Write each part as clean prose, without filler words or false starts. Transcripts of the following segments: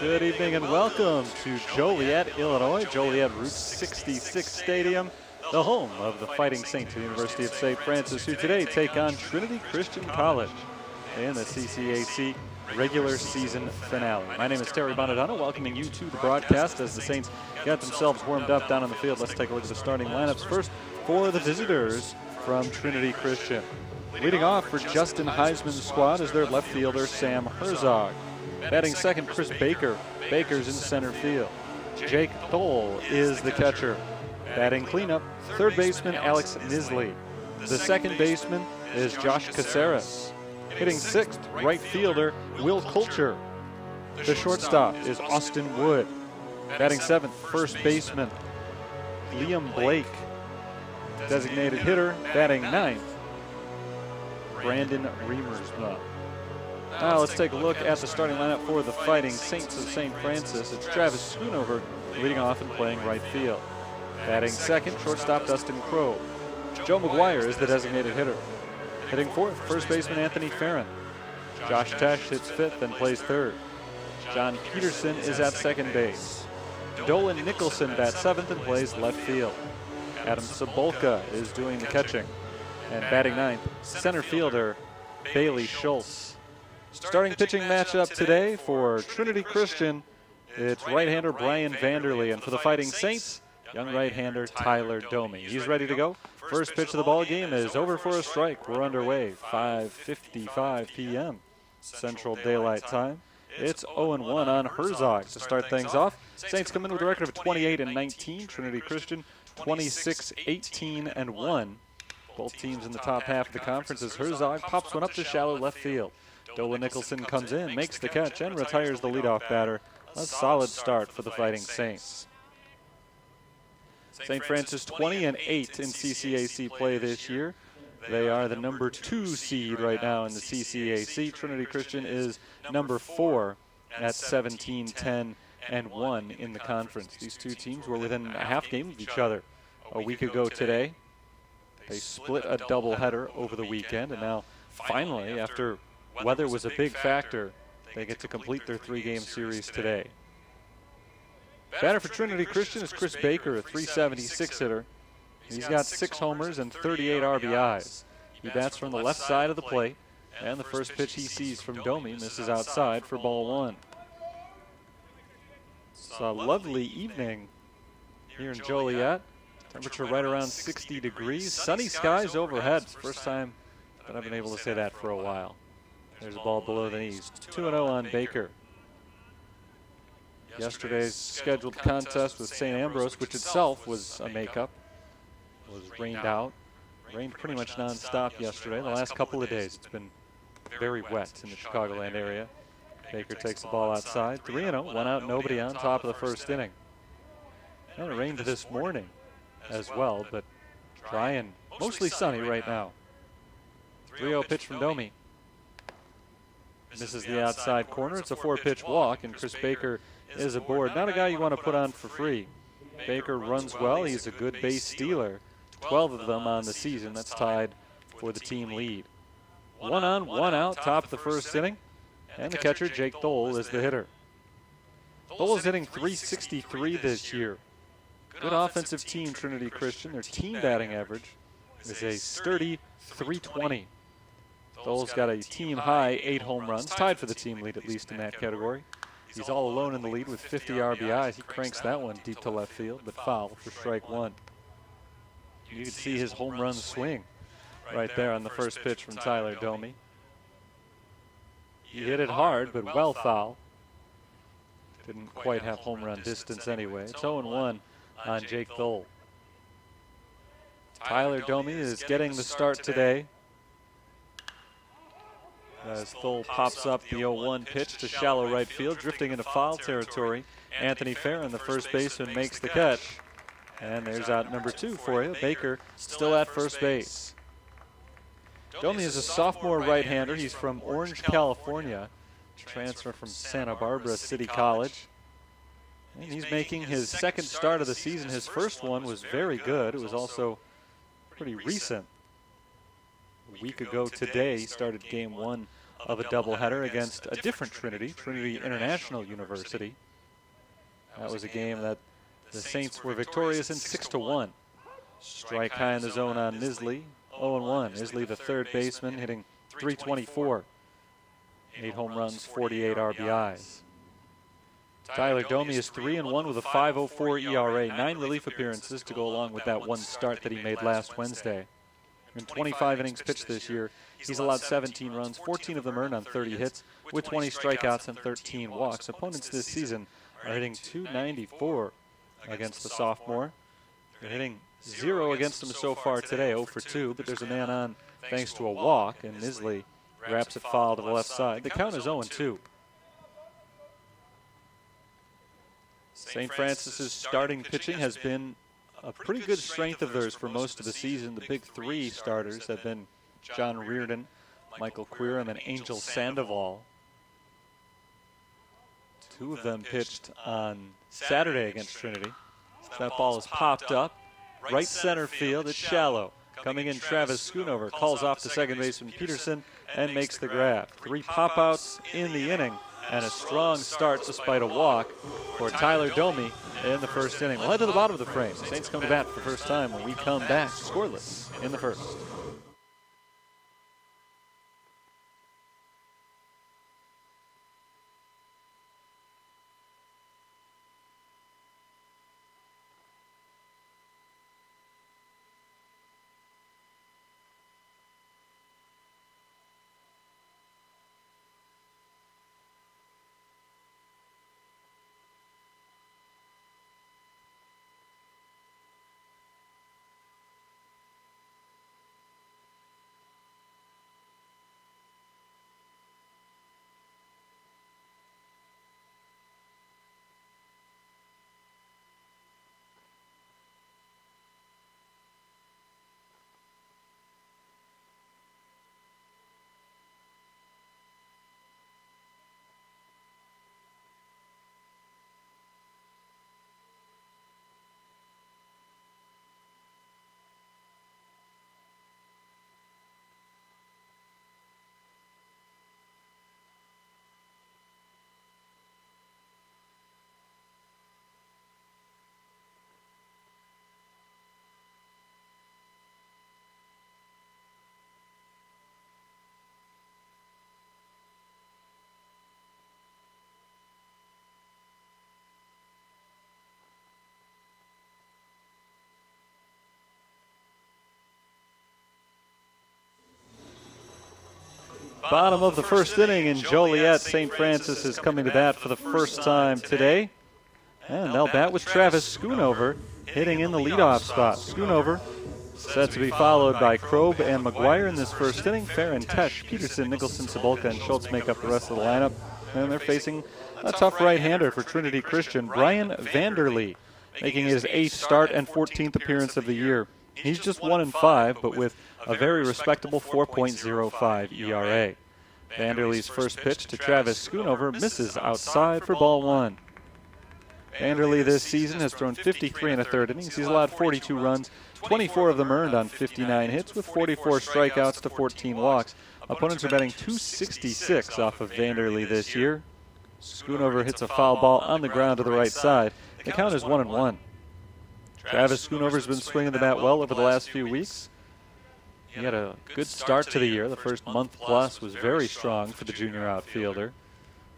Good evening and welcome to Joliet, Illinois, Joliet Route 66 Stadium, the home of the Fighting Saints of the University of St. Francis, who today take on Trinity Christian College in the CCAC regular season finale. My name is Terry Bonadonna, welcoming you to the broadcast as the Saints got themselves warmed up down on the field. Let's take a look at the starting lineups first for the visitors from Trinity Christian. Leading off for Justin Heisman's squad is their left fielder, Sam Herzog. Batting second, Chris Baker. Baker's in center field. Jake Thole is the catcher. Batting cleanup, third baseman, Alex Nisley. The second baseman is Josh Caceres. Hitting sixth, right fielder, Will Culture. The shortstop is Austin Wood. Batting seventh, first baseman, Liam Blake. Designated hitter, batting ninth, Brandon Reamersma. Now let's take a look at the starting lineup for the Fighting Saints of St. Francis. It's Travis Schoonover leading off and playing right field. Batting second, shortstop Dustin Crowe. Joe McGuire is the designated hitter. Hitting fourth, first baseman Anthony Farron. Josh Tesh hits fifth and plays third. John Peterson is at second base. Dolan Nicholson bats seventh and plays left field. Adam Sabolka is doing the catching. And batting ninth, center fielder Bailey Schultz. Starting pitching matchup today for Trinity Christian, it's right-hander Brian Vanderlee, and for the Fighting Saints, young right-hander Tyler Domi. He's ready to go. First pitch of the ball game is over for a strike. We're underway, 5:55 p.m. Central Daylight Time. It's 0-1 on Herzog to start things off. Saints come in with a record of 28-19. Trinity Christian 26-18-1. Both teams in the top half of the conference as Herzog pops one up to shallow left field. Dolan Nicholson comes in, makes the catch, and retires the leadoff batter. A solid start for the Fighting Saints. St. Francis 20-8 in CCAC play this year. They are the number 2 seed right now in the CCAC. Trinity Christian is number 4 at 17-10-1 in the conference. These two teams were within a half game of each other a week ago today. They split a doubleheader over the weekend, and now finally, after weather was a big factor, they get to complete their 3-game series today. Batter for Trinity Christian is Chris Baker, a .376 hitter. He's got 6 homers and 38 RBIs. He bats from the left side of the plate, and the first pitch he sees from Domi misses outside for ball 1. It's a lovely evening here in Joliet. Temperature right around 60 degrees. Sunny skies overhead. First time that I've been able to say that for a while. There's a ball below the knees. 2-0 on Baker. Yesterday's scheduled contest with St. Ambrose, which itself was a makeup, was rained out. Rained pretty much nonstop yesterday. The last couple of days it's been very wet in the Chicagoland area. Baker takes the ball outside. 3-0, 1 out, nobody on, top of the first inning. And it rained this morning as well, but dry and mostly sunny right now. 3-0 pitch from Domi. Misses the outside corner. It's a 4-pitch walk, and Chris Baker is aboard. Not a guy you want to put on for free. Baker runs well. He's a good base stealer. 12 of them on the season. That's tied for the team lead. 1 on, 1 out, top of the first inning. And the catcher, Jake Thole, is the hitter. Thole is hitting .363 this year. Good offensive team, Trinity Christian. Their team batting average is a sturdy .320. Thole's got a team-high 8 home runs, tied for the team lead at least in that category. He's all alone in the lead with 50 RBIs. He cranks that one deep to left field, but foul for strike 1. You can see his home run swing right there on the first pitch from Tyler Domi. He hit it hard, but well foul. Didn't quite have home run distance anyway. It's 0-1 on Jake Thole. Tyler Domi is getting the start today, as Thole pops up the 0-1 pitch to shallow right field, drifting into foul territory. Anthony Farron, the first baseman, makes the catch. And there's out number 2 for you. Baker still at first base. Domi is a sophomore right-hander. He's from Orange, California. Transfer from Santa Barbara City College. And he's making his second start of the season. His first one was very good. It was also pretty recent. A week ago today, he started game 1 of a doubleheader against a different Trinity, Trinity International University. That was a game that the Saints were victorious in 6-1. Strike high in the zone on Nisley, 0-1. Nisley, the third baseman, hitting .324. 8 home runs, 48 RBIs. Tyler Domi is 3-1 with a .504 ERA, 9 relief appearances to go along with that one start that he made last Wednesday. In 25 innings pitched this year, he's allowed 17 runs, 14 of them earned on 30 hits, with 20 strikeouts and 13 walks. Opponents this season are hitting .294 against the sophomore. They're hitting 0 against him so far today, 0 for 2, but there's a man on thanks to a walk, and Nisley wraps it foul to the left side. The count is 0-2. St. Francis's starting pitching has been a pretty good strength of theirs for most of the season. The big three starters have been John Reardon, Michael Queer, and then Angel Sandoval. 2 of them pitched on Saturday against Trinity. That ball is popped up. Right center field, it's shallow. Coming in, Travis Schoonover calls off to second baseman Peterson and makes the grab. 3 pop-outs in the inning and a strong start despite a walk for Tyler Domi in the first inning. We'll head to the bottom of the frame. The Saints come to bat for the first time when we come back scoreless in the first. Bottom of the first inning in Joliet. St. Francis is coming to bat for the first time today. And they'll bat with Travis Schoonover hitting in the leadoff spot. Schoonover set to be followed by Krob and McGuire in this first inning. Farron, Tesh, Peterson, Nicholson, Cebulka, and Schultz make up the rest of the lineup. And they're facing a tough right-hander for Trinity Christian, Brian Vanderlee, making his 8th start and 14th appearance of the year. He's just 1-5, but with a very respectable 4.05 ERA. Vanderlee's first pitch to Travis Schoonover misses outside for ball 1. Vanderlee this season has thrown 53 1/3 innings. He's allowed 42 runs, 24 of them earned on 59 hits, with 44 strikeouts to 14 walks. Opponents are batting .266 off of Vanderlee this year. Schoonover hits a foul ball on the ground to the right side. The count is 1-1. Travis Schoonover's been swinging the bat well over the last few weeks. He had a good start to the year. The first month plus was very strong for the junior outfielder.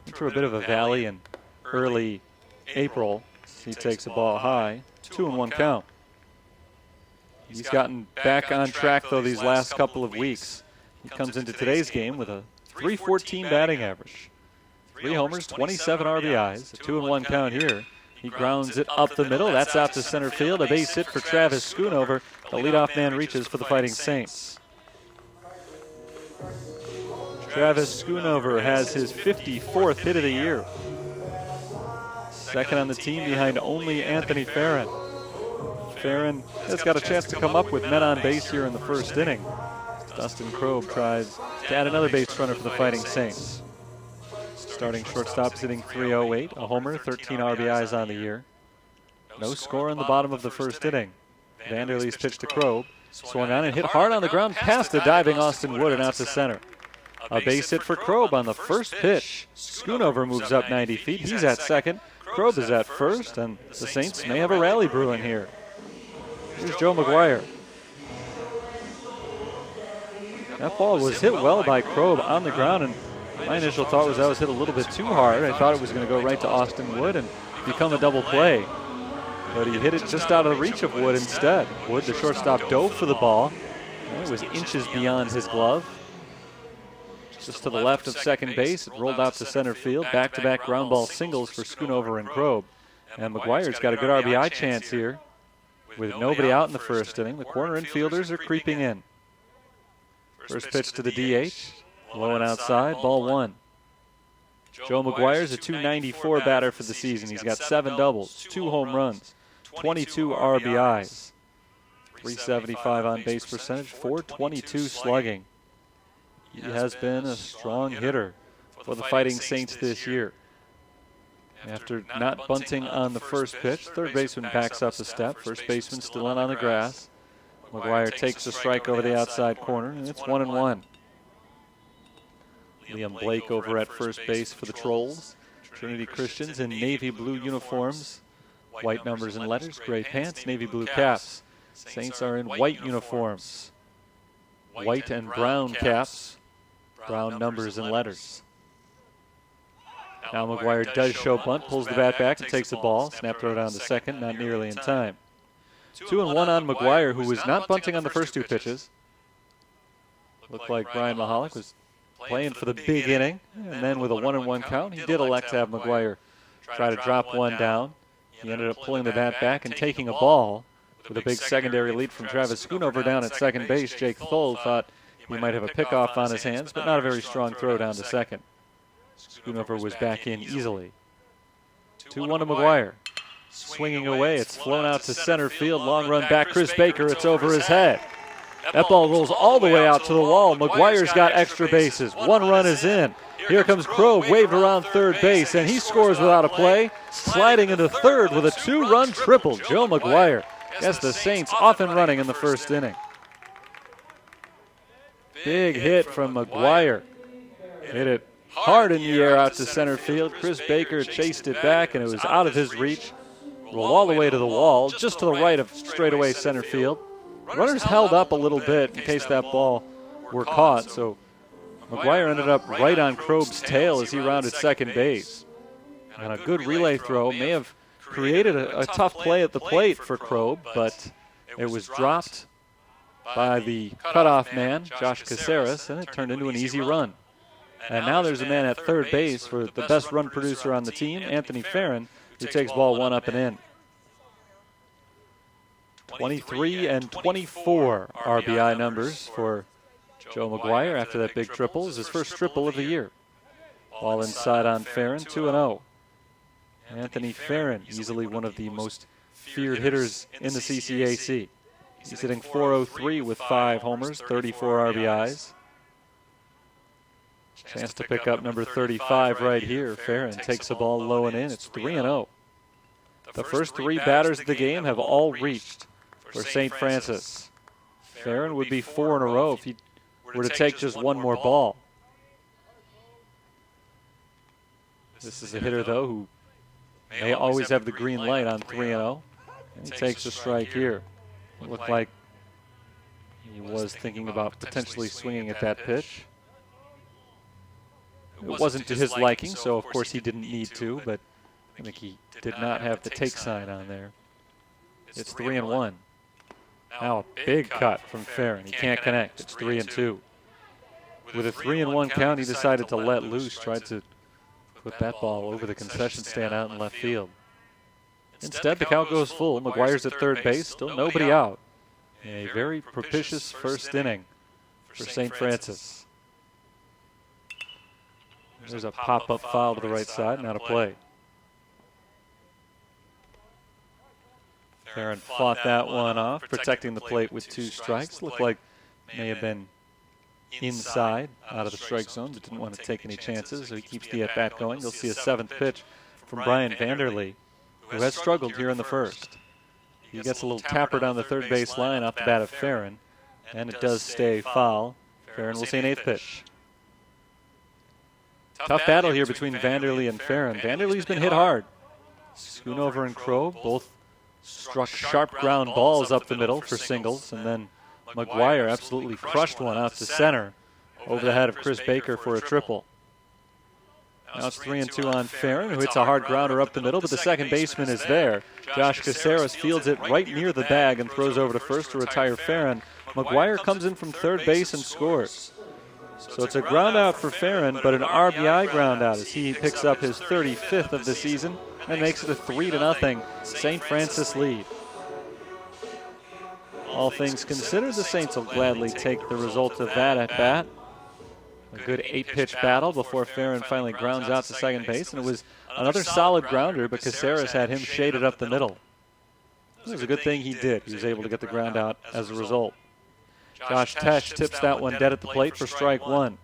Went through a bit of a valley in early April. He takes a ball high, 2-1 count. He's gotten back on track, though, these last couple of weeks. He comes into today's game with a .314 batting average. 3 homers, 27 RBIs, a 2-1 count here. He grounds it up the middle. That's out to center field. A base hit for Travis Schoonover. The leadoff man reaches for the Fighting Saints. Travis Schoonover has his 54th hit of the year. Second on the team behind only Anthony Farron. Farron has got a chance to come up with men on base here in the first inning. Dustin Krob tries to add another base runner for the Fighting Saints. Starting shortstop is hitting .308, a homer, 13 RBIs on the year. No score in the bottom of the first inning. Vanderlee's pitch to Krob, swung on and hit hard on the ground past the diving Austin Wood and out to center. A base hit for Krob on the first pitch. Schoonover moves up 90 feet. He's at second. Krob is at first, and the Saints may have a rally brewing here. Here's Joe McGuire. That ball was hit well by Krob on the ground, and my initial thought was that was hit a little bit too hard. I thought it was going to go right to Austin Wood and become a double play. But he hit it just out of the reach of Wood instead. Wood, the shortstop, dove for the ball. And it was inches beyond his glove. Just to the left of second base, it rolled out to center field. Back-to-back ground ball singles for Schoonover and Krob. And McGuire's got a good RBI chance here. With nobody out in the first inning, the corner infielders are creeping in. First pitch to the DH, low and outside, ball one. Joe McGuire's a .294 batter for the season. He's got 7 doubles, 2 home runs, 22 RBIs, .375 on base percentage, .422 slugging. He has been a strong hitter for the Fighting Saints this year. After not bunting on the first pitch, third baseman backs up a step. First baseman still in on the grass. McGuire takes a strike over the outside corner, and it's 1-1. Liam Blake over at first base for the Trolls. Trinity Christians in navy blue uniforms. White numbers and letters, gray pants, navy blue caps. Saints are in white uniforms. White and brown caps, brown numbers and letters. Now McGuire does show bunt, pulls the bat back and takes the ball. Snap throw down to second, not nearly in time. 2-1 on McGuire, who was not bunting on the first 2 pitches. Looked like Brian Mahalik was playing for the big inning. And then with a 1-1 count, he did elect to have McGuire try to drop one down. He ended up pulling the bat back and taking a ball with a big secondary lead from Travis Schoonover down at second base. Jake Thole thought he might have a pickoff on his hands, but not a very strong throw down to second. Schoonover was back in easily. 2-1 to McGuire. Swinging away, it's flown out to center field. Long run back, Chris Baker, it's over his head. That ball rolls all the way out to the wall. McGuire's got extra bases. 1 run is in. Here comes Krob, waved around third base, and he scores without a play. Sliding into third with a 2-run triple. Joe McGuire gets the Saints off and running in the first inning. Big hit from McGuire. Hit it hard in the air out to center field. Chris Baker chased it back, and it was out of his reach. Rolled all the way to the wall, just to the right of straightaway center field. Runners held up a little bit in case that ball were caught, so McGuire ended up right on Krob's tail as he rounded second base. And a good relay throw may have created a tough play at the plate for Krob, but it was dropped by the cutoff man, Josh Caceres, and it turned into an easy run. And now there's a man at third base for the best run producer on the team, Anthony Farron, who takes ball 1 up and in. 23 and 24 RBI numbers for Joe McGuire after that big triple. Is his first triple of the year. Ball inside on Farron, 2-0. Anthony Farron, easily one of the most feared hitters in the CCAC. He's hitting .403 with 5 homers, 34 RBIs. Chance to pick up number 35 right here. Farron takes the ball low and in. It's 3-0. The first 3 batters of the game have all reached for St. Francis. Farron would be 4 in a row if he were to take just 1 more ball. This is a hitter, though, who may always have the green light on 3-0. And he takes a strike here. It looked like he was thinking about potentially swinging at that pitch. It wasn't to his liking, so of course he didn't need to, but I think he did not have the take sign on there. It's 3-1. Now a big cut from Farron. He can't connect. It's 3-2. With a 3-1 count, he decided to let loose, tried to put that ball over the concession stand out in left field. Instead, the count goes full. McGuire's at third base, still nobody out. A very propitious first inning for St. Francis. There's a pop-up foul to the right side, not a play. Farron fought that one off, protecting the plate with 2 strikes. Looked like may have been inside, out of the strike zone, but didn't want to take any chances, so he keeps the at-bat going. You'll see a 7th pitch from Brian Vanderlee, who has struggled here in the first. He gets a little tapper down the third base line off the bat of Farron, and it does stay foul. Farron will see an 8th pitch. Tough battle here between Vanderlee and Farron. Vanderlee's been hit hard. Schoonover and Crow both struck sharp ground balls up the middle for singles, and then McGuire absolutely crushed one out to center over the head of Chris Baker for a triple. Now it's 3-2 on Farron, who hits a hard grounder up the middle, but the second baseman is there. Josh Caceres fields it right near the bag and throws over to first to retire Farron. McGuire comes in from third base and scores. So it's a ground out for Farron, but an RBI ground out as he picks up his 35th of the season and makes it a 3-0 St. Francis lead. All things considered, the Saints will gladly take the result of that at bat. A good 8-pitch battle before Farron finally grounds out to second base, and it was another solid grounder, but Caceres had him shaded up the middle. It was a good thing he did. He was able to get the ground out as a result. Josh Tesh tips that one dead at the plate for strike one.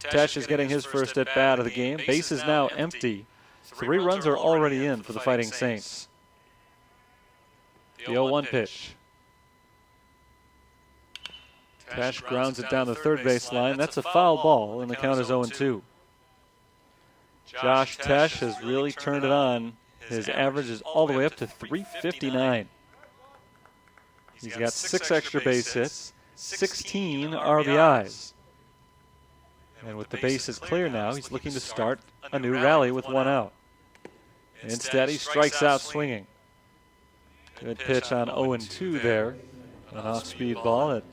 Tesh is getting his first at bat of the game. Base is now empty. 3 runs are already in for the Fighting Saints. The 0-1 pitch. Tesh grounds it down the third base line. That's a foul ball, and the count is 0-2. Josh Tesh has really turned it on. His average is all the way up to .359. He's got 6 extra base hits, 16 RBIs. And with the bases clear now, he's looking to start a new rally with 1 out. Instead, he strikes out swinging. Good pitch on 0-2 there. An off-speed ball that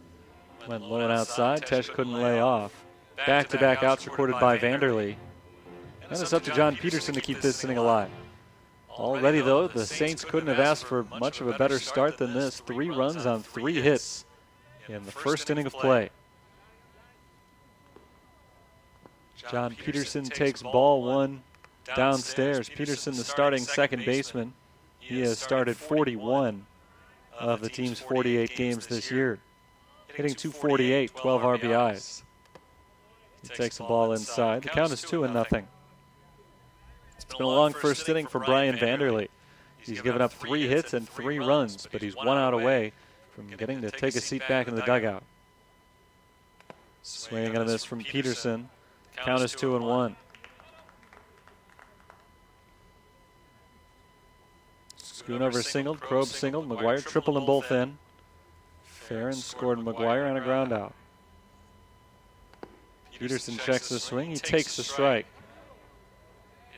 went low and outside. Tesh couldn't lay off. Back-to-back outs recorded by Vanderlee. And it's up to John Peterson to keep this inning alive. Already, though, the Saints couldn't have asked for much of a better start than this. 3 runs on 3 hits in the first inning of play. John Peterson takes ball 1 downstairs. Peterson, the starting second baseman. He has started 41 of the team's 48 games this year, hitting .248, 12 RBIs. He takes the ball inside. The count is 2-0. It's been a long first inning for Brian Vanderlee. He's given up 3 hits and 3 runs, but he's 1 out away from getting to take a seat back in the dugout. Swinging and a miss from Peterson. Count is 2-1. Schoonover singled, Krob singled, McGuire tripled them both in. Farron scored McGuire on a ground out. Peterson checks the swing. He takes the strike.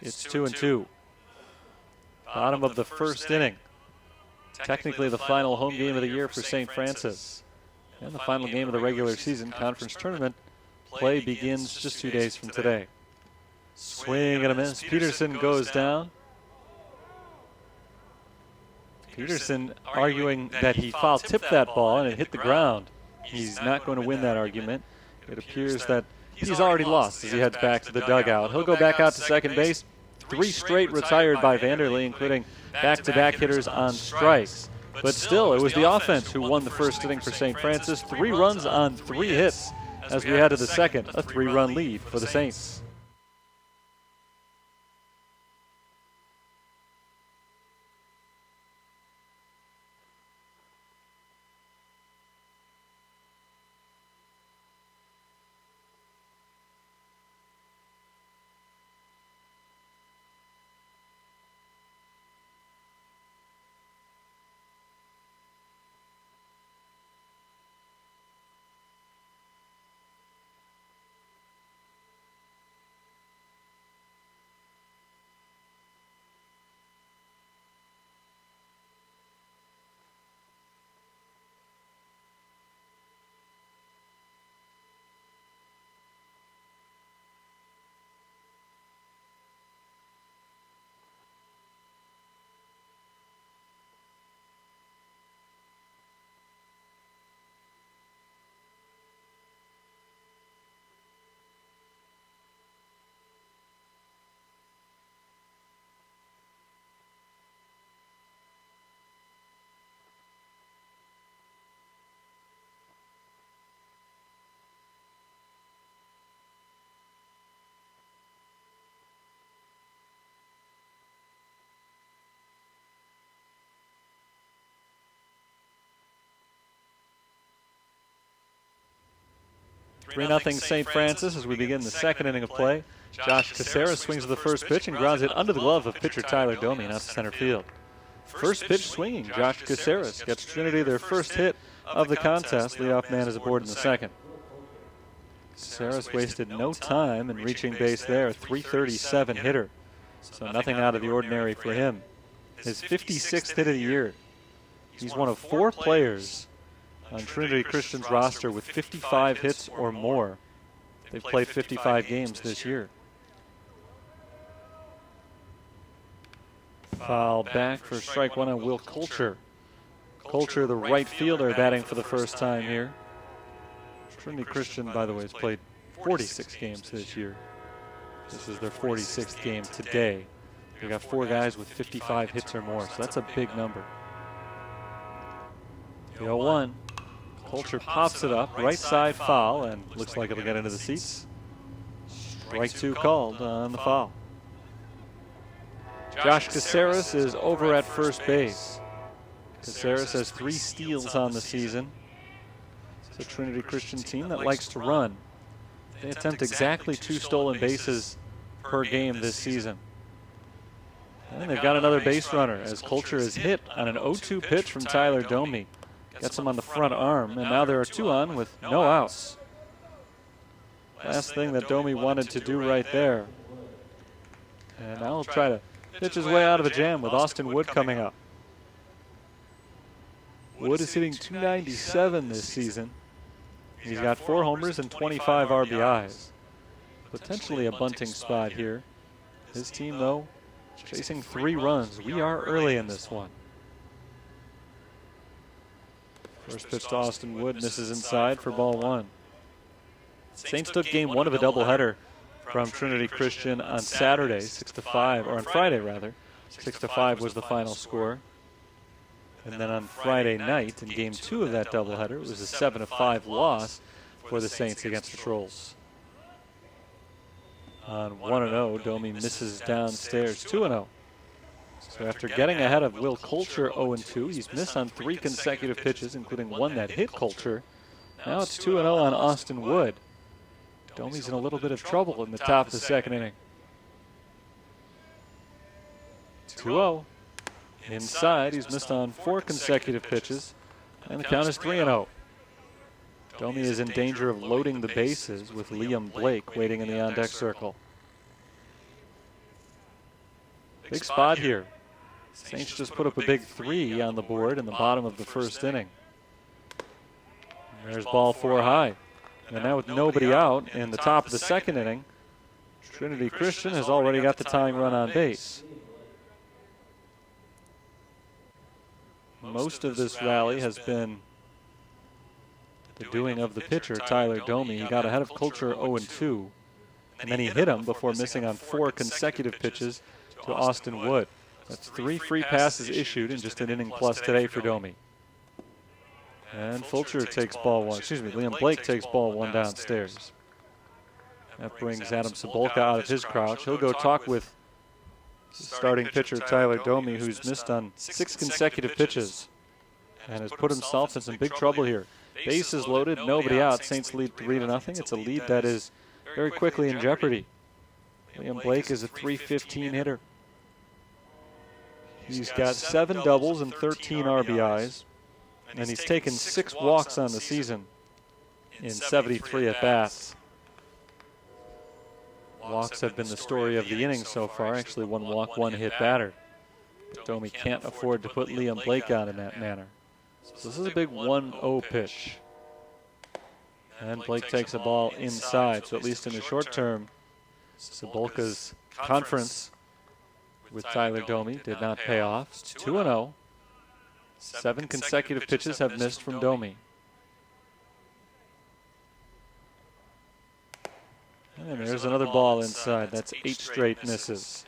It's 2-2. Bottom of the first inning. Technically the final home game of the year for St. Francis. And the final game of the regular season conference tournament play begins just 2 days from today. Swing and a miss. Peterson goes down. Peterson arguing that he foul tipped that ball and it hit the ground. He's not going to win that argument. It appears that he's already lost as he heads back to the dugout. He'll go back out to second base. 3 straight retired by Vanderlee, including back-to-back hitters on strikes. But still, it was the offense who won the first inning for St. Francis. 3 runs on 3 hits as we head to the second, a 3-run lead for the Saints. Three 0 St. Francis as we begin the second inning of play. Josh Caceres swings to the first pitch and grounds it under the glove of pitcher Tyler Domi, not to center field. First pitch swinging, Josh Caceres gets Trinity their first hit of the contest. Leadoff man is aboard in the second. Caceres wasted no time in reaching base there, a .337 hitter. So nothing out of the ordinary for him. His 56th hit of the year. He's one of 4 players on Trinity Christian's roster with 55 hits or more. They've played 55 games this year. Foul back for strike one on Will Coulter. Coulter, the right fielder, batting for the first time here. Trinity Christian, by the way, has played 46 games this year. This is their 46th game today. They got 4 guys with 55 hits or more, so that's a big number. The 0-1. Coulter pops it up, right side foul, and looks like it'll get into the seats. Strike 2 called on the foul. Josh Caceres is over at first base. Caceres has 3 steals on the season. It's a Trinity Christian team that likes to run. They attempt exactly 2 stolen bases per game this season. And they've got another base runner as Coulter is hit on an 0-2 pitch from Tyler Domi. Gets him on the front arm, and now there are 2 on with no outs. Last thing that Domi wanted to do right there. And now he'll try to pitch his way out of a jam with Austin Wood coming up. Wood is hitting .297 this season. He's got 4 homers and 25 RBIs. Potentially a bunting spot here. His team, though, chasing 3 runs. We are early in this one. First pitch to Austin Wood misses inside for ball 1. Saints took game 1 of a doubleheader from Trinity Christian on Saturday, 6-5, or on Friday rather. 6-5 was the final score. And then on Friday night, in game 2 of that doubleheader, it was a 7-5 loss for the Saints against the Trolls. On 1-0, Domi misses downstairs, 2-0. So after getting ahead of Will Coulter 0-2, he's missed on 3 consecutive pitches, including one that hit Coulter. Now it's 2-0 on Austin Wood. Domi's in a little bit of trouble in the top of the second inning. 2-0. Inside, he's missed on 4 consecutive pitches, and the count is 3-0. Domi is in danger of loading the bases with Liam Blake waiting in the on-deck circle. Big spot here. Saints just put up a big 3 on the board in the bottom of the first inning. There's ball 4 high. And now with nobody out in the top of the second inning, Trinity Christian has already got the tying run on base. Most of this rally has been the doing of the pitcher, Tyler Domi. He got ahead of Coulter 0-2, and then he hit him before missing on 4 consecutive pitches to Austin Wood. That's 3 free passes issued in just an inning plus today for Domi. And Fulcher takes ball 1. Liam Blake takes ball 1 downstairs. That brings Adam Cebulka out of his crouch. He'll go talk with starting pitcher Tyler Domi, who's missed on 6 consecutive pitches and has put himself in some big trouble here. Bases loaded, nobody out. Saints lead 3-0. It's a lead that is very quickly in jeopardy. Liam Blake is a .315 hitter. He's got 7 doubles and 13 RBIs, and he's taken 6 walks on the season in 73 at-bats. Walks have been the story of the inning so far. Actually, 1 walk, 1 hit batter. But Domi can't afford to put Liam Blake on in that manner. So this is a big 1-0 pitch. And Blake takes a ball inside. So at least in the short term, Cebulka's conference with Tyler Domi did not pay off. It's 2-0. 7 consecutive pitches have missed from Domi. And there's another ball inside. That's 8 straight misses.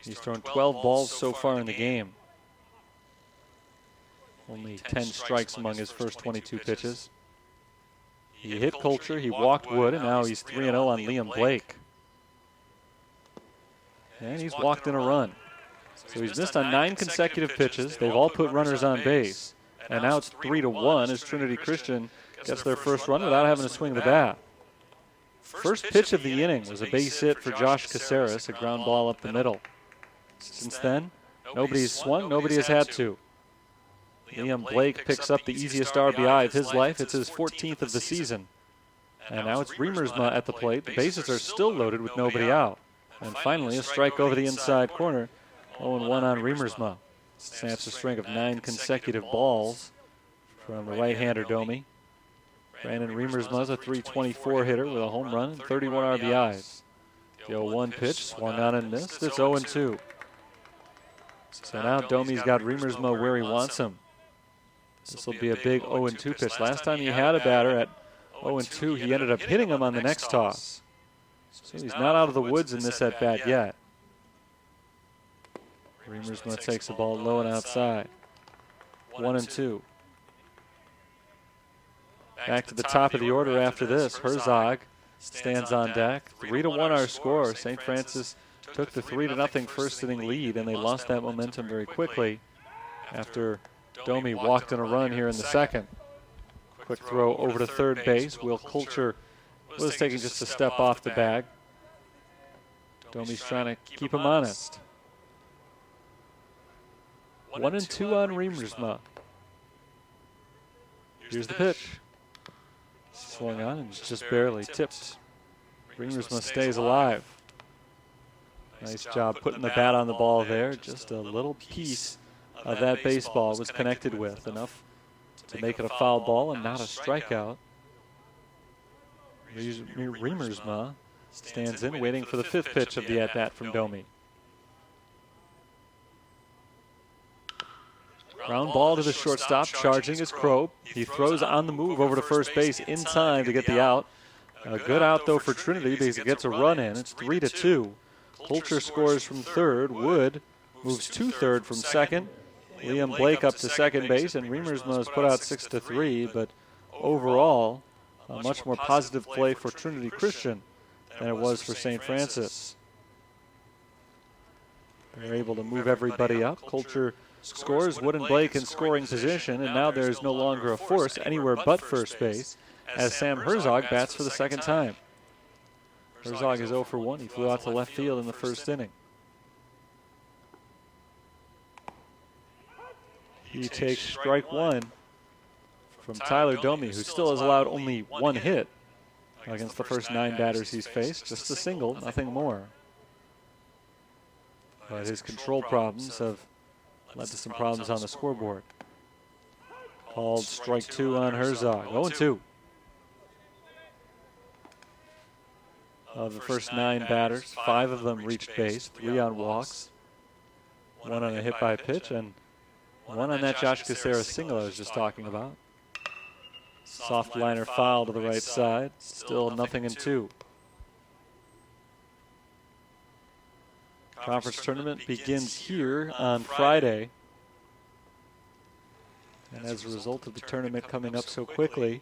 He's thrown 12 balls so far in the game. Only 10 strikes among his first 22 pitches. He hit Coulter, he walked Wood, and now he's 3-0 on Liam Blake. And he's walked in a run. So he's missed on 9 consecutive pitches. They've all put runners on base. And now it's 3-1 as Trinity Christian gets their first run without having to swing the bat. First pitch of the inning was a base hit for Josh Caceres, a ground ball up the middle. Since then, nobody's swung, nobody has had to. Liam Blake picks up the easiest RBI of his life. It's his 14th of the season. And now it's Riemersma at the plate. The bases are still loaded with nobody out. And finally, a strike over the inside corner. 0-1 on Riemersma. Snaps a string of 9 consecutive balls from the right-hander Domi. Brandon Riemersma's a .324 hitter with a home run and 31 RBIs. The 0-1 pitch swung on and missed. It's 0-2. So now Domi's got Riemersma where he wants him. This will be a big 0-2 pitch. Last time he had a batter at 0-2, he ended up hitting him on the next toss. So he's not out of the woods in this at-bat yet. Riemersma takes the ball low and outside. 1-2. Back to the top of the order after this. Herzog stands on deck. 3-1 our score. St. Francis took the 3-0 first inning lead, and they lost that momentum very quickly after Domi walked in a run here in the second. Quick throw over to third base. Will Coulter was taking just a step off the bag. Domi's trying to keep him honest. 1-2 on Riemersma. Here's the pitch. Swung on and just barely tipped. Riemersma stays alive. Nice job putting the bat on the ball there. Just a little piece of that baseball was connected with. Enough to make it a foul ball and not a strikeout. Riemersma stands in, waiting for the 5th pitch of the at-bat from Domi. Ground ball to the shortstop, charging is Krob. He throws on the move over to first base in time to get the out. A good out, though, for Trinity because it gets a run in. It's 3-2. Coulter scores from third. Wood moves to third from second. Liam Blake up to second base, and Riemersma has put out 6-3. But overall, a much more positive play for Trinity Christian than it was for St. Francis. They're able to move everybody up. Coulter scores, Wood and Blake in scoring position, and now there's no longer a force anywhere but first base as Sam Herzog bats for the second time. Herzog is 0 for 1. He flew out to left field in the first inning. He takes strike 1 from Tyler Domi, who still has allowed only 1 hit against the first 9 batters he's faced. Just a single, nothing more. But his control problems have led to some problems on the scoreboard. Called strike 2 on Herzog. 0-2. Of the first 9 batters, 5 of them reached base, 3 on walks, 1 on a hit by pitch, and 1 on that Josh Caceres single I was just talking about. Soft liner foul to the right side. Still 0-2. Conference tournament begins here on Friday. And as a result of the tournament coming up so quickly,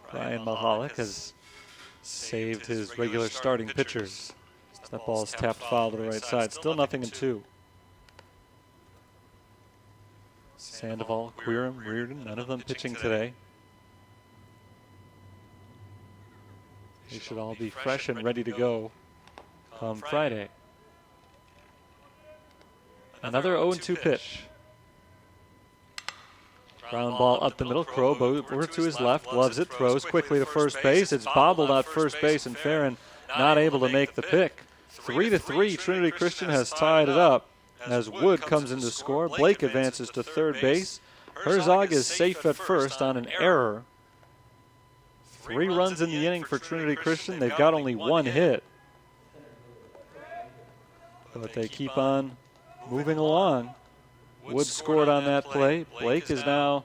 Brian Mahalik has saved his regular starting pitchers. That ball is tapped foul to the right side. Still 0-2. Sandoval, Quirin, Reardon, none of them pitching today. They should all be fresh and ready to go come Friday. Another 0-2 pitch. Ground ball up the middle. Krob over to his left, loves it, throws quickly to first base. It's bobbled out first base, and Farron not able to make the pick. 3-3. Trinity Christian has tied it up as Wood comes in to score. Blake advances to third base. Herzog is safe at first on an error. 3 runs in the inning for Trinity Christian. They've got only 1 hit. But they keep on moving along. Wood scored on that play. Blake is now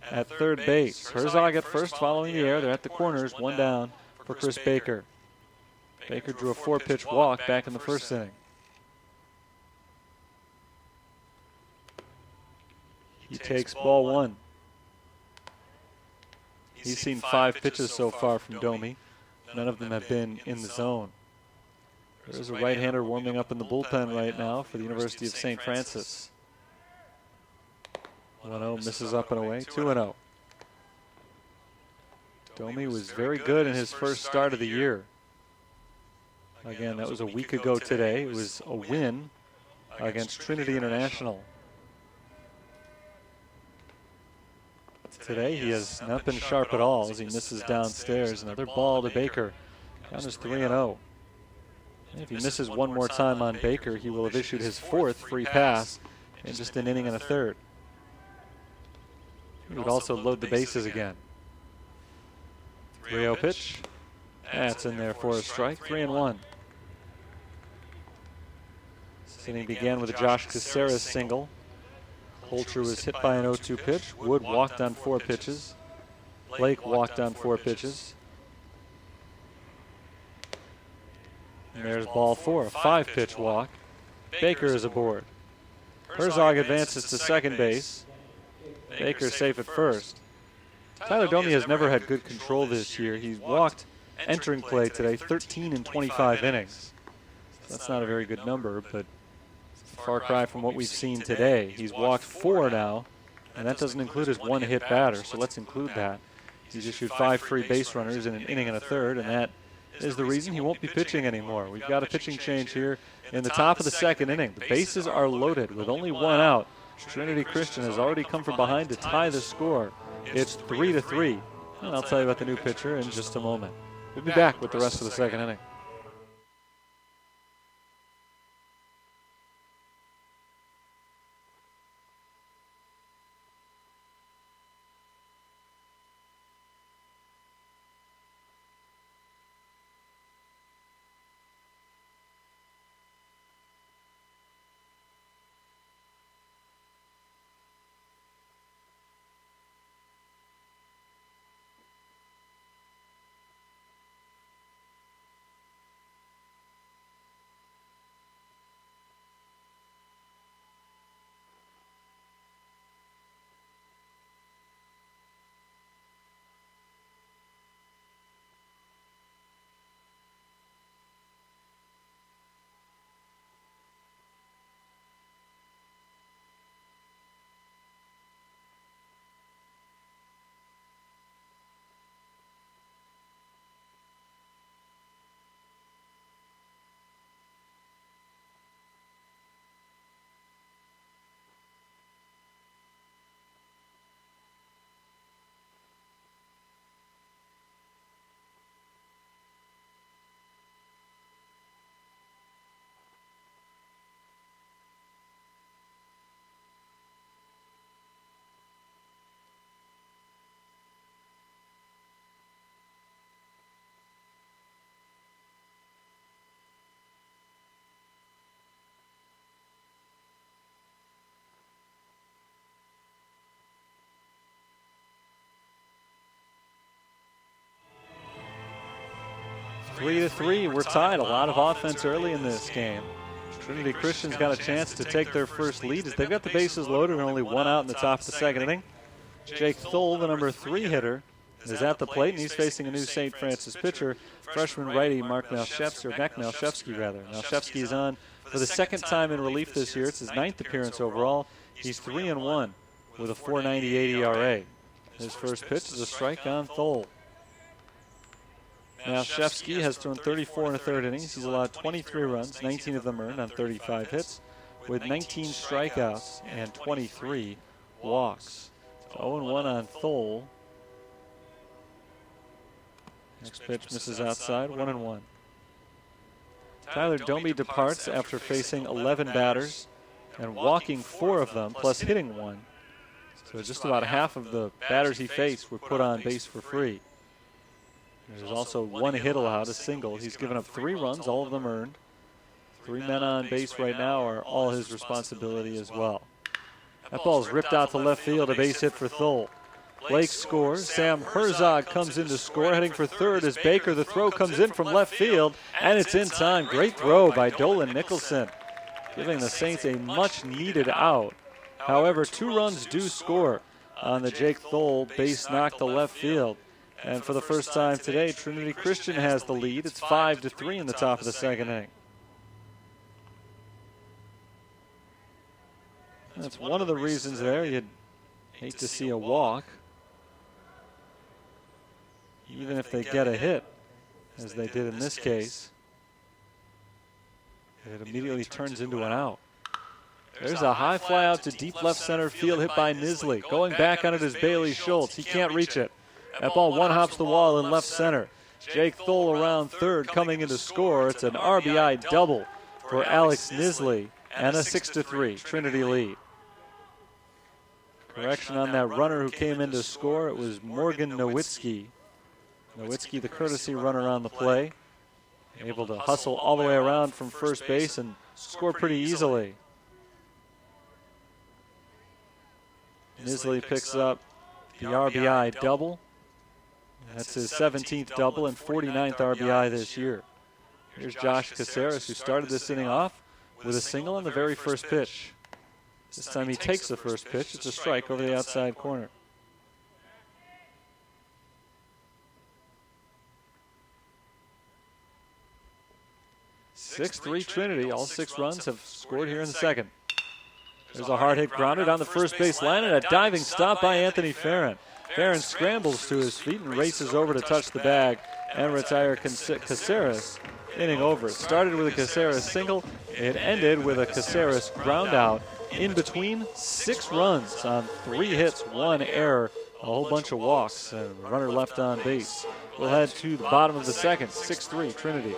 at third base. Herzog at first following the error. They're at the corners, 1 down for Chris Baker. Baker drew a 4-pitch walk back in the first inning. He takes ball 1. He's seen 5 pitches so far from Domi. None of them have been in the zone. There's a right-hander warming up in the bullpen right now for the University of St. Francis. 1-0, misses up and away. 2-0. Domi was very good in his first start of the year. Again, that was a week ago today. It was a win against Trinity International. Today he has not been sharp at all as he misses downstairs. Another ball to Baker. Count is 3-0. If he misses one more time on Baker, he will have issued his fourth free pass in just an inning and a third. He would also load the bases again. 3-0 pitch. That's in there for a strike. 3-1. This inning began with a Josh Caceres single. Holcher was hit by an 0-2 pitch. Wood walked on 4 pitches. Blake walked on 4 pitches. And there's ball 4, a 5-pitch walk. Baker is aboard. Herzog advances to second base. Baker safe at first. Tyler Domi has never had good control this year. He's walked entering play today 13 in 25 innings. So that's not a very good number, but far cry from what we've seen today. He's walked 4 now, and that doesn't include his one hit batter, so let's include that. He's issued 5 free base runners in an inning and a third, and that is the reason he won't be pitching anymore. We've got a pitching change here in the top of the second inning. The bases are loaded with only 1 out. Trinity Christian has already come from behind to tie the score. It's 3-3, and I'll tell you about the new pitcher in just a moment. We'll be back with the rest of the second inning. Three to three, we're tied. A lot of offense early in this game. Trinity Christian's got a chance to take their first lead as they've got the bases loaded and only 1 out in the top of the second inning. Jake Thole, the number 3 hitter, is at the plate, and he's facing a new St. Francis pitcher, freshman righty Mark Malshevsky. Malshevsky is on for the second time in relief this year. It's his 9th appearance overall. He's 3-1 with a .498 ERA. His first pitch is a strike on Thole. Malshevsky has thrown 34 1/3 innings. He's allowed 23 runs, 19 of them earned on 35 hits, with 19 strikeouts and 23 walks. 0-1 on Thole. Next pitch misses outside, 1-1. Tyler Domi departs after facing 11 batters and walking 4 of them, plus hitting 1. So just about half of the batters he faced were put on base for free. There's also 1 hit allowed, a single. He's given up 3 runs, all of them earned. 3 men on base right now are all his responsibility as well. That ball's ripped out to left field, a base hit for Thole. Blake scores. Sam Herzog comes in to score. Heading for third is Baker. The throw comes in from left field, and it's in time. Great throw by Dolan Nicholson, giving the Saints a much-needed out. However, 2 runs do score on the Jake Thole base knock to left field. And for the first time today, Trinity Christian has the lead. It's 5-3 in the top of the second inning. That's one of the reasons there. You'd hate to see a walk. even if they get a hit, as they did in this case, it immediately turns into an out. There's a high fly out to deep left center field, hit by Nisley. Going back on it is Bailey Schultz. He can't reach it. That ball one hops the wall in left center. Jake Thole around third, coming in to score. It's an RBI double for Alex Nisley, and a 6-3 Trinity lead. Correction on that runner who came in to score. It was Morgan Nowitzki. Nowitzki, the courtesy runner on the play, able to hustle all the way around from first base and score pretty easily. Nisley picks up the RBI double. That's his 17th double and 49th RBI this year. Here's Josh Caceres, who started this inning off with a single on the very first pitch. This time he takes the first pitch. It's a strike over the outside corner. Six-3 Trinity. All 6 runs have scored here in the second. There's a hard hit grounded on the first base line and a diving stop by Anthony Farron. Farron scrambles to his feet and races over to touch the bag and retire Caceres. Inning over. It started with a Caceres single. It ended with a Caceres ground out in between 6 runs on 3 hits, 1 error, a whole bunch of walks, and a runner left on base. We'll head to the bottom of the second. 6-3 Trinity.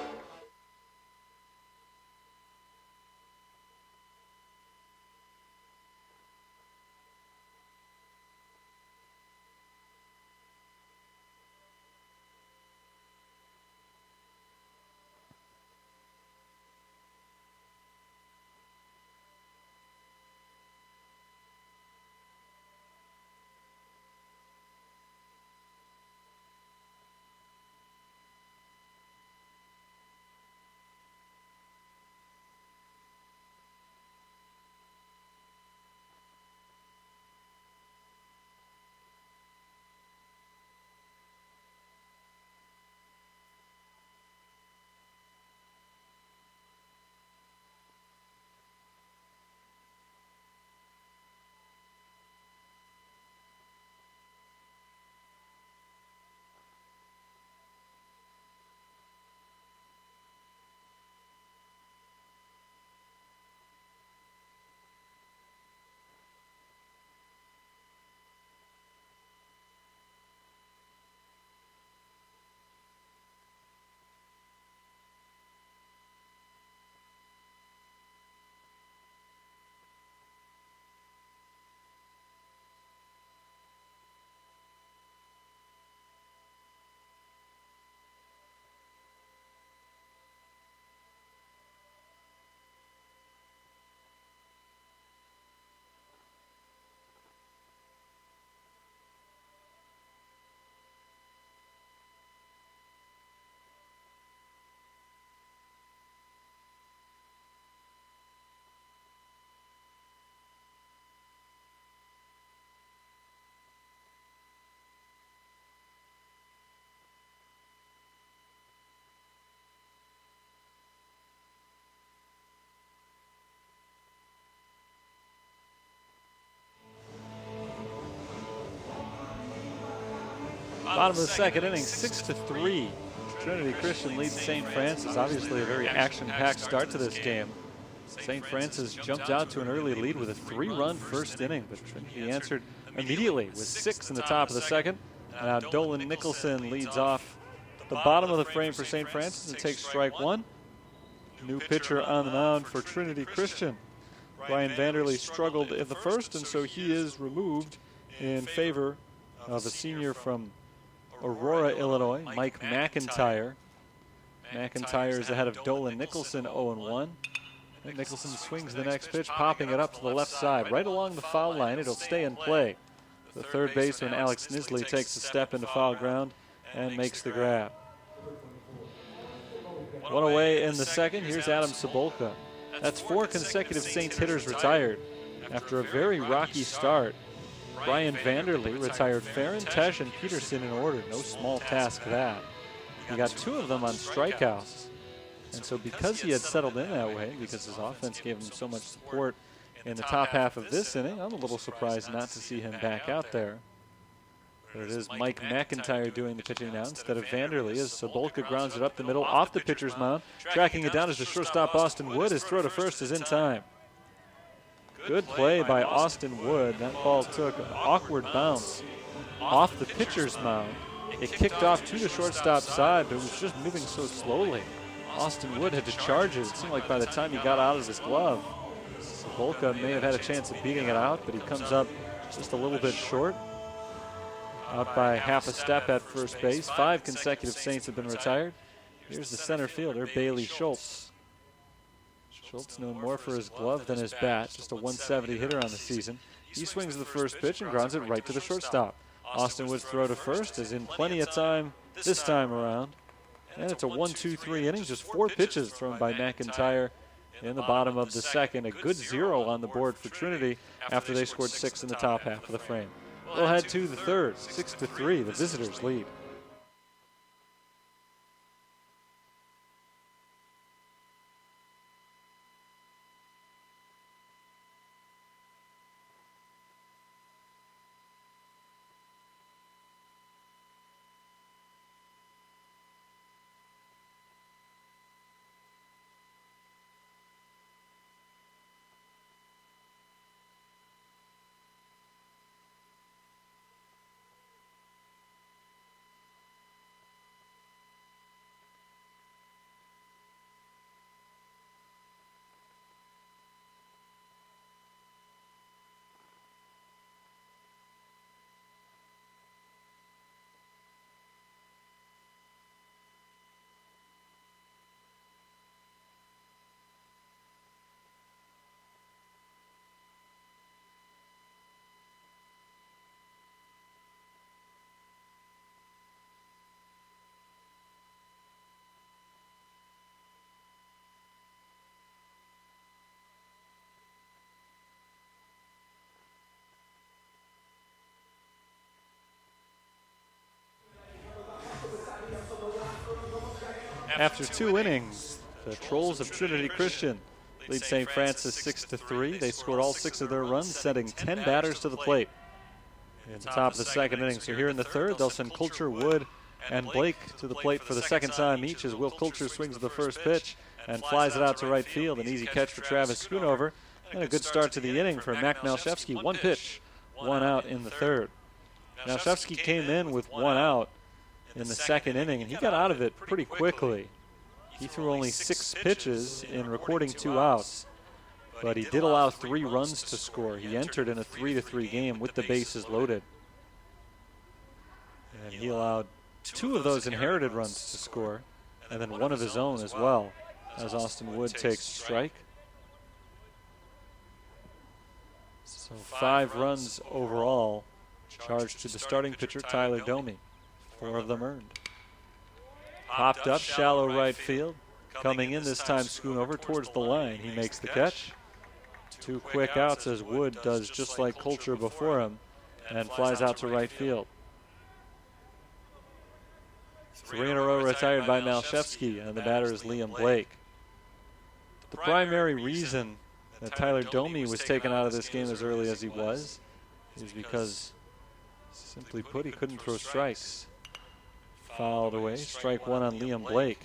Bottom of the second inning, 6-3. Trinity Christian leads St. Francis. Obviously a very action-packed start to this game. St. Francis jumped out to an early lead with a 3-run first inning, but Trinity answered immediately with 6 in the top of the second. Now Dolan Nicholson leads off the bottom of the frame for St. Francis and takes strike 1. New pitcher on the mound for Trinity Christian. Brian Vanderlee struggled in the first, and so he is removed in favor of a senior from Aurora, Illinois, Mike McIntyre. McIntyre is ahead of Dolan Nicholson, 0-1. And Nicholson swings the next pitch, popping it up to the left side, right along the foul line. It'll stay in play. The third baseman, Alex Nisley, takes a step into foul ground and makes the grab. One away in the second. Here's Adam Cebulka. That's 4 consecutive Saints hitters retired after a very rocky start. Brian Vanderlee retired Farron, Tesh, and Peterson in order. No small task that. He got 2 of them on strikeouts. And so because he had settled in that way, because his offense gave him so much support in the top half of this inning, I'm a little surprised not to see him back out there. There it is, Mike McIntyre doing the pitching now instead of Vanderlee as Sobolka grounds it up the middle off the pitcher's mound. Tracking it down as the shortstop Austin Wood. His throw to first is in time. Good play by Austin Wood. That ball took an awkward bounce off the pitcher's mound. It kicked off to the shortstop side, but it was just moving so slowly. Austin Wood had to charge it. It seemed like by the time he got out of his glove, Sobolka may have had a chance of beating it out, but he comes up just a little bit short. Out by half a step at first base. 5 consecutive Saints have been retired. Here's the center fielder, Bailey Schultz. Schultz known more for his glove than his bat, just a 170 hitter on the season. He swings the first pitch and grounds it right to the shortstop. Austin Wood's throw to first is in plenty of time this time around. And it's a 1-2-3 inning, just 4 pitches thrown by McIntyre in the bottom of the second. A good 0 on the board for Trinity after they scored 6 in the top half of the frame. We'll head to the third, 6-3, the visitors lead. After 2 innings, the Trolls of Trinity Christian lead St. Francis 6-3. They scored all 6 of their runs, sending 10 batters to the plate in the top of the second inning. So here in the third, they'll send Coulter, Wood, and Blake to the plate for the second time each as Will Coulter swings the first pitch and flies it out to right field. An easy catch for Travis Schoonover. And a good start to the inning for Mac Malshevsky. 1 pitch, 1 out in the third. Malshevsky came in with 1 out in the second inning, and he got out of it pretty quickly. He threw only 6 pitches in recording 2 outs, but he did allow 3 runs to score. He entered in a 3-3 game with the bases loaded. And he allowed 2 of those inherited runs to score, and then 1 of his own as well, as Austin Wood takes strike. So 5 runs overall charged to the starting pitcher, Tyler Domi. 4 of them earned. Popped up, shallow right field. Coming in this time, Schoonover towards the line. He makes the catch. 2 quick outs as Wood does just like Coulter before him and flies out to right field. 3 in a row retired by Malshevsky, and the batter is Liam Blake. The primary reason that Tyler Domi was taken out of this game as early as he was is because, simply put, he couldn't throw strikes. Fouled away, strike 1 on Liam Blake.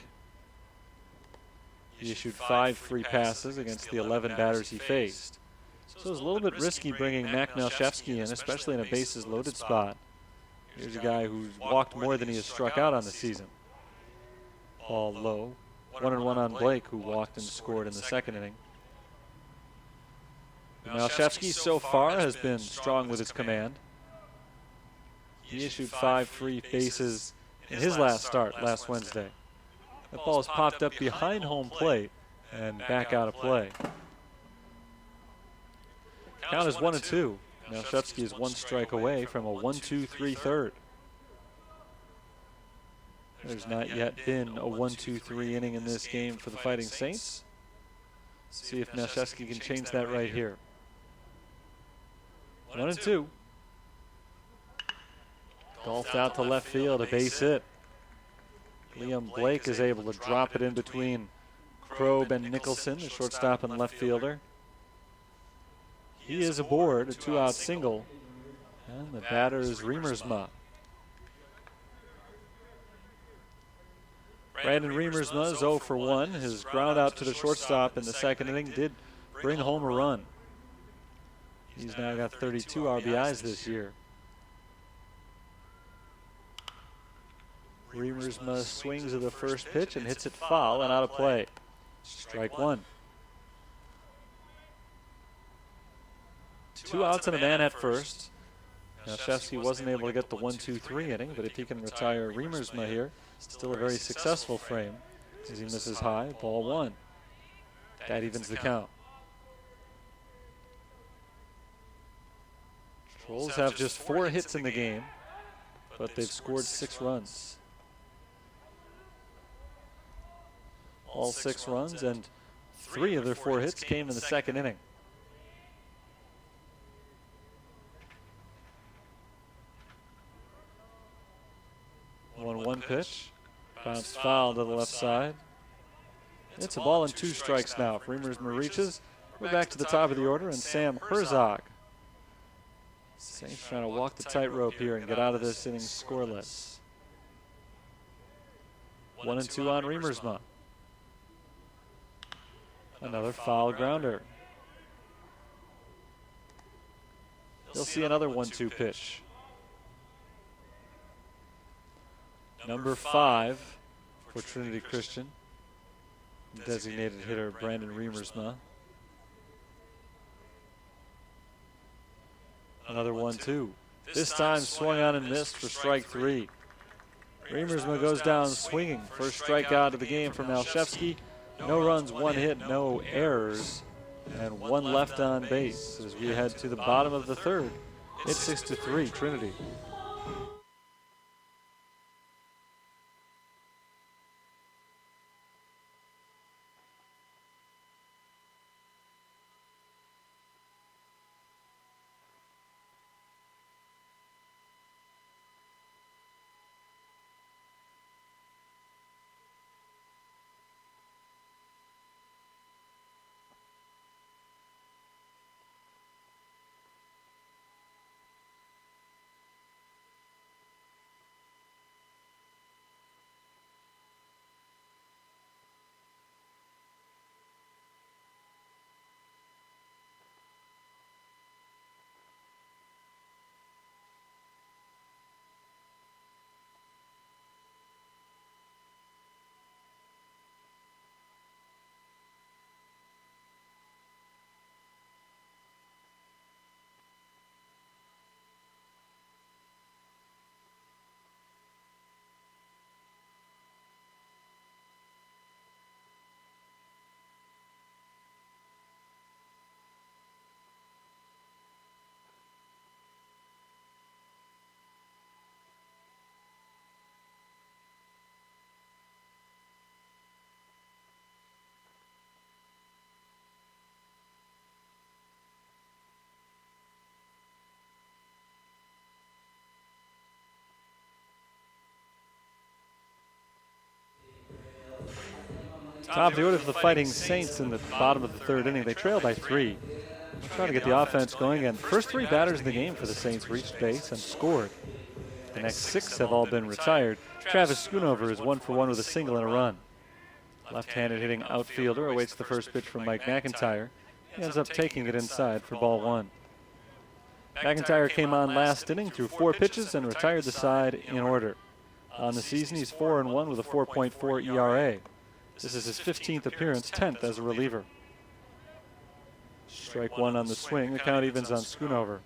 He issued 5 free passes against the 11 batters he faced. So it was a little bit risky bringing Mac Malshevsky in, especially in a bases loaded spot. Here's a guy who's walked more than he has struck out on the season. Ball low. 1-1 on Blake, who walked and scored in the second inning. Malshevsky so far has been strong with his command. He issued 5 free bases in his last start last Wednesday. That ball is popped up behind home plate and back out of play. Count is 1-2. Malshevsky is 1 strike away from a 1-2-3 third. There's not yet been a 1-2-3 inning in this game for the Fighting Saints. See if Malshevsky can change that right here. 1-2. Golfed out to left field, a base hit. Liam Blake is able to drop it in between Kroeb and Nicholson, the shortstop and left fielder. He is aboard, a 2-out single. And the batter is Riemersma. Brandon Remersma is 0 for 1. His ground out to the shortstop in the second inning did bring home a run. He's now got 32 RBIs this year. Remersma swings at the first pitch and hits it foul and out of play. Strike one. 2 outs and a man at first. Now, Shefsky wasn't able to get the 1-2-3 inning, but if he can retire Remersma here, still a very successful frame as he misses high. Ball 1. That evens the count. Trolls have just 4 hits in the game, but they've scored 6 runs. All 6 runs, and 3 of their 4 hits came in the second inning. 1-1 pitch. Bounced foul to the left side. It's a ball and 2 strikes now. If Remersma reaches, we're back to the top of the order, and Sam Herzog. Saints trying to walk the tightrope here and get out of this inning scoreless. 1-2 on Remersma. Another foul grounder. He'll see another 1-2 pitch. Number 5 for Trinity Christian, designated hitter Brandon Remersma. Another 1-2. This time swung on and missed for strike 3. Remersma goes down swinging. First strikeout of the game from Malshevsky. No runs, 1 hit, no errors, and 1 left on base as we head to the bottom of the third. It's 6-3 Trinity. Top of the order for the Fighting Saints in the bottom of the third inning. They trail by 3. They're trying to get the offense going, and first 3 batters in the game for the Saints reached base and scored. The next 6 have all been retired. Travis Schoonover is 1 for 1 with a single and a run. Left-handed hitting outfielder awaits the first pitch from Mike McIntyre. He ends up taking it inside for ball 1. McIntyre came on last inning, threw 4 pitches, and retired the side in order. On the season, he's 4-1 with a 4.4 ERA. This is his 15th appearance, 10th as a reliever. Strike 1 on the swing. The count evens on Schoonover.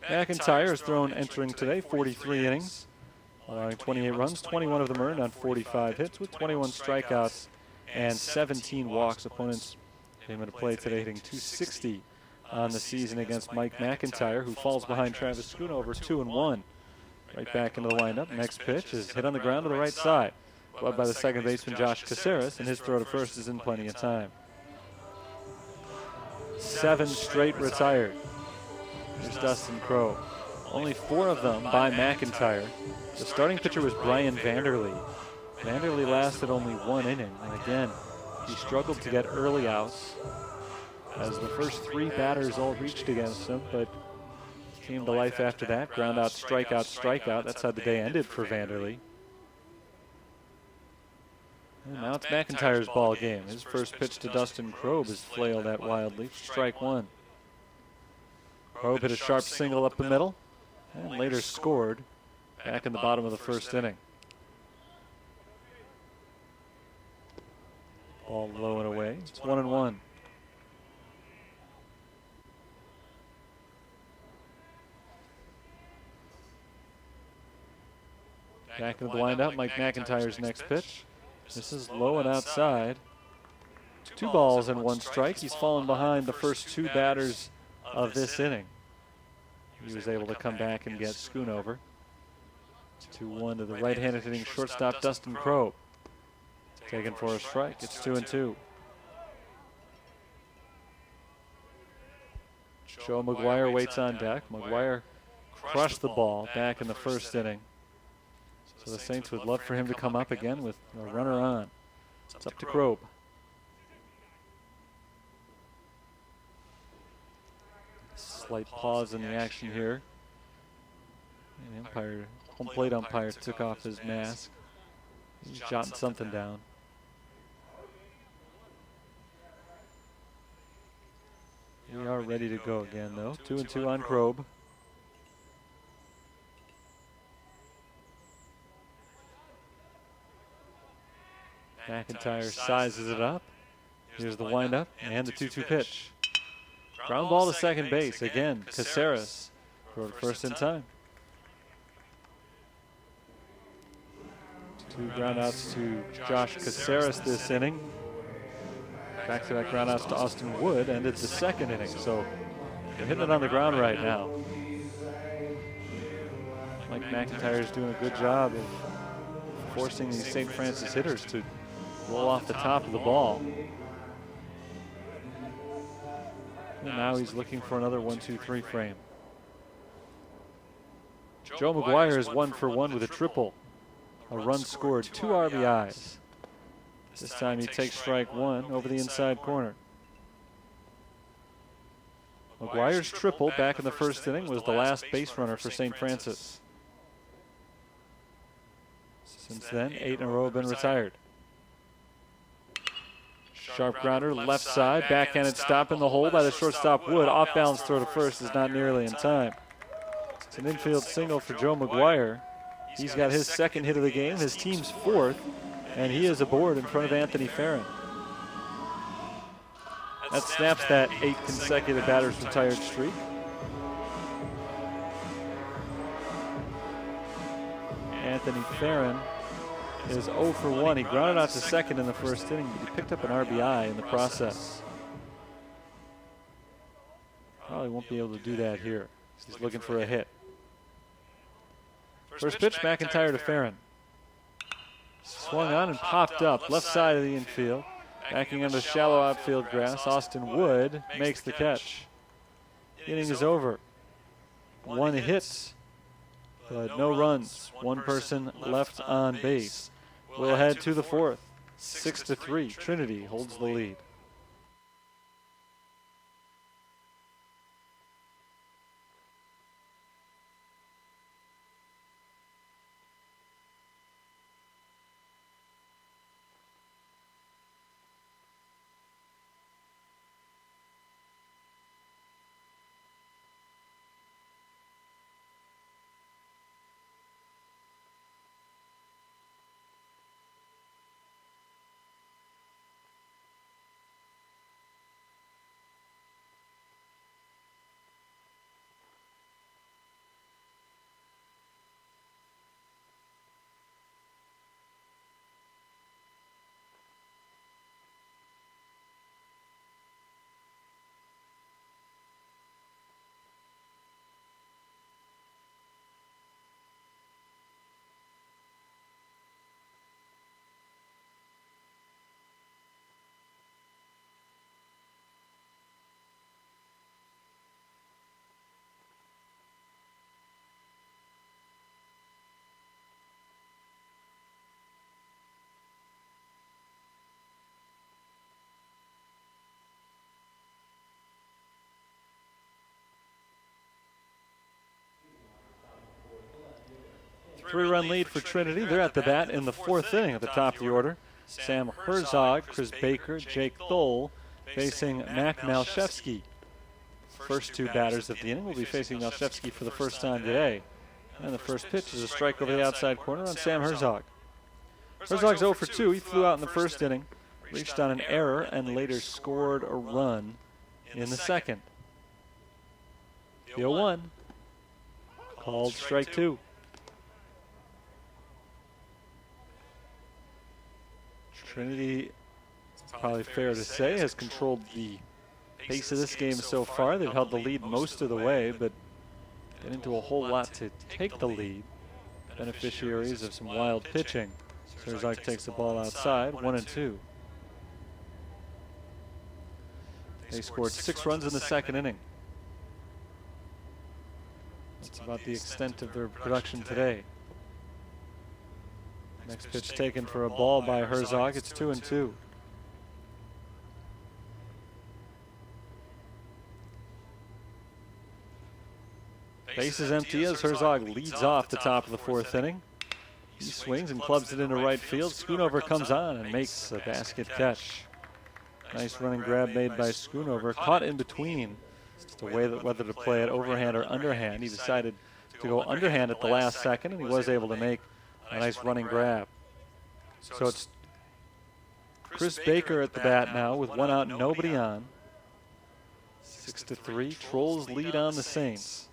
McIntyre has thrown entering today 43 innings, allowing 28 runs, 21 of them earned on 45 hits with 21 strikeouts and 17 walks. Opponents came into play today hitting .260 on the season against Mike McIntyre, who falls behind Travis Schoonover 2-1. Right back into the lineup. Next pitch is hit on the ground to the right side. Led by the second baseman Josh Caceres, and his throw to first is in plenty of time. 7 straight retired. Here's Dustin Crowe. Only 4 of them by McIntyre. The starting pitcher was Brian Vanderlee. Vanderlee lasted only 1 inning, and again, he struggled to get early outs as the first 3 batters all reached against him, but came to life after that. Ground out, strikeout, strikeout. That's how the day ended for Vanderlee. And now it's McIntyre's ball game. His first pitch to Dustin Kroeb is flailed at wildly for strike one. Kroeb hit a sharp single up the middle and later scored back in the bottom of the first inning. Ball low and away. It's 1-1. Back into the windup, Mike McIntyre's next pitch. This is low and outside. 2 balls and 1 strike. He's fallen behind the first 2 batters of this inning. He was able to come back and get Schoonover. 2-1 to the right-handed hitting shortstop Dustin Kroeb. Taken for a strike. It's 2-2. Joe McGuire waits on deck. McGuire crushed the ball back in the first inning. So the Saints would love for him to come up again with a runner on. It's up to Kroeb. Slight pause in the action here. And the home plate umpire took off his mask. He's jotting something down. We are ready to go again, though. 2-2 on Kroeb. McIntyre sizes it up. Here's the windup and the 2-2 pitch. Ground ball to second base. Again, Caceres for first in time. 2 groundouts to Josh Caceres this inning. Back-to-back groundouts to Austin Wood ended the second inning. So they're hitting it on the ground right now. Mike McIntyre is doing a good job of forcing these St. Francis hitters to roll off the top of the ball. And now he's looking for another 1-2-3 frame. Joe McGuire is 1 for 1 with a triple. A run scored, 2 RBIs. This time he takes strike 1 over the inside corner. McGuire's triple back in the first inning was the last base runner for St. Francis. Since then, 8 in a row have been retired. Sharp grounder, left side, backhanded stop in the hole by the shortstop Wood. Off balance throw to first is not nearly in time. It's an infield single for Joe McGuire. He's got his second hit of the game, his team's 4th, and he is aboard in front of Anthony Farron. That snaps that 8 consecutive batters retired streak. Anthony Farron is 0 for 1. He grounded out to second in the first inning, but he picked up an RBI in the process. Probably won't be able to do that here. He's looking for a hit. First pitch, McIntyre to Farron. Swung on and popped up, left side of the infield. Backing into shallow outfield grass, Austin Wood makes the catch. Inning is over. 1 hit, but no runs. 1 person left on base. We'll head to the 4th. 6-3. Trinity holds the lead. Three-run lead for Trinity. They're at the bat in the 4th inning at the top of the order. Sam Herzog, Chris Baker, Jake Thole facing Mac Malshevsky. First two batters of the inning will be facing Malshevsky for the first time today. And the first pitch is a strike over the outside corner on Sam Herzog. Herzog's 0 for 2. He flew out in the first inning, reached on an error, and later scored a run in the second. The 0-1, called strike 2. Trinity, it's probably fair to say, has controlled the pace of this game so far. They've held the lead most of the way, but get into a whole lot to take the lead. Beneficiaries of some wild pitching. Herzog takes the ball outside, 1-2. They scored 6 runs in the second inning. That's about the extent of their production today. Next pitch taken for a ball by Herzog. It's 2-2. Base is empty as Herzog leads off the top of the fourth inning. He swings and clubs it into right field. Schoonover comes on and makes a basket catch. Nice running grab made by Schoonover. Caught in between. Just a way that whether to play it overhand or underhand. He decided to go underhand at the last second, and he was able to make a nice running grab. So it's Chris Baker at the bat now with 1 out and nobody on. 6-3. Trolls lead on the Saints.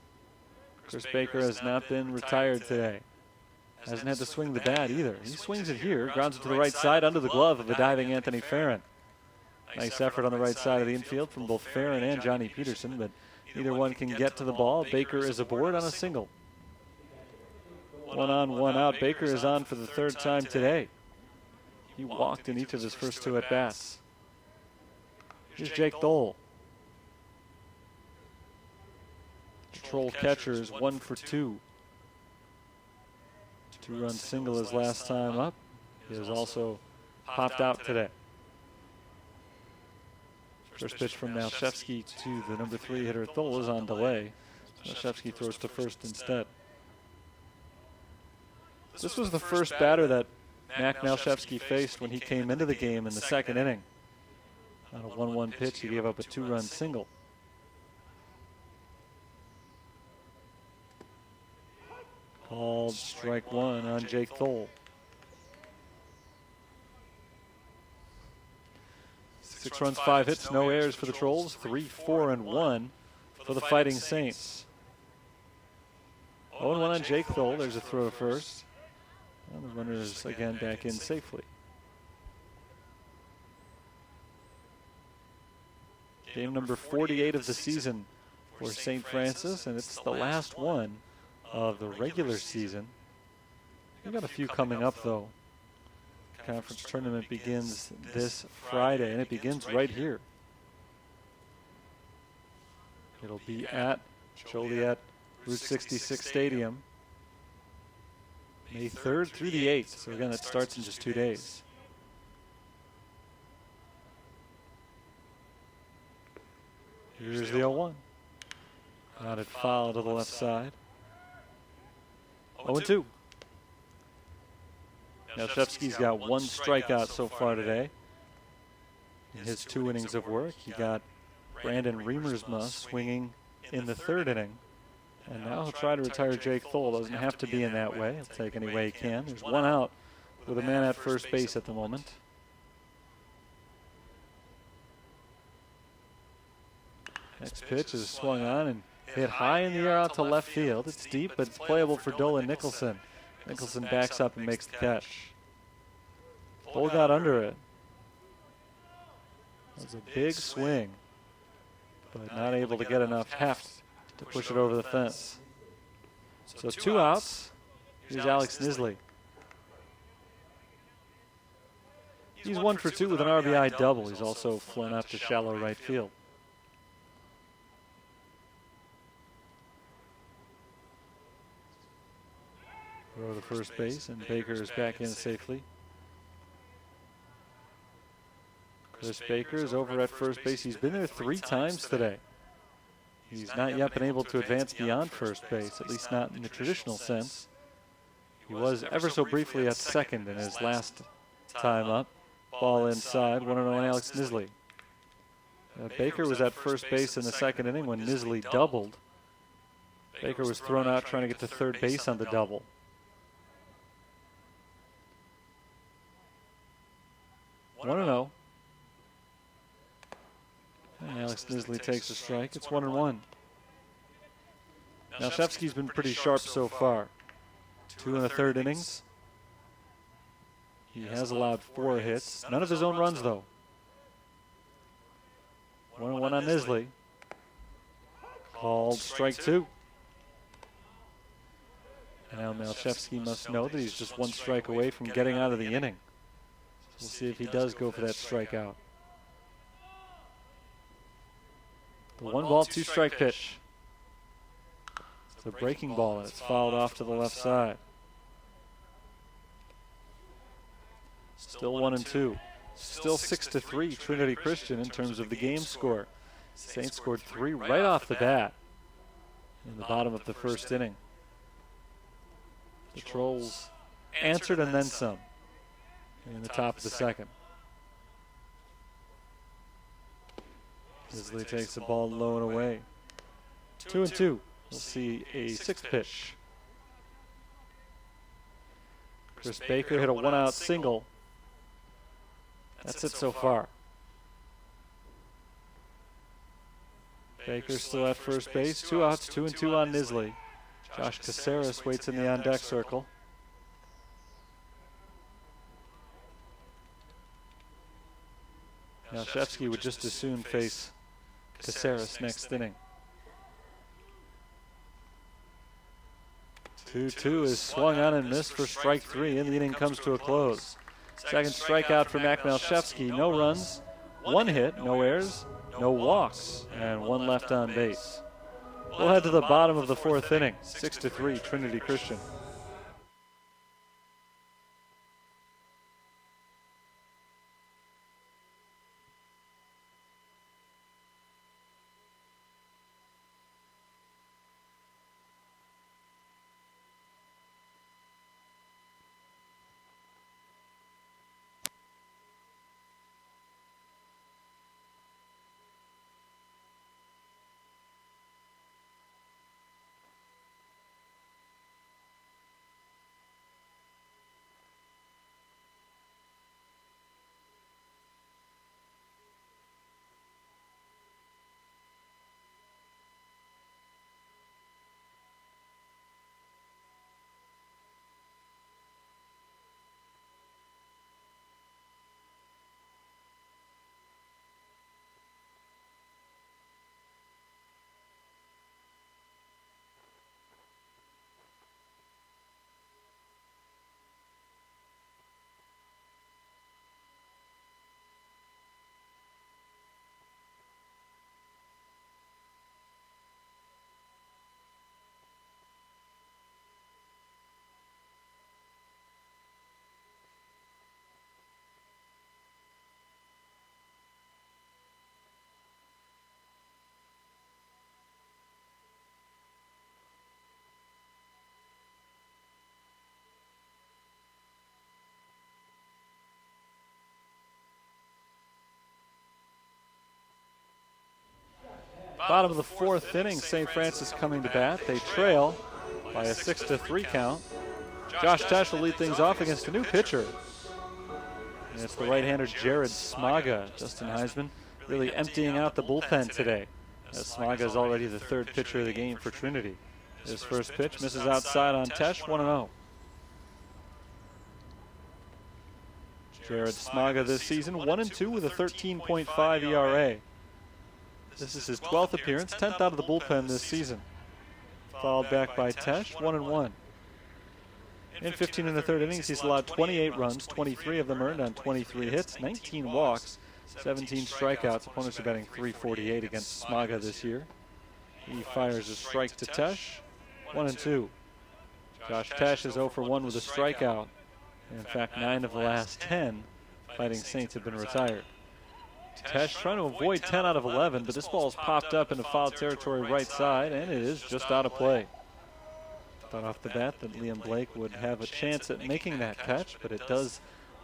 Chris Baker has not been retired today. Hasn't had to swing the bat either. He swings it here, grounds it to the right side under the glove of a diving Anthony Farron. Nice effort on the right side of the infield from both Farron and Johnny Peterson, but neither one can get to the ball. Baker is aboard on a single. 1 on, 1 out. Baker is on for the third time today. He walked in each of his first 2 at-bats. Here's Jake Thole. Troll catcher is 1 for 2. 2-run single his last time up. He has also popped out today. First pitch from Malshevsky to the number 3 hitter Thole is on delay. Malshevsky throws to first instead. This was the first batter that Mac Malshevsky faced when he came into the game in the second inning. On a 1-1 pitch, he gave up a 2-run single. Called strike 1 on Jake Thole. 6 runs, 5 hits, no errors for the Trolls. 3, 4, and 1 for the Fighting Saints. 0-1 on Jake Thole. There's a throw to first. And the runner is again back in safely. Game number 48 of the season for St. Francis, and it's the last one of the regular season. We've got a few coming up, though. The conference tournament begins this Friday, and it begins right here. It'll be at Joliet Route 66 Stadium, May 3rd through the 8th. So again, that starts in just 2 days. Here's the 0-1. Grounded foul to the left side. 0-2. Malshevsky's got 1 strikeout so far today. In his 2 innings of work, he got Brandon Remersma swinging in the 3rd inning. And now he'll try to retire Jake Thole. Doesn't have to be in that way. He'll take any way he can. There's 1 out with a man at first base at the moment. Next pitch is swung on and hit high in the air out to left field. It's deep, but it's playable for Dolan Nicholson. Nicholson backs up and makes the catch. Thole got under it. That was a big swing, but not able to get enough heft to push it over the fence. So 2 outs. Here's Alex Nisley. He's 1 for 2 with an RBI double. He's also flown out to shallow right field. Throw to first base, and Baker is back in safely. Chris Baker is over at first base. He's been there 3 times today. He's not yet been able to advance beyond first base, at least not in the traditional sense. He was ever so briefly at second in his last time up. Ball inside, 1-0 on Alex Nisley. Baker was at first base in the second inning when Nisley doubled. Baker was thrown out trying to get to third base on the double. One and 0. And Alex Nisley takes a strike. It's 1-1. Now Shevsky's been pretty sharp so far. 2 in the third innings. He has allowed 4 hits. None of his own runs, though. 1-1 on Nisley. Called strike 2. And now Malchevsky must know that he's just 1 strike away from getting out of the inning. We'll see if he does go for that strikeout. The 1-ball, 2-strike pitch. It's a breaking ball, and it's fouled off to the left side. Still 1-2. Still 6-3 Trinity Christian in terms of the game score. Saints scored 3 right off the bat in the bottom of the first inning. The Trolls answered and then some in the top of the second. Nisley takes the ball low and away. 2-2. We'll see a 6th pitch. Chris Baker hit a 1-out single. That's it so far. Baker still at first base. 2 outs, 2-2 on Nisley. Josh Caceres waits in the on-deck circle. Now Shevsky would just as soon face Caceres next inning. 2-2 is swung on and missed for strike 3, and the inning comes to a close. Second strikeout for Mac Malchevsky. No runs, 1 hit, no errors, no walks, and 1 left on base. We'll head to the bottom of the 4th inning. 6-3 Trinity Christian. Bottom of the 4th inning, St. Francis coming to bat. They trail by a 6-3 count. Josh Tesh will lead things off against a new pitcher. And it's the right-hander Jared Smaga. Justin Heisman really emptying out the bullpen today, as Smaga is already the 3rd pitcher of the game for Trinity. His first pitch misses outside on Tesh, 1-0. Jared Smaga this season, 1-2 with a 13.5 ERA. This is his 12th appearance, 10th out of the bullpen this season. Followed back by Tesh, 1-1. In 15 in the 3rd innings, he's allowed 28 runs, 23 of them earned on 23 hits, 19 walks, 17 strikeouts. Opponents are batting .348 against Smaga this year. He fires a strike to Tesh, 1-2. Josh Tesh is 0 for 1 with a strikeout. In fact, 9 of the last 10 Fighting Saints have been retired. Tesh trying to avoid 10 out of 11, but this ball's popped up into foul territory right side, and it is just out of play. Thought off the bat that Liam Blake would have a chance at making that catch, but it does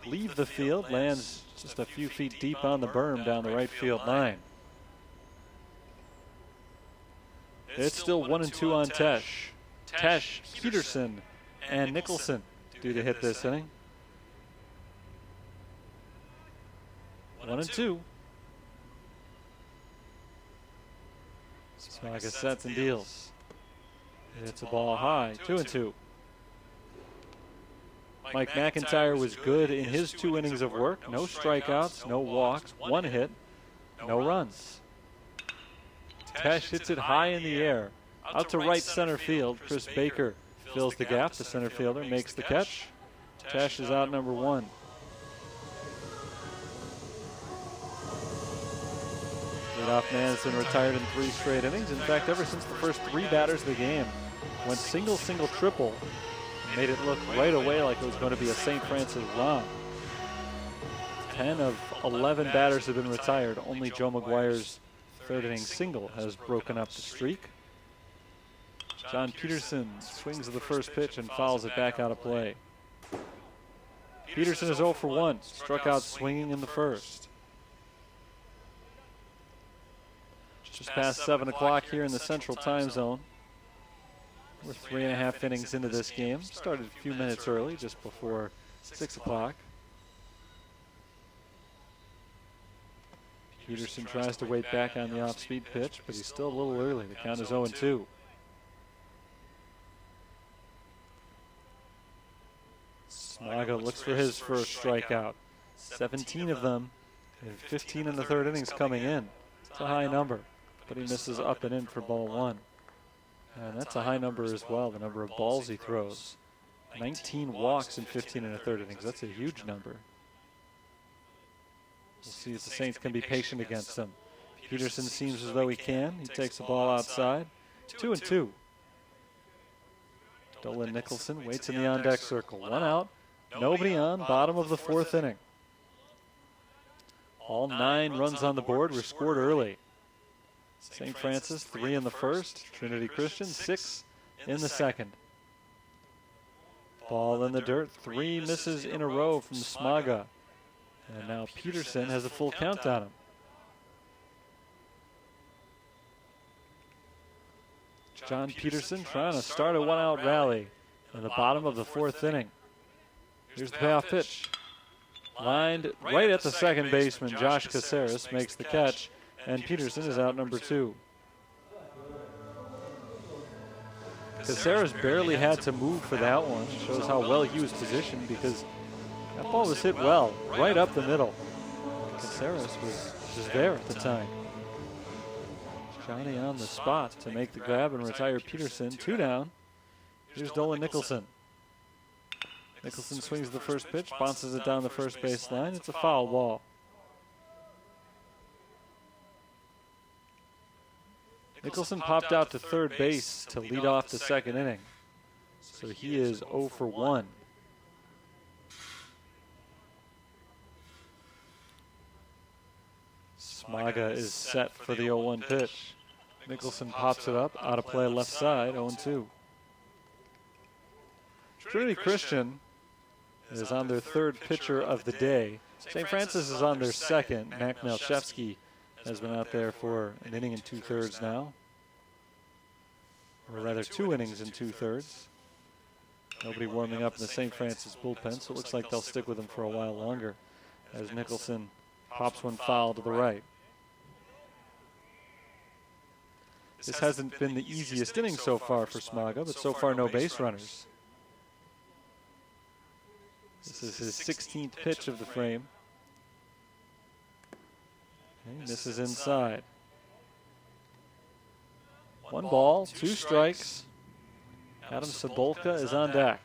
leave the field, lands just a few feet deep on the berm down the right field line. It's still 1-2 on Tesh. Tesh, Peterson, and Nicholson due to hit this inning. 1-2. Smaga sets and deals. It's a ball high. 2-2. Mike McIntyre was good in his 2 innings of work. No strikeouts, no walks, 1 hit, no runs. Tesh hits it high in the air. Out to right center field. Chris Baker fills the gap. The center fielder makes the catch. Tesh is out number 1. Leadoff man has been retired in 3 straight innings. In fact, ever since the first 3 batters of the game, went single, single, triple. Made it look right away like it was going to be a St. Francis run. 10 of 11 batters have been retired. Only Joe McGuire's 3rd inning single has broken up the streak. John Peterson swings at the first pitch and fouls it back out of play. Peterson is 0 for 1, struck out swinging in the first. Just past 7 o'clock here in the Central Time Zone. We're 3.5 innings into this game. Started a few minutes early, just before 6 o'clock. Peterson tries to wait back on the off-speed pitch, but he's still a little early. The count is 0-2. Smaga looks for his first strikeout. 17 of them, and 15 in the 3rd innings coming in. It's a high number, but he misses up and in for ball 1. And that's a high number as well, the number of balls he throws. 19 walks in 15 in the 3rd innings. That's a huge number. We'll see if the Saints can be patient against him. Peterson seems as though he can. He takes the ball outside. 2-2. Dolan Nicholson waits in the on-deck circle. 1 out, nobody on, bottom of the 4th inning. All 9 runs on the board were scored early. St. Francis, 3 in the first. Trinity Christian, 6 in the second. Ball in the dirt. 3 misses in a row from Smaga. And now Peterson has a full count on him. John Peterson trying to start a 1-out rally in the bottom of the 4th inning. Here's the payoff pitch. Lined right at the second baseman. Josh Caceres makes the catch. And Peterson is out number 2. Caceres barely had to move for that one. Shows how well he was positioned because that ball was hit well, right up the middle. Caceres was there at the time. Johnny on the spot to make the grab and retire Peterson. 2 down. Here's Dolan Nicholson. Nicholson swings the first pitch, bounces it down the first base line. It's a foul ball. Nicholson popped out to 3rd base to lead off the 2nd inning. So he is 0 for 1. Smaga is set for the 0-1 pitch. Nicholson pops it up, out of play left side, 0-2. Trinity Christian is on their 3rd pitcher of the day. St. Francis is on their 2nd. Mac Malchevsky has been out there for an inning and 2/3 now. Or rather 2 innings and 2/3. Nobody warming up in the St. Francis bullpen, so it looks like they'll stick with him for a while longer as Nicholson pops one foul to the right. This hasn't been the easiest inning so far for Smaga, but so far no base runners. This is his 16th pitch of the frame. Okay, this is inside. 1 ball, 2 strikes. Adam Sabolka is on deck.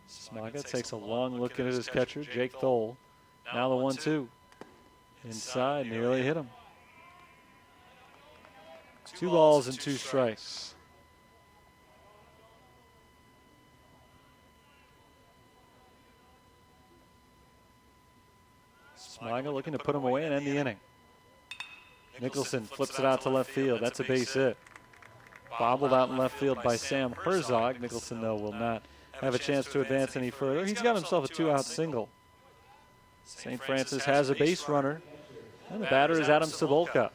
Smaga takes a long look at his catcher, Jake Thole. Now the 1-2. Inside, nearly hit him. 2 balls and 2 strikes. Smaga looking to put him away and end the inning. Nicholson flips it out to left field. That's a base hit. Bobbled out in left field by Sam Herzog. Nicholson, though, will not have a chance to advance any further. He's got himself a 2-out single. St. Francis has a base runner, and the batter is Adam Cebulka.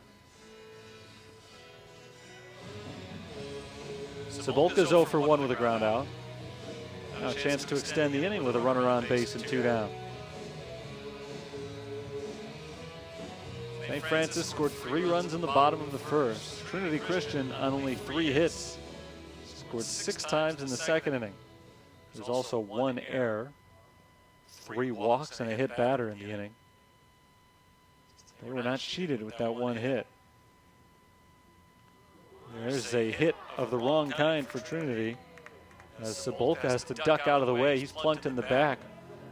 Cebulka's 0 for 1 with a ground out. Now a chance to extend the inning with a runner on base and 2 down. St. Francis scored 3 runs in the bottom of the first. Trinity Christian on only 3 hits. Scored 6 times in the second inning. There's also 1 error, 3 walks, and a hit batter in the inning. They were not cheated with that 1 hit. There's a hit of the wrong kind for Trinity, as Cebulka has to duck out of the way. He's plunked in the back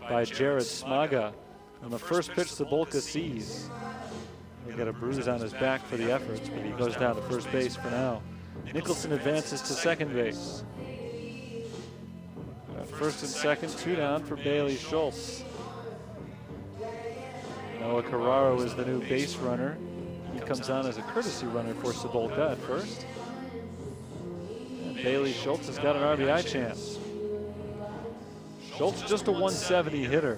by Jared Smaga. On the first pitch, Cebulka sees. He'll get a bruise on his back for the efforts, but he goes down to first base for now. Nicholson advances to second base. First and second, 2 down for Bailey Schultz. Noah Carraro is the new base runner. He comes on as a courtesy runner for Cebulka at first. And Bailey Schultz has got an RBI chance. Schultz just a 170 hitter.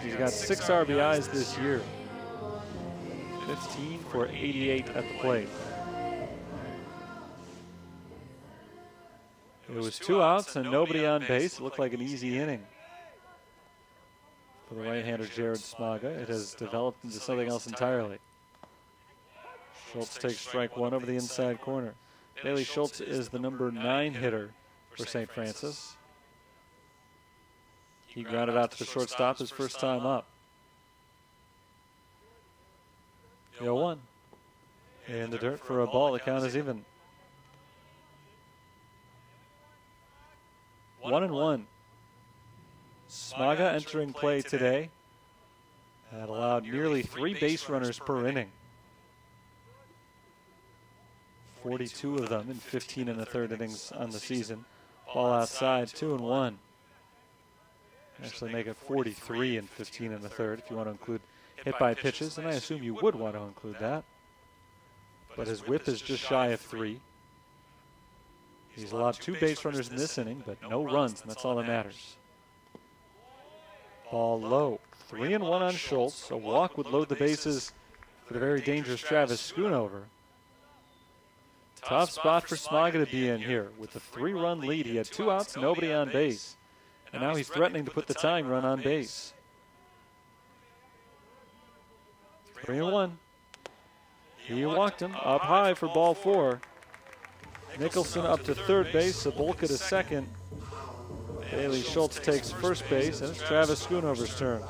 He's got 6 RBIs this year. 15 for 88 at the plate. It was 2 outs and nobody on base. It looked like an easy inning for the right-hander Jared Smaga. It has developed into something else entirely. Schultz takes strike 1 over the inside corner. Bailey Schultz is the number 9 hitter for St. Francis. He grounded out to the shortstop his first time up. 0-1. In the dirt for a ball. The count is even. 1-1. Smaga entering play today had allowed nearly 3 base runners per inning. 42 of them in 15 1/3 innings on the season. Ball outside, 2-1. Actually make it 43 in 15 1/3 if you want to include hit by pitches, and I assume you would want to include that. But his whip is just shy of 3. He's allowed 2 base runners in this inning, but no runs, and that's all that matters. Ball low. 3-1 on Schultz. A walk would load the bases for the very dangerous Travis Schoonover. Tough spot for Smaga to be in here. With a 3-run lead, he had 2 outs, nobody on base. And now he's threatening to put the tying run on base. 3-1. He walked him up high for ball 4. Nicholson up to third base, Cebulka to second. Bailey Schultz takes first base, and it's Travis Schoonover's turn.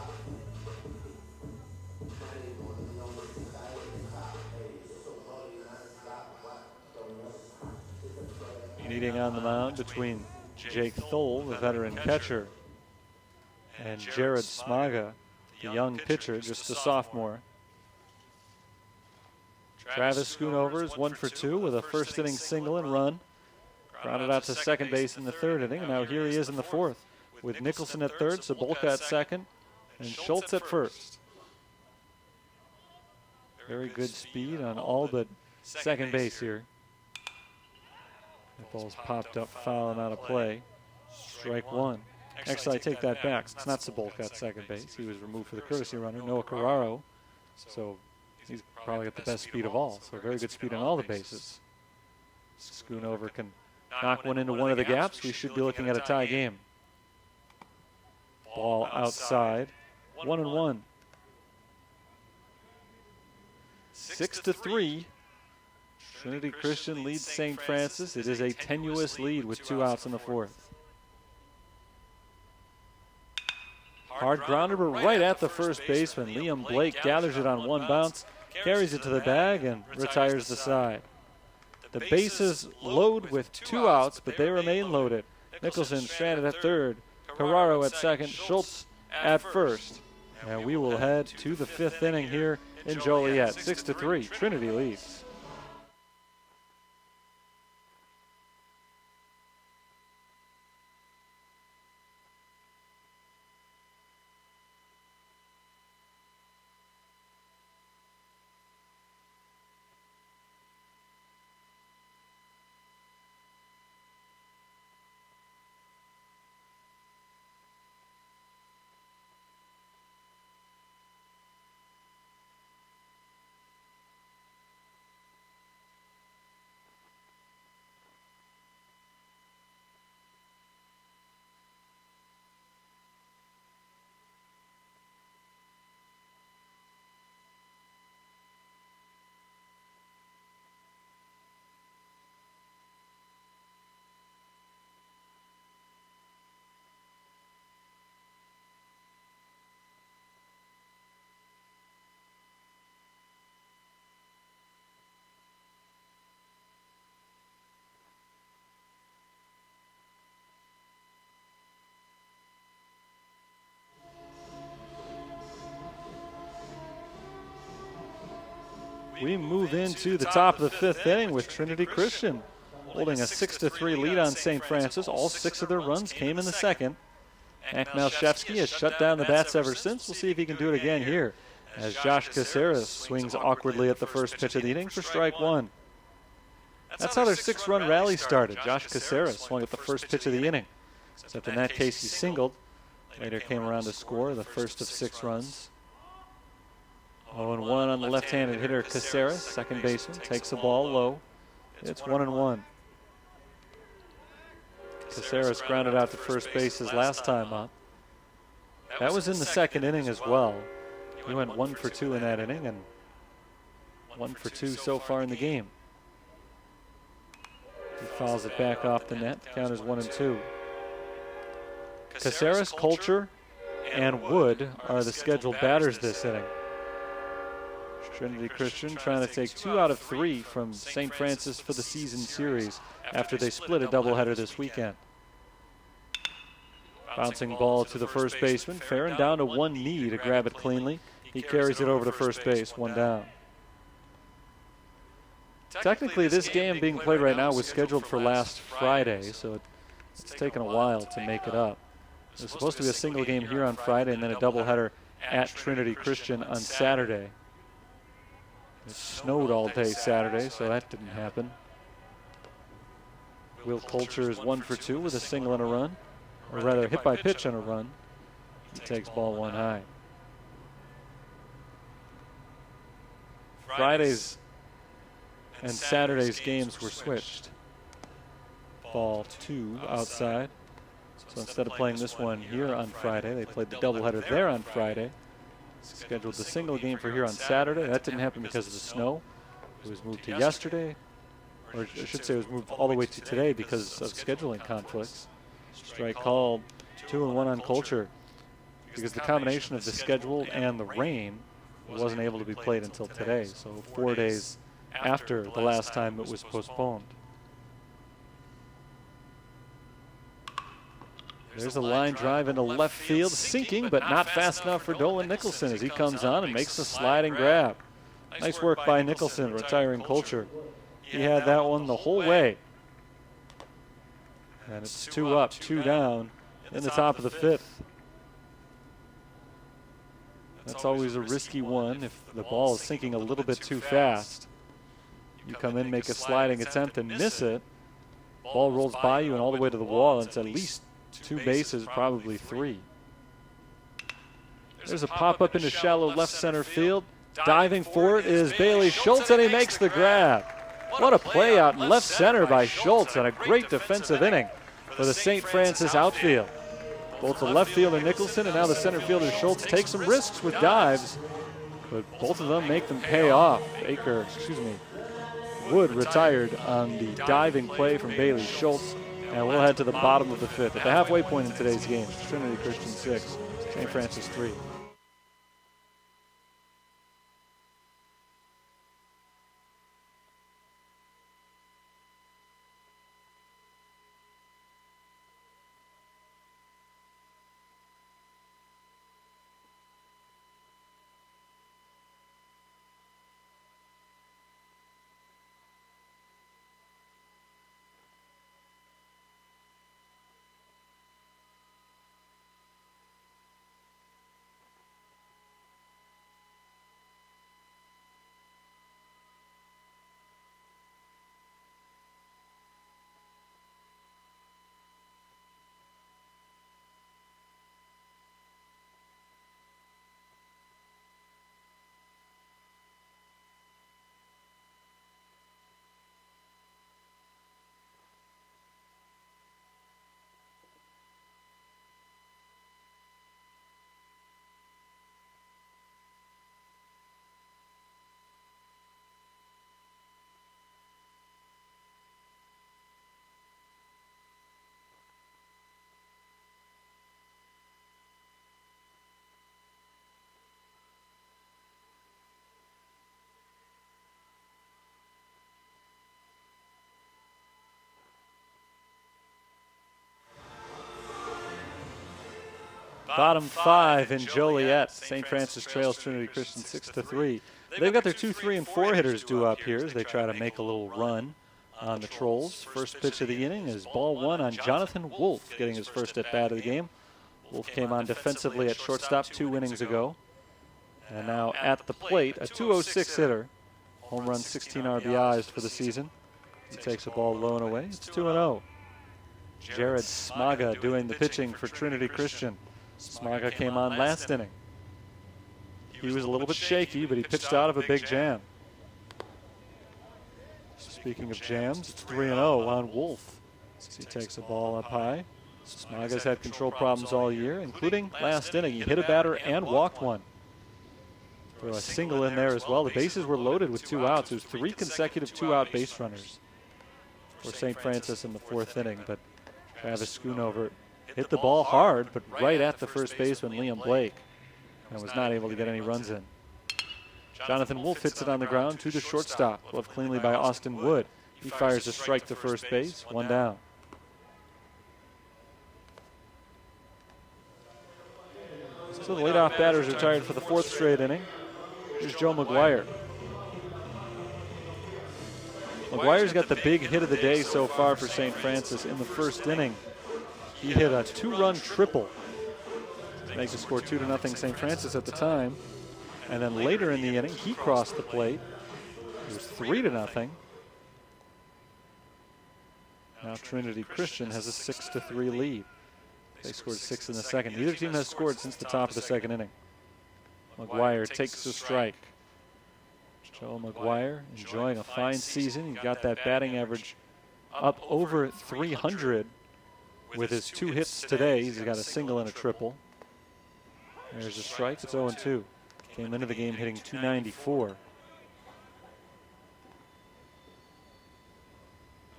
Meeting on the mound between Jake Thole, the veteran catcher, and Jared Smaga, the young pitcher, just a sophomore. Travis Schoonover is 1 for 2 with a first inning single and run. Grounded out to second base in the 3rd inning, and now here he is in the 4th with Nicholson at 3rd, Cebulka at 2nd, and Schultz at 1st. Very good speed on all but second base here. That ball's popped up, foul and out of play. Strike 1. Actually, I take that back. It's not Cebulka at second base. He was removed for the courtesy runner, Noah Carraro. So he's probably got the best speed of all. So very good speed on all the bases. Schoonover can knock one into one of the gaps. We should be looking at a tie game. Ball outside. 1-1. 6-3. Trinity Christian leads St. Francis. It is a tenuous lead with 2 outs in the 4th. Hard grounder, but right at the first baseman. Liam Blake gathers it on 1 bounce, carries it to the bag, and retires the side. The bases load with 2 outs, but they remain loaded. Nicholson stranded at 3rd, Carraro at 2nd, Schultz at 1st. And we will head to the 5th inning here in Joliet. 6-3, Trinity leads. We move into the top of the fifth inning with Trinity Christian holding a 6-3 lead on St. Francis. All 6 of their runs came in the second. Hank Malshevsky has shut down the bats ever since. We'll see if he can do it again here as Josh Caceres swings awkwardly at the first pitch of the inning for strike one. That's how their 6-run rally started. Josh Caceres swung at the first pitch of the inning, except in that case he singled. Later came around to score the first of 6 runs. 0-1 on the left-handed hitter Caceres, second baseman, takes the ball low. It's 1-1. Caceres grounded out to first base his last time up. That was in the second inning as well. He went 1 for 2 in that inning and 1 for 2 so far in the game. He fouls it back off the net. The count is 1-2. Caceres, Culture, and Wood are the scheduled batters this inning. Trinity Christian trying to take 2 out of 3 from St. Francis for the season series after they split a doubleheader this weekend. Bouncing ball to the first baseman. Farron down to 1 knee to grab it cleanly. He carries it over to first base, 1 down. Technically, this game being played right now was scheduled for last Friday, so it's taken a while to make it up. It was supposed to be a single game here on Friday and then a doubleheader at Trinity Christian on Saturday. It snowed all day Saturday, so that didn't happen. Will Culture is 1 for 2 with a single and a run, or rather hit by pitch and a run. He takes ball 1 high. Friday's and Saturday's games were switched. Ball 2 outside. So instead of playing this one here on Friday, they played the doubleheader there on Friday. Scheduled the single game for here on Saturday. That didn't happen because of the snow. It was moved to yesterday, or I should say it was moved all the way to today because of scheduling conflicts. Strike called, 2-1 on Culture because the combination of the schedule and the rain wasn't able to be played until today, so 4 days after the last time it was postponed. There's a line drive into left field, sinking, but not fast enough for Dolan Nicholson as he comes on and makes a sliding grab. Nice work by Nicholson, retiring Culture. He had that one the whole way. And it's 2 up, 2 down in the top of the 5th. That's always a risky one if the ball is sinking a little bit too fast. You come in, make a sliding attempt and miss it. Ball rolls by you and all the way to the wall, and it's at least 2 bases, probably 3. There's a pop-up into shallow left center field. Diving for it is Bailey Schultz, and he makes the grab. What a play out in left center by Schultz, and a great defensive inning for the St. Francis outfield. Both the left fielder Nicholson and now the center fielder Schultz take some risks with dives, but both of them make them pay off. Wood retired on the diving play from Bailey Schultz, and we'll head to the bottom of the 5th. At the halfway point in today's game, Trinity Christian 6, St. Francis 3. Bottom 5 in Joliet. St. Francis trails Trinity Christian 6-3. They've got their 2, 3, and 4 hitters due up here as they try to make a little run on the Trolls. First pitch of the inning is ball 1 on Jonathan Wolf, getting his first at bat of the game. Wolf came on defensively at shortstop 2 innings ago. And now at the plate, a 206 hitter. Home run, 16 RBIs for the season. He takes a ball low and away. It's 2-0. Jared Smaga doing the pitching for Trinity Christian. Smaga came on last inning. He was a little bit shaky, but he pitched out of a big jam. Speaking of jams, it's 3-0 on Wolf as he takes a ball up high. Smaga's had control problems all year, including last inning. He hit a batter and walked one. Throw a single in there as well. The bases were loaded with 2 outs. It was 3 consecutive 2-out base runners for St. Francis in the 4th inning, but Travis Schoonover hit the ball hard, but right at the first baseman, Liam Blake, and was not able to get any runs in. Jonathan Wolf hits it on the ground to the shortstop, gloved cleanly by Austin Wood. He fires a strike to first base, 1 down. So the leadoff batter is retired for the 4th straight inning. Here's Joe McGuire. McGuire's got the big hit of the day so far for St. Francis in the 1st inning. He hit a 2-run triple to make the score 2-0 St. Francis at the time. And then later in the inning, he crossed the plate. It was 3-0. Now Trinity Christian has a 6-3 lead. They scored 6 in the 2nd. Neither team has scored since the top of the 2nd inning. McGuire takes a strike. Joe McGuire enjoying a fine season. He got that batting average up over 300 with his 2 hits today. He's got a single and a triple. There's a strike. It's 0-2. Came into the game hitting 294.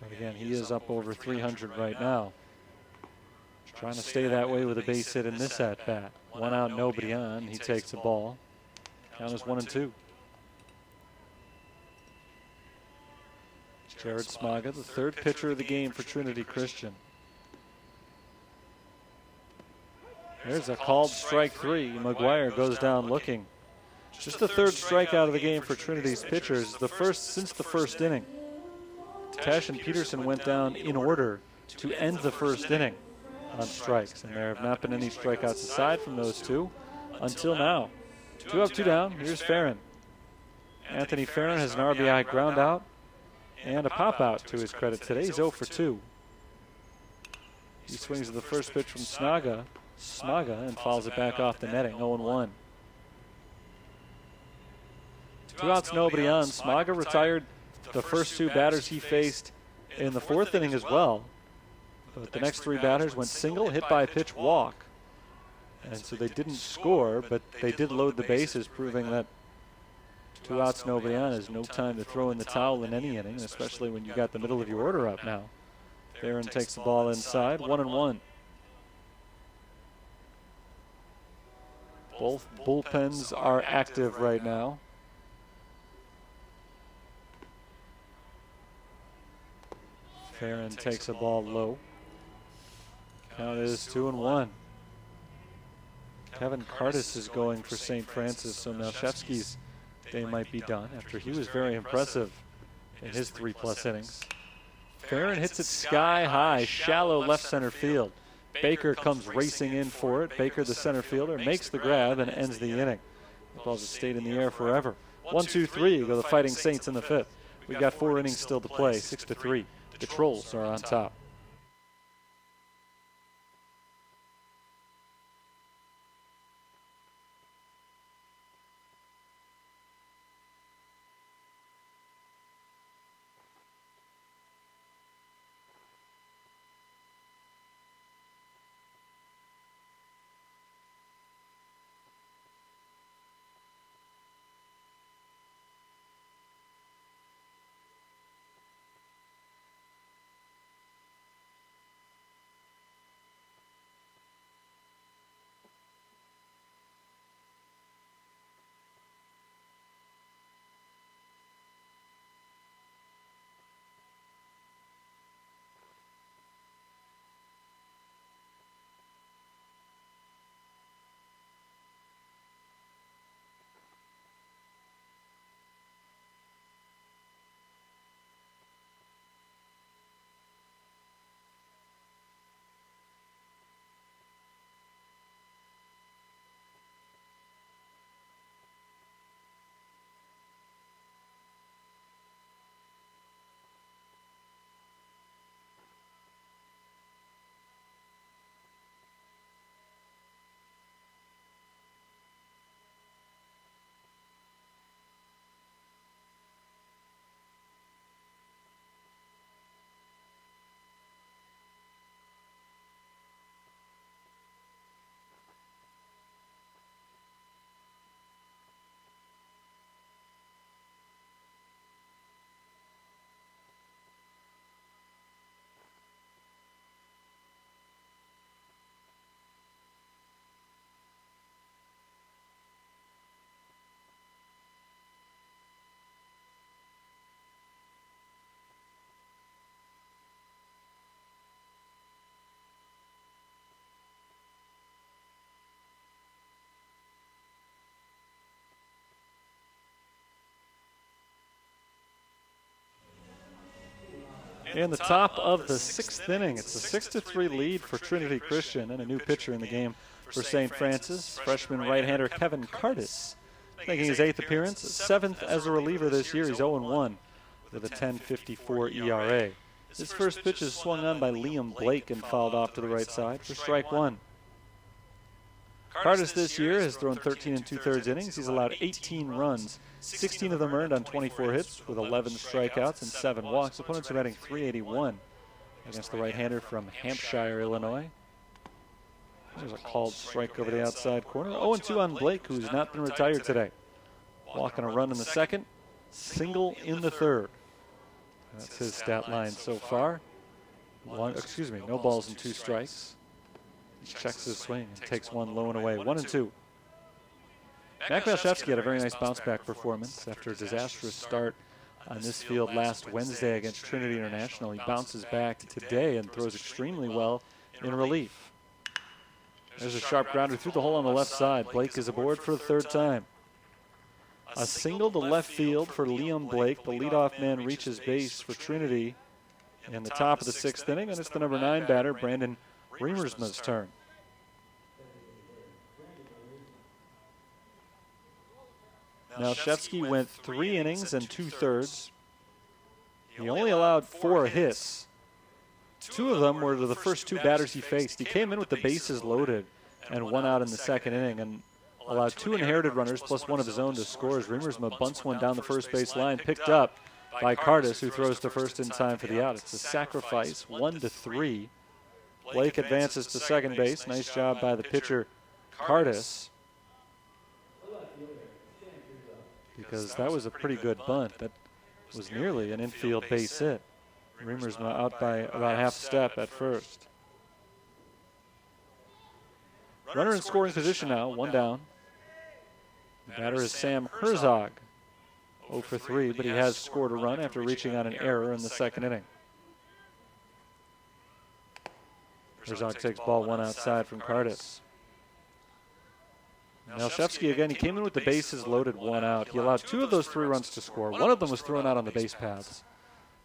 But again, he is up over 300 right now. Trying to stay that way with a base hit in this at-bat. 1 out, nobody on. He takes the ball. Count is 1-2. Jared Smaga, the 3rd pitcher of the game for Trinity Christian. There's a called strike 3. McGuire goes down looking. Just the 3rd strikeout of the game for Trinity's pitchers, the first since the 1st inning. Tesh and Peterson went down in order to end the 1st inning on strikes, and there have not been any strikeouts aside from those 2 until now. 2 up, 2 down. Here's Farron. Anthony Farron has an RBI ground out and a pop out to his credit today. He's 0 for 2. He swings at the first pitch from Smaga, and fouls it back off the netting. 0-1. 2 outs, nobody on. Smaga retired the first 2 batters he faced in the 4th inning as well. But the next 3 batters went single, hit by a pitch, walk. And so they didn't score, but they did load the bases, proving that 2 outs, nobody on is no time to throw in the towel in any inning, especially when you got the middle of your order up now. Farron takes the ball inside, 1-1. Both bullpens are active right now. Farron takes a ball low. Count is 2-1. Kevin Cardis is going for St. Francis, so Malshevsky's day might be done after he was very impressive in his 3+ innings. Farron hits it sky high, shallow left center field. Baker comes racing in for it. Baker, the center fielder, makes the grab and ends the inning. The ball just stayed in the air forever. 1-2-3 go the Fighting Saints in the 5th. We've got 4 innings still to play, 6-3. The Trolls are on top. In the top of the 6th inning, it's a 6-3 lead for Trinity Christian, and a new pitcher in the game for St. Francis, freshman right-hander Kevin Cardis, making his 8th appearance, 7th as a reliever this year. He's 0-1 with a 10.54 ERA. His first pitch is swung on by Liam Blake and fouled off to the right side for strike one. Cardis this year has thrown 13 2/3 innings. He's allowed 18 runs, 16 of them earned on 24 hits with 11 strikeouts and 7 walks. Opponents are batting .381 against the right-hander from Hampshire, Illinois. There's a called strike over the outside corner. 0-2 on Blake, who's not been retired today. Walking a run in the second, single in the third. That's his stat line so far. No balls and 2 strikes. He checks his swing and takes one low and away. 1-2. Mac Malchevsky had a very nice bounce-back performance after a disastrous start on this field last Wednesday against Trinity International. He bounces back today and throws extremely well in relief. There's a sharp grounder through the hole on the left side. Blake is aboard for the 3rd time. A single to left field for Liam Blake. The leadoff man reaches base for Trinity in the top of the 6th inning, and it's the number 9 batter, Brandon Remersma's turn. Malchevsky went 3 innings and 2/3. He only allowed 4 hits. 2 of them were to the first 2 batters he faced. He came in with the bases loaded and 1 out in the 2nd inning and allowed 2 inherited runners plus 1 of his own to score as Remersma bunts one down the first base line, picked up by Cardis, who throws to first in time for the out. It's a sacrifice, 1-3. Blake advances to second base. Nice job by the pitcher, Cardis, because that was a pretty good bunt. That was nearly an infield base hit. Remersma out by about half a step at first. Runner in scoring position now, 1 down. The batter is Sam Herzog, 0 for 3, but he has scored a run after reaching on an error in the 2nd inning. Herzog takes ball 1 outside from Cardis. Malchevsky again, he came in with the bases loaded, 1 out. He allowed 2 of those 3 runs to score. 1 of them was thrown out on the base paths.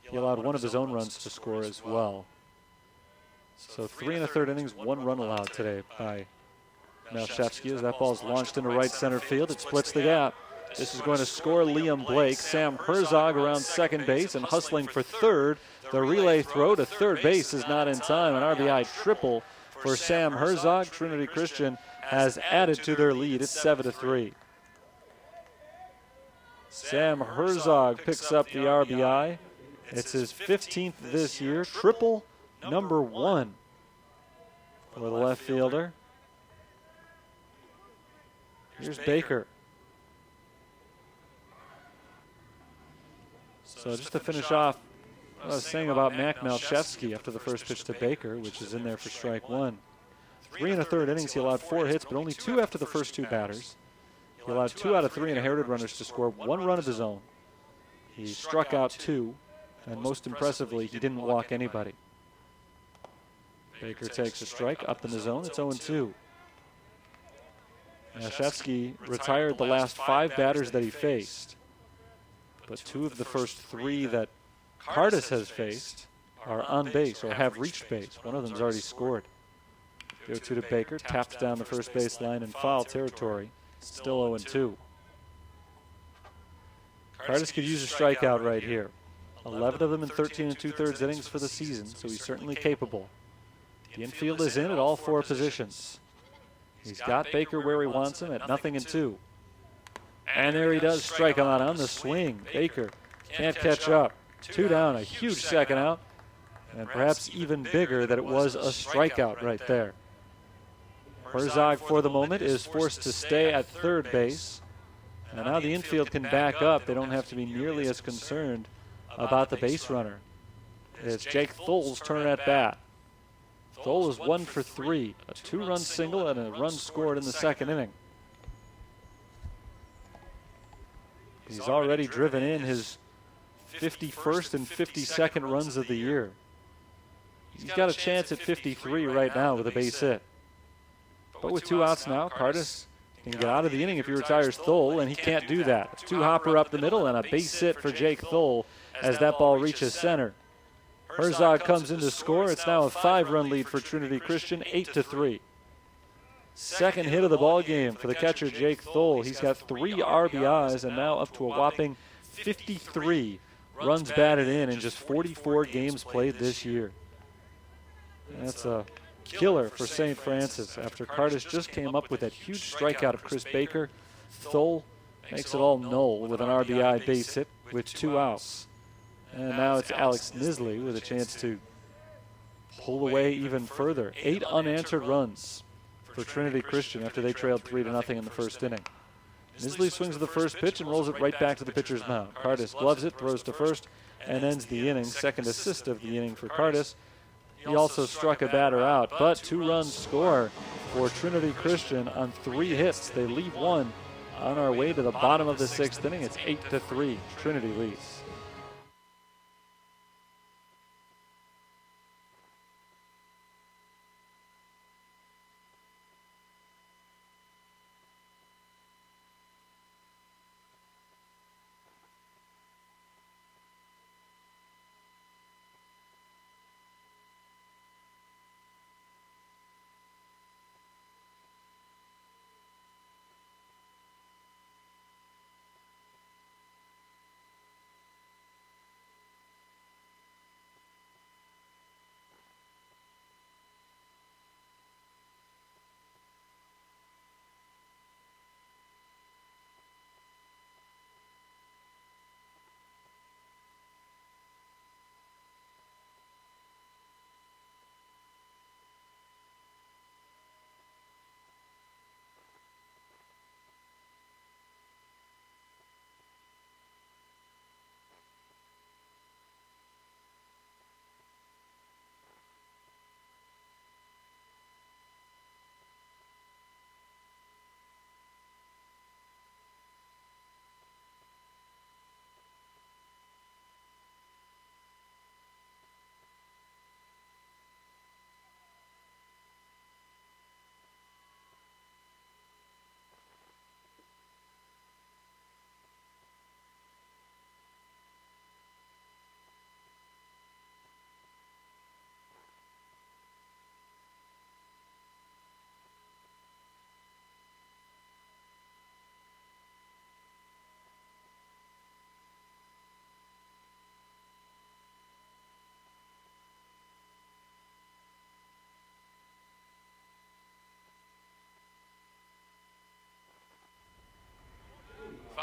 He allowed 1 of his own runs to score as well. So 3 1/3 innings, 1 run allowed today by Malchevsky as that ball is launched into right center field. It splits the gap. This is going to score Liam Blake. Sam Herzog around second base and hustling for third. The relay throw to third base is not in time. An RBI triple for Sam Herzog. Trinity Christian has added to their lead. It's 7-3. Sam Herzog picks up the RBI. It's his 15th this year. Triple number 1 for the left fielder. Here's Baker. So just to finish off what I was saying about Mac Malchevsky after the first pitch to Baker, which is in there for strike 1. 3 1/3 innings, he allowed 4 hits, but only 2 after the first 2 batters. He allowed 2 out of 3 inherited runners to score 1 run of his own. He struck out 2, and most impressively, he didn't walk anybody. Baker takes a strike up in the zone. It's 0-2. Malchevsky retired the last 5 batters that he faced, but 2 of the first 3 that Cardis has faced are on base or have reached base. One of them's already scored. 0-2 to Baker, tapped down the first base line in foul territory. Still 0-2. Cardis could use a strikeout right here. 11 of them in 13 2/3 innings for the season, so he's certainly capable. The infield is in at all 4 positions. He's got Baker where he wants him at 0-2. And there he does strike him out on the swing. Baker can't catch up. 2 down, a huge second out, and perhaps even bigger that it was a strikeout right there. Herzog, for the moment, is forced to stay at third base. And now the infield can back up. They don't have to be nearly as concerned about the base runner. It's Jake Thull's turn at bat. Thull is 1 for 3, a 2-run single and a run scored in the 2nd inning. He's already driven in his 51st and 52nd runs of the year. He's got a chance at 53 right now with a base hit. But with 2 outs now, Cardis can get out of the inning if he retires Thull, and he can't do that. It's 2-hopper up the middle and a base hit for Jake Thull as that ball reaches center. Herzog comes in to score. It's now a 5-run lead for Trinity Christian, 8-3. Second hit of the ball game for the catcher, Jake Thole. He's got 3 RBIs and now up to a whopping 53 runs batted in just 44 games played this year. That's a killer for St. Francis. After Cardis just came up with that huge strikeout of Chris Baker, Thole makes it all null with an RBI base hit with 2 outs. And now it's Alex Nisley with a chance to pull away even further. 8 unanswered runs for Trinity Christian after they trailed 3-0 in the first inning. Nisley swings the first pitch and rolls it right back to the pitcher's mound. Cardis gloves it, throws to first, and ends the inning. Second assist of the inning for Cardis. He also struck a batter out, but 2 runs score for Trinity Christian on 3 hits. They leave 1 on our way to the bottom of the 6th inning. It's 8-3. Trinity leads.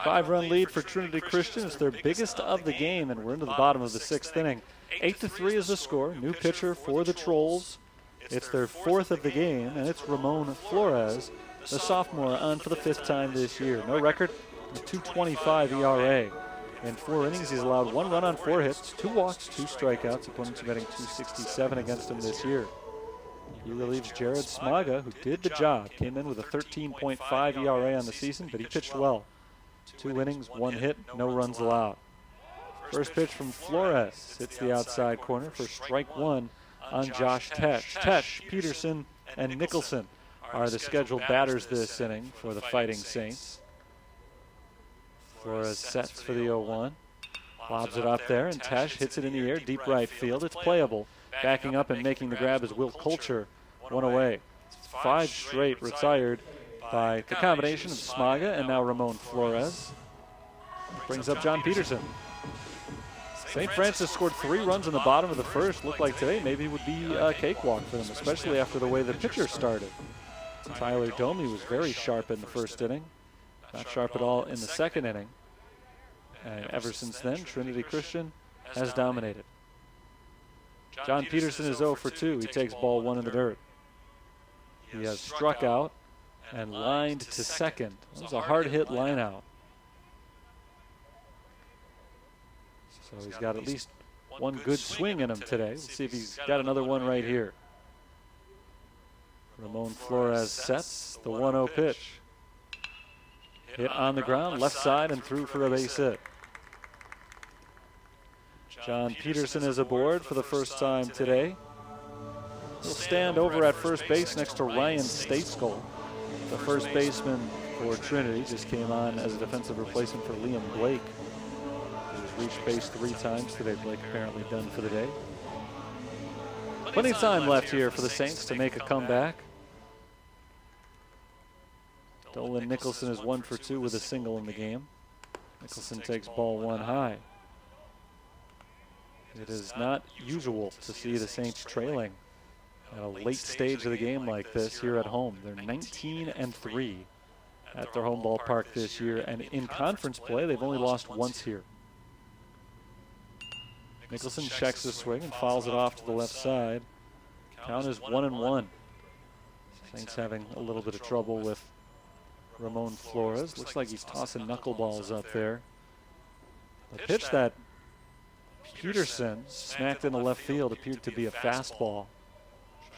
Five-run lead for Trinity Christian. It's their biggest of the game, and we're into the bottom of the 6th inning. 8-3 is the score. New pitcher for the Trolls. It's their 4th of the game, and it's Ramon Flores, the sophomore, on for the 5th time this year. No record, a 2.25 ERA. In 4 innings, he's allowed 1 run on 4 hits, 2 walks, 2 strikeouts. Opponents are batting .267 against him this year. He relieves Jared Smaga, who did the job. Came in with a 13.5 ERA on the season, but he pitched well. 2 innings, 1 hit, no runs allowed. First pitch from Flores hits the outside corner for strike 1 on Josh Tesh. Tesh, Peterson, and Nicholson are the scheduled batters this inning for the Fighting Saints. Flores sets for the 0-1. Lobs it up there, and Tesh hits it in the air, deep right field. It's playable. Backing up and making the grab is Will Culture, 1 away. 5 straight retired by the combination of Smaga and now Ramon Flores. Brings up John Peterson. St. Francis scored 3 runs in the bottom of the first. Looked like today maybe it would be a cakewalk for them, especially after the way the pitcher started. Tyler Domi was very sharp in the first inning. Not sharp at all in the second inning. And ever since then, Trinity Christian has dominated. John Peterson is 0 for 2. He takes ball 1 in the dirt. He has struck out and lined to second. That was a hard hit line out. So he's got at least 1 good swing in him today. Let's see if he's got another one right here. Ramon Flores sets the 1-0 pitch. Hit on the ground, left side, and through for a base hit. John Peterson is aboard for the first time today. He'll stand over at first base next to Ryan Stateskull. The first baseman for Trinity just came on as a defensive replacement for Liam Blake, who's reached base 3 times today. Blake apparently done for the day. Plenty of time left here for the Saints to make a comeback. Dolan Nicholson is 1 for 2 with a single in the game. Nicholson takes ball 1 high. It is not usual to see the Saints trailing at a late stage of the game like this here at home. They're 19-3 at their home ballpark this year, and in conference play, they've only lost once here. Nicholson checks the swing and fouls it off to the left side. Count is 1-1. Saints having a little bit of trouble with Ramon Flores. Looks like he's tossing knuckleballs up there. The pitch that Peterson smacked in the left field appeared to be a fastball.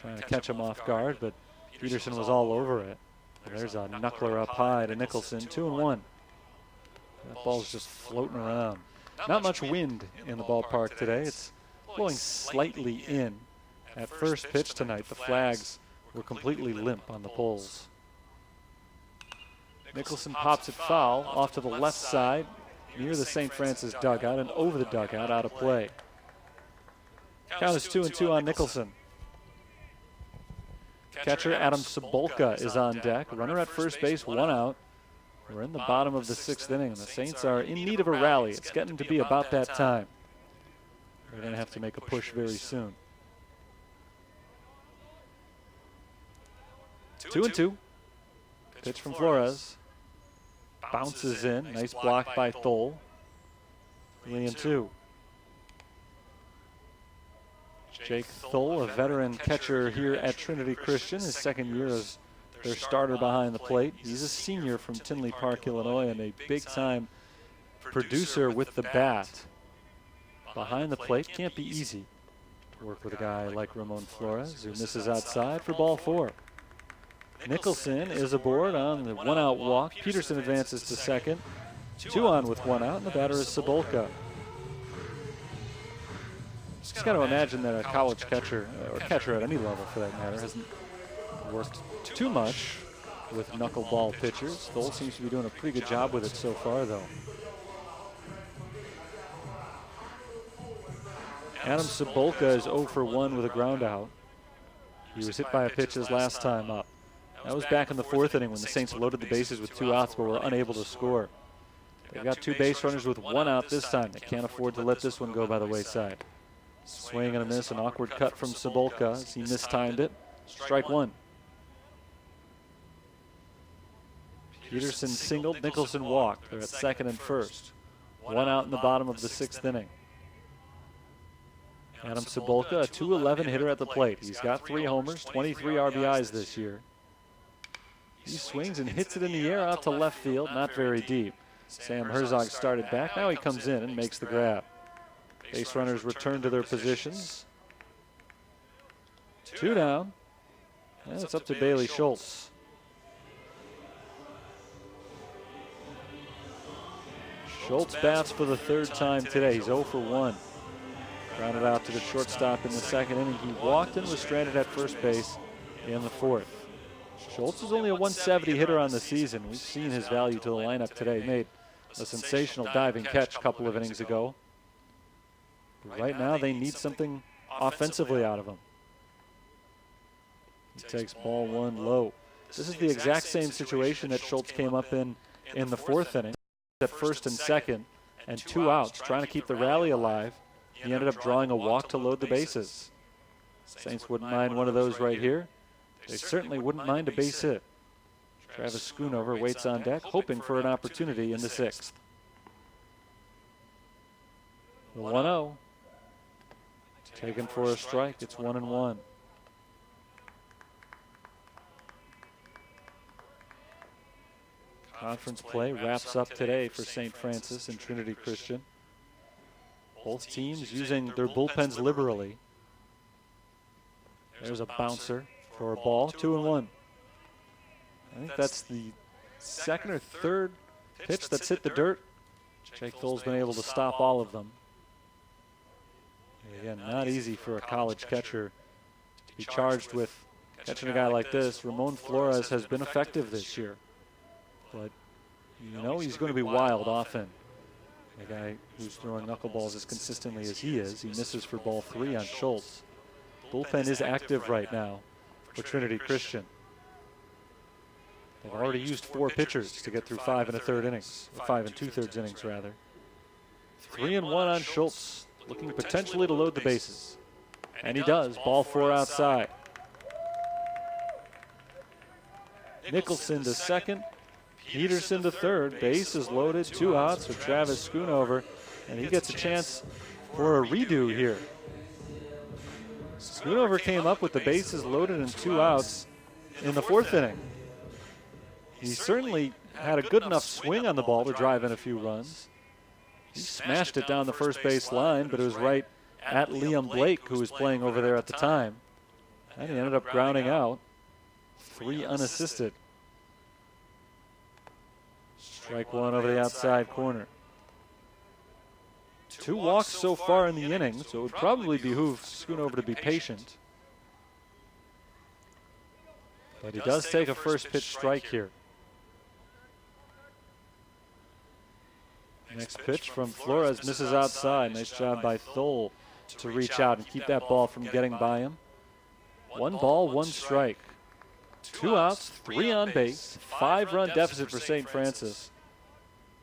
Trying to catch him off guard, but Peterson was all over it. And there's a knuckler up high to Nicholson, 2-1. That ball's just floating around. Not much wind in the ballpark today. It's blowing slightly in. At first pitch tonight, the flags were completely limp on the poles. Nicholson pops it foul off to the left side near the St. Francis dugout and over the dugout out of play. Count is 2-2 on Nicholson. Catcher Adam Cebulka is on deck. Runner at first base, 1 out. We're in the bottom of the 6th inning, and the Saints are in need of a rally. It's getting to be about that time. They're going to have to make a push very soon. 2-2. Pitch from Flores. Bounces in. Nice block by Thole. 3-2. Jake Thole, a veteran catcher here at Trinity Christian, his second year as their starter behind the plate. He's a senior from Tinley Park, Illinois, and a big-time producer with the bat. Behind the plate can't be easy to work with a guy like Ramon Flores, who misses outside for ball 4. Nicholson is aboard on the 1-out walk. Peterson advances to second. 2 on with 1 out, and the batter is Cebulka. Just got to imagine that a college catcher, or catcher at any level for that matter, hasn't worked too much with knuckleball pitchers. Thole seems to be doing a pretty good job with it so far, though. Adam Cebulka is 0 for 1 with a ground out. He was hit by a pitch his last time up. That was back in the 4th inning when the Saints loaded the bases with 2 outs but were unable to score. They've got 2 base runners with 1 out this time. They can't afford to let this one go by the wayside. Swing and a miss, an awkward cut from Cebulka as he mistimed it. Strike 1. Peterson singled, Nicholson walked. They're at second and first. 1 out in the bottom of the 6th inning. Adam Cebulka, a .211 hitter at the plate. He's got 3 homers, 23 RBIs this year. He swings and hits it in the air out to left field, not very deep. Sam Herzog started back. Now he comes in and makes the grab. Base runners return to their positions. 2 down. And it's up to Bailey Schultz. Schultz bats for the 3rd time today. He's 0 for 1. Grounded out to the shortstop in the 2nd inning. He walked and was stranded at first base in the 4th. Schultz is only a 170 hitter on the season. We've seen his value to the lineup today. He made a sensational diving catch a couple of innings ago. But right now they need something offensively out of him. He takes ball 1 low. This is the exact same situation that Schultz came up in the 4th inning. At first and second and 2 outs, trying to keep the rally alive. He ended up drawing a walk to load the bases. Saints wouldn't mind one of those right here. They certainly wouldn't mind a base hit. Travis Schoonover waits on deck, hoping for an opportunity in the 6th. The 1-0. Taken for a strike. It's 1-1. Conference play wraps up today for St. Francis and Trinity Christian. Both teams using their bullpens liberally. There's a bouncer for a ball, 2-1. I think that's the 2nd or 3rd pitch that's hit the dirt. Jake Thole's been able to stop all of them. Again, not easy for a college catcher to be charged with catching a guy like this. Ramon Flores has been effective this year, but you know he's going to be wild often. A guy who's throwing knuckleballs as consistently as he is. He misses for ball 3 on Schultz. bullpen is active right now for Trinity Christian. They've already used 4 pitchers to get through 5 1/3 innings, or 5 2/3 innings rather. 3-1 on Schultz, looking potentially to load the bases. And he does, ball 4 outside. Nicholson to second, Peterson to third. Base is loaded, 2 outs for Travis Schoonover, and he gets a chance for a redo here. Schoonover came up with the bases loaded and 2 outs in the 4th inning. He certainly had a good enough swing on the ball to drive in a few runs. He smashed it down the first base line, but it was right at Liam Blake, who was playing over there at the time. And he ended up grounding out. 3 unassisted. Strike 1 over the outside corner. 2 walks so far in the inning, so it would probably behoove Schoonover to be patient. But he does take a first pitch strike here. Next pitch from Flores misses outside. Nice job by Thole to reach out and keep that ball from getting by him. 1 ball, 1 strike. 2 outs, 3 on base, 5-run deficit for St. Francis.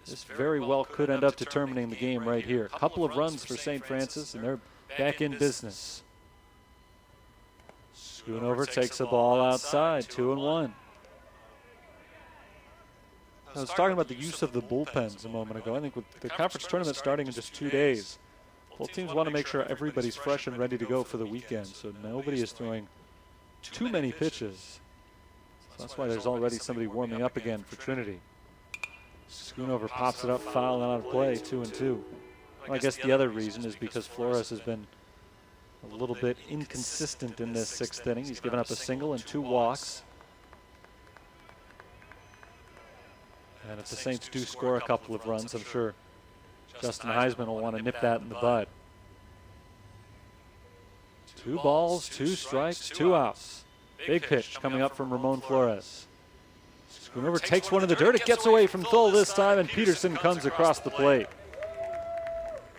This very well could end up determining the game right here. A couple of runs for St. Francis, and they're back in business. Schoonover takes a ball outside, 2-1. I was talking about the use of the bullpens a moment ago. I think with the conference tournament starting in just 2 days, both teams want to make sure everybody's fresh and ready to go for the weekend, so nobody is throwing too many pitches. So that's why there's already somebody warming up again for Trinity. Schoonover pops it up, foul and out of play, 2-2. Well, I guess the other reason is because Flores has been a little bit inconsistent in this 6th inning. He's given up a single and 2 walks. And if the Saints do score a couple of runs, I'm sure Justin Heisman will want to nip that in the bud. 2 balls, 2 strikes, 2 outs. Big pitch coming up from Ramon Flores. Schoonover takes one in the dirt. It gets away from Thole this time, and Peterson comes across the plate.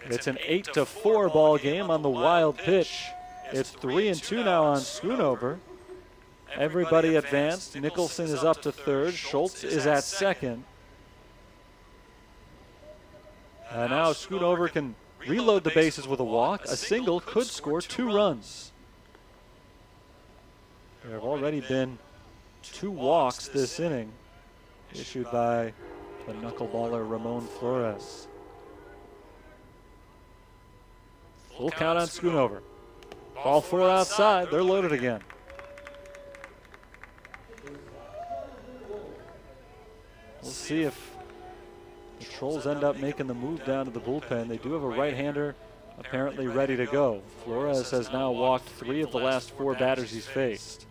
It's an 8-4 ball game on the wild pitch. It's 3-2 now on Schoonover. Everybody advanced. Nicholson is up to third. Schultz is at second. And now Schoonover can reload the bases with a walk. A single could score 2 runs. There have already been 2 walks this inning, issued by the knuckleballer Ramon Flores. Full count on Schoonover. Ball 4 outside. They're loaded again. We'll see if the Trolls end up making the move down to the bullpen. They do have a right-hander apparently ready to go. Flores has now walked 3 of the last 4 batters he's faced.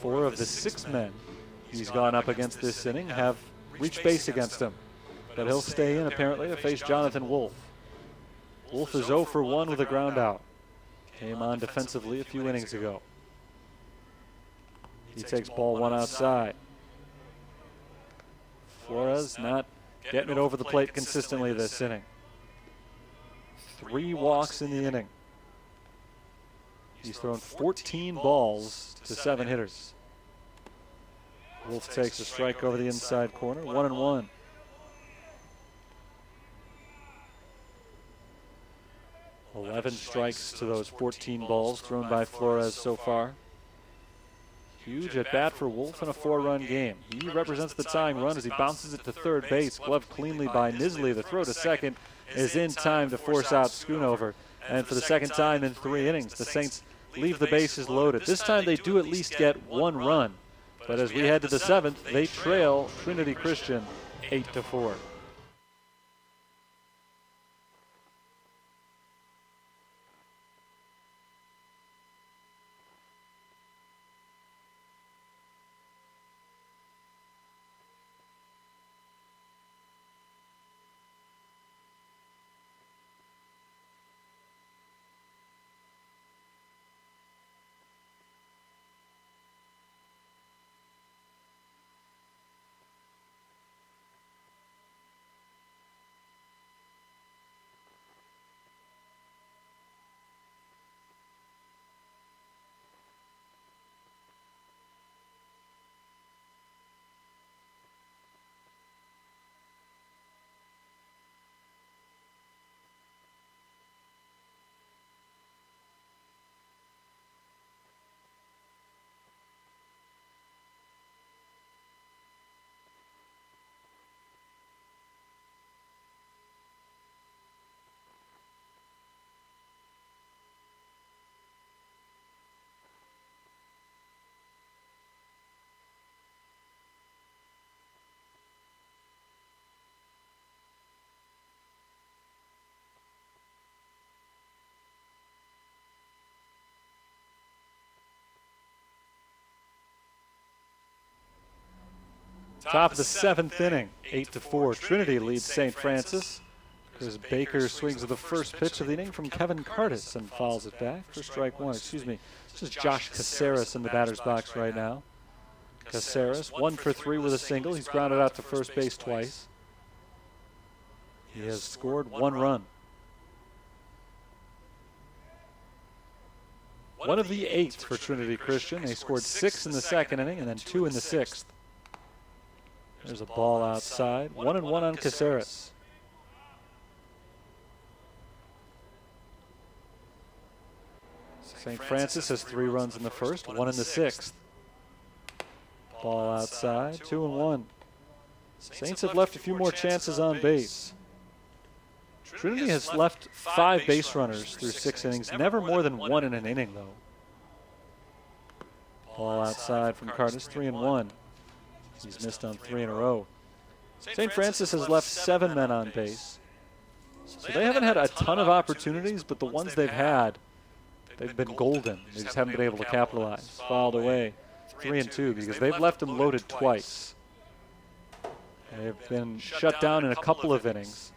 4 of the 6 men he's gone up against this inning have reached base against him. But he'll stay in apparently to face Jonathan Wolf. Wolf is 0 for 1 with a ground out. Came on defensively a few innings ago. He takes ball 1 outside. Flores not getting it over the plate consistently this inning. 3 walks in the inning. He's thrown 14 balls to 7 hitters. Wolf takes a strike over the inside corner, 1-1. Eleven strikes to those 14 balls thrown by Flores so far. Huge at bat for Wolf in a 4-run game. He represents the tying run as he bounces it to third base, gloved cleanly by Nisley. The throw to second is in time to force out Schoonover. And for the second time in 3 innings, the Saints leave the bases loaded. This time they do at least get 1 run. But as we head to the 7th, they trail Trinity Christian 8-4. Top of the 7th inning, 8-4. Trinity leads St. Francis. As Baker swings at the first pitch of the inning from Kevin Curtis and fouls it back for strike one. Excuse me, this is Josh Caceres in the batter's box right now. Caceres, 1 for 3 with a single. He's grounded out to first base twice. He has scored 1 run. One of the 8 for Trinity Christian. They scored 6 in the 2nd inning and then 2 in the 6th. There's a ball outside. 1-1 on Caceres. St. Francis has 3 runs in the 1st, 1 in the 6th. Ball outside, 2-1. Saints have left a few more chances on base. Trinity has left 5 base runners through 6 innings, never more than 1 in an inning, though. Ball outside from Curtis, 3-1. He's missed on 3 in a row. St. Francis has left 7 men on base. So they haven't had a ton of opportunities, but the ones they've had, they've been golden. They just haven't been able to capitalize. Fouled away, 3-2, because they've left them loaded twice. They've been shut down in a couple of innings.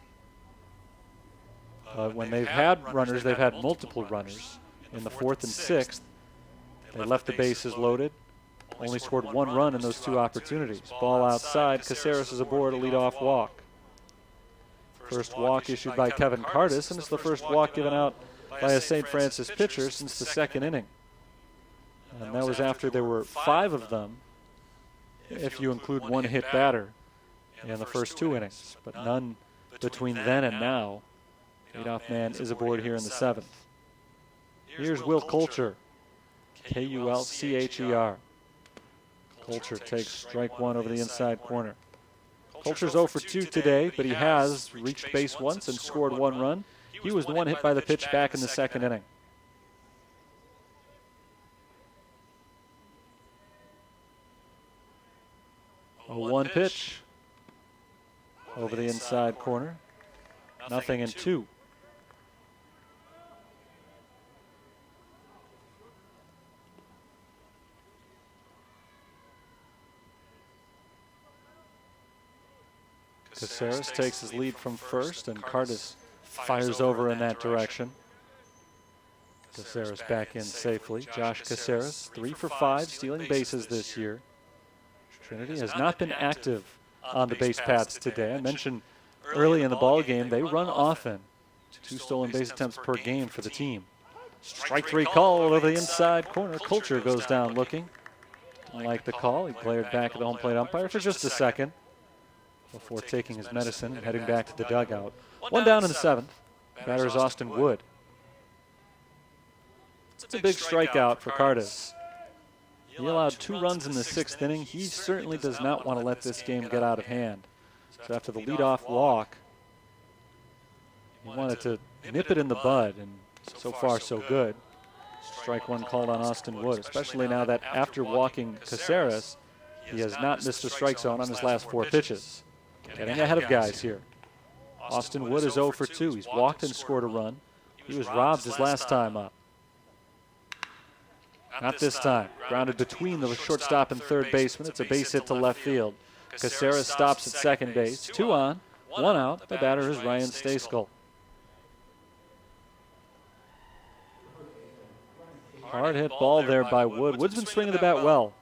When they've had runners, they've had multiple runners. In the 4th and 6th, they left the bases loaded. Only scored 1 run in those 2 opportunities. Ball outside. Caceres is aboard a leadoff walk. First walk issued by Kevin Curtis, and it's the first walk given out by a St. Francis pitcher since the 2nd inning. And that was after there were 5 of them, if you include 1 hit batter in the first 2 innings, but none between then and now. Leadoff man is aboard here in the 7th. Here's Will Kulcher, Kulcher. Kulcher takes strike 1 over the inside corner. Kulcher's 0 for 2 today, but he has reached base once and scored 1 run. He was the one hit by the pitch back in the 2nd inning. A 1 pitch over the inside corner. 0-2. Caceres takes his lead from first, and Curtis fires over in that direction. Caceres back in safely. Josh Caceres, 3 for 5, stealing bases this year. Trinity has not been active on the base paths today. I mentioned early in the ball game they run often. 2 stolen base attempts per game for the team. Strike 3 called over the inside corner. Kulcher goes down looking. Didn't like the call. He glared back at the home plate umpire for just a second before taking his medicine and heading back to the dugout. 1 down in the 7th. Batter is Austin Wood. It's a big strikeout for Curtis. He allowed 2 runs in the 6th inning. He certainly does not want to let this game get out of hand. So after the leadoff walk, he wanted to nip it in the bud, and so far so good. Strike 1 called on Austin Wood, especially now that after walking Caceres, he has not missed a strike zone on his last 4 pitches. Getting ahead of guys here. Austin Wood is 0 for 2. He's walked and scored a run. He was robbed his last time up. Not this time. Grounded between the shortstop and third baseman. It's a base hit to left field. Caceres stops at second base. 2 on, 1 out. The batter is Ryan Stayskull. Hard hit ball there by Wood. Wood's been swinging the bat well.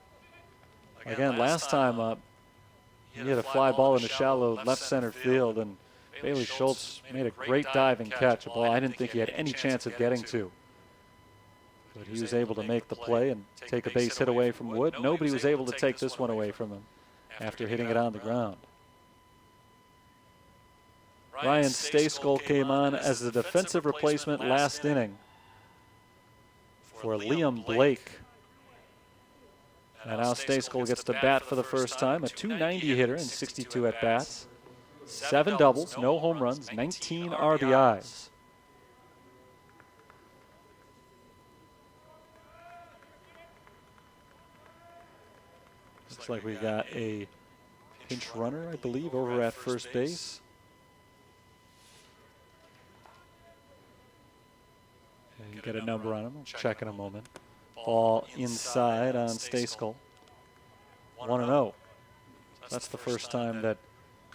Again, last time up, he hit a fly ball in the shallow left center field, and Bailey Schultz made a great diving catch, a ball I didn't think he had any chance of getting to. But he was able to make the play and take a base hit away from Wood. Nobody was able to take this one away from him after hitting it on the ground. Ryan Stayskull came on as the defensive replacement last inning for Liam Blake. And now Stayskull gets to bat for the first time, a .290 hitter in 62 at-bats. 7 doubles, no home runs, 19 RBIs. Looks like we got a pinch runner, I believe, over at first base. And you get a number on him. I'll check in a moment. Ball inside on Stayskull. 1-0. That's the first time that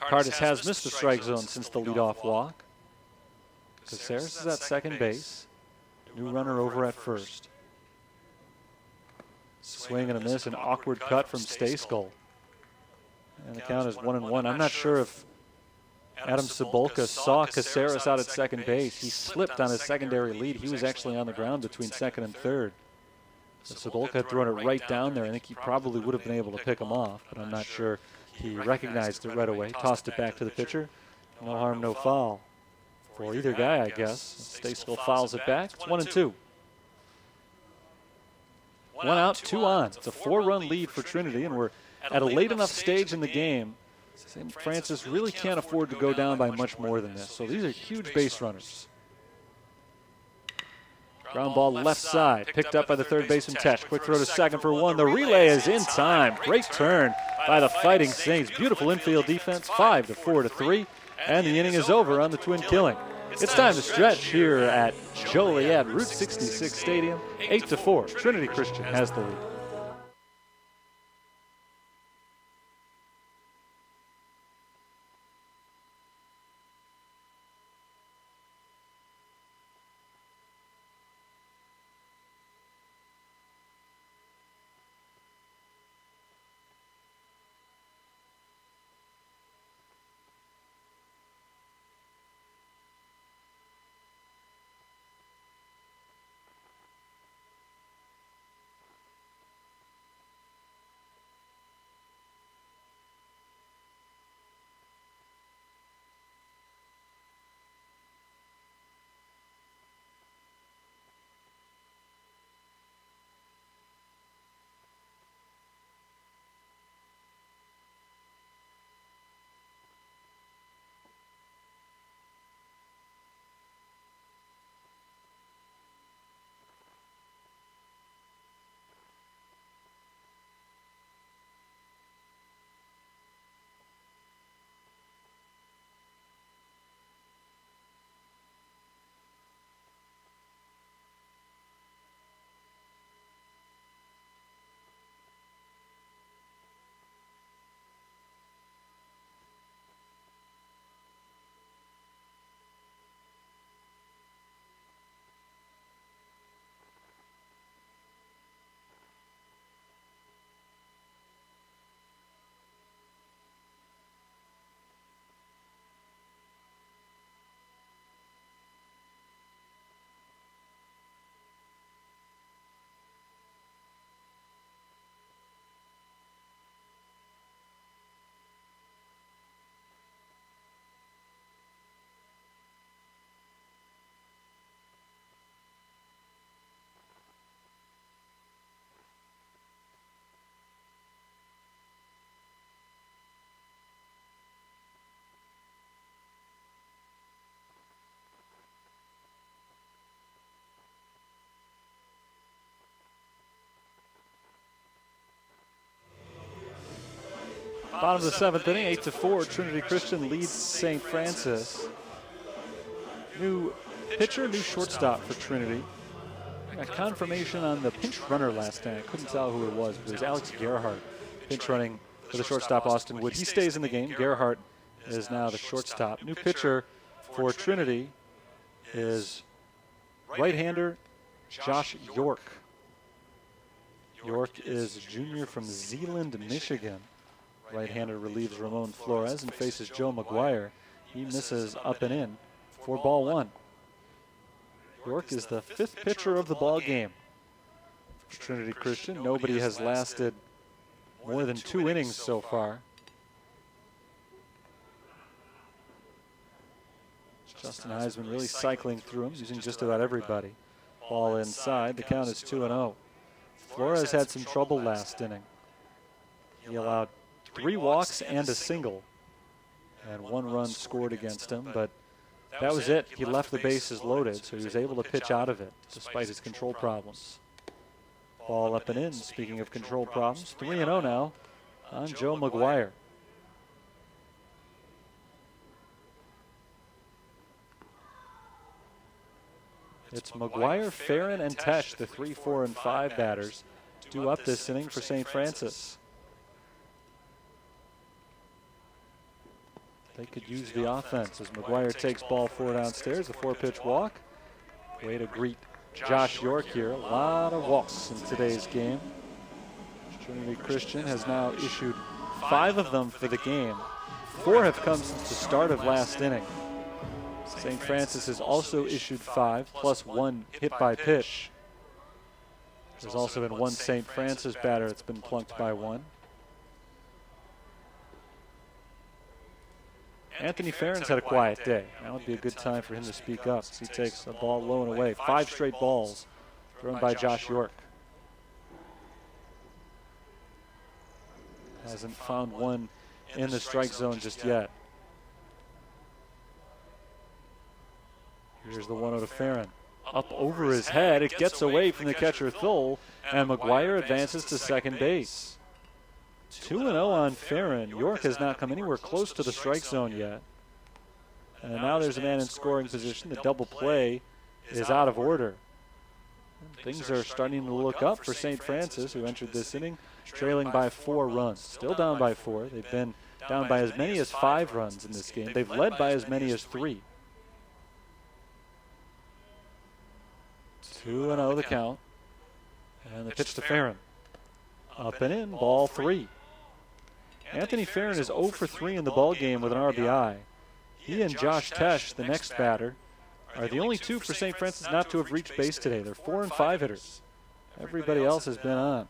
Cardis has missed the strike zone since the leadoff walk. Caceres is at second base. New runner over at first. Swing and a miss, an awkward cut from Stay-Skull. And the count is 1-1. I'm not sure if Adam Cebulka saw Caceres out at second base. He slipped on his secondary lead. He was actually on the ground between second and third. So Cebulka had thrown it right down there. I think he probably would have been able to pick him off, but I'm not sure he recognized it right away. Tossed it back to the pitcher. No harm, no foul for either guy, I guess. Stay-Skull fouls it back. It's 1-2. 1 out, 2 on. It's a 4-run lead for Trinity, and we're at a late enough stage in the game. St. Francis really can't afford to go down by much more than this. So these are huge base runners. Ground ball left side, picked up by the third baseman Tesh. Quick throw to second for one. The relay is in time. Great turn by the Fighting Saints. Beautiful infield defense, 5-4-3. And the inning is over on the twin killing. It's time to stretch here at Joliet, Route 66 Stadium. 8-4, Trinity Christian has the lead. Bottom of the seventh inning, 8-4. Trinity Christian leads St. Francis. New pitcher, new shortstop for Trinity. Got confirmation on the pinch runner last night. I couldn't tell who it was, but it was Alex Gerhardt pinch running for the shortstop Austin Wood. He stays in the game. Gerhardt is now the shortstop. New pitcher for Trinity is right-hander Josh York. York is a junior from Zeeland, Michigan. Right-hander relieves Ramon Flores and faces Joe McGuire. He misses up and in for ball one. York is the fifth pitcher of the ball game for Trinity Christian. Nobody has lasted more than 2 innings so far. Justin Heisman really cycling through him, using just about everybody. Ball inside. The count is 2-0. Flores had some trouble last inning. He allowed 3 walks and a single, and 1 run scored against him, but that was it. He left the bases loaded, so he was able to pitch out of it despite his control problems. Ball up and in. Speaking of control problems, 3-0 now on Joe McGuire. It's McGuire, Farron, and Tesh, the 3, 4, and 5 batters, due up this inning for St. Francis. they could use the offense as McGuire takes ball 4 downstairs, the 4-pitch walk. Way to greet Josh York here. A lot of walks in today's game. Trinity Christian has now issued 5 of them for the game. 4 have come since the start of last inning. St. Francis has also issued 5, plus 1 hit by pitch. There's also been 1 St. Francis batter that's been plunked by 1. Anthony Farron's had a quiet day. Now would be a good time for him to speak up as he takes a ball low and away. 5 straight balls thrown by Josh York. Hasn't found one in the strike zone just yet. Here's the 1-0 to Farron. Up over his head. It gets away from the catcher Thole, and McGuire advances to second base. 2-0 on Farron. York has not come anywhere close to the strike zone yet. And now there's a man in scoring position. The double play is out of order. Things are starting to look up for St. Francis, who entered this inning trailing by 4 runs. Still down by 4. They've been down by as many as 5 runs in this game. They've led by as many as 3. 2-0 the count. And the pitch to Farron. Up and in, ball 3. Anthony Farron is 0 for 3 in the ball game with an RBI. He and Josh Tesh, the next batter, are the only 2 for St. Francis not to have reached base today. They're 4 and 5 hitters. Everybody else has been on.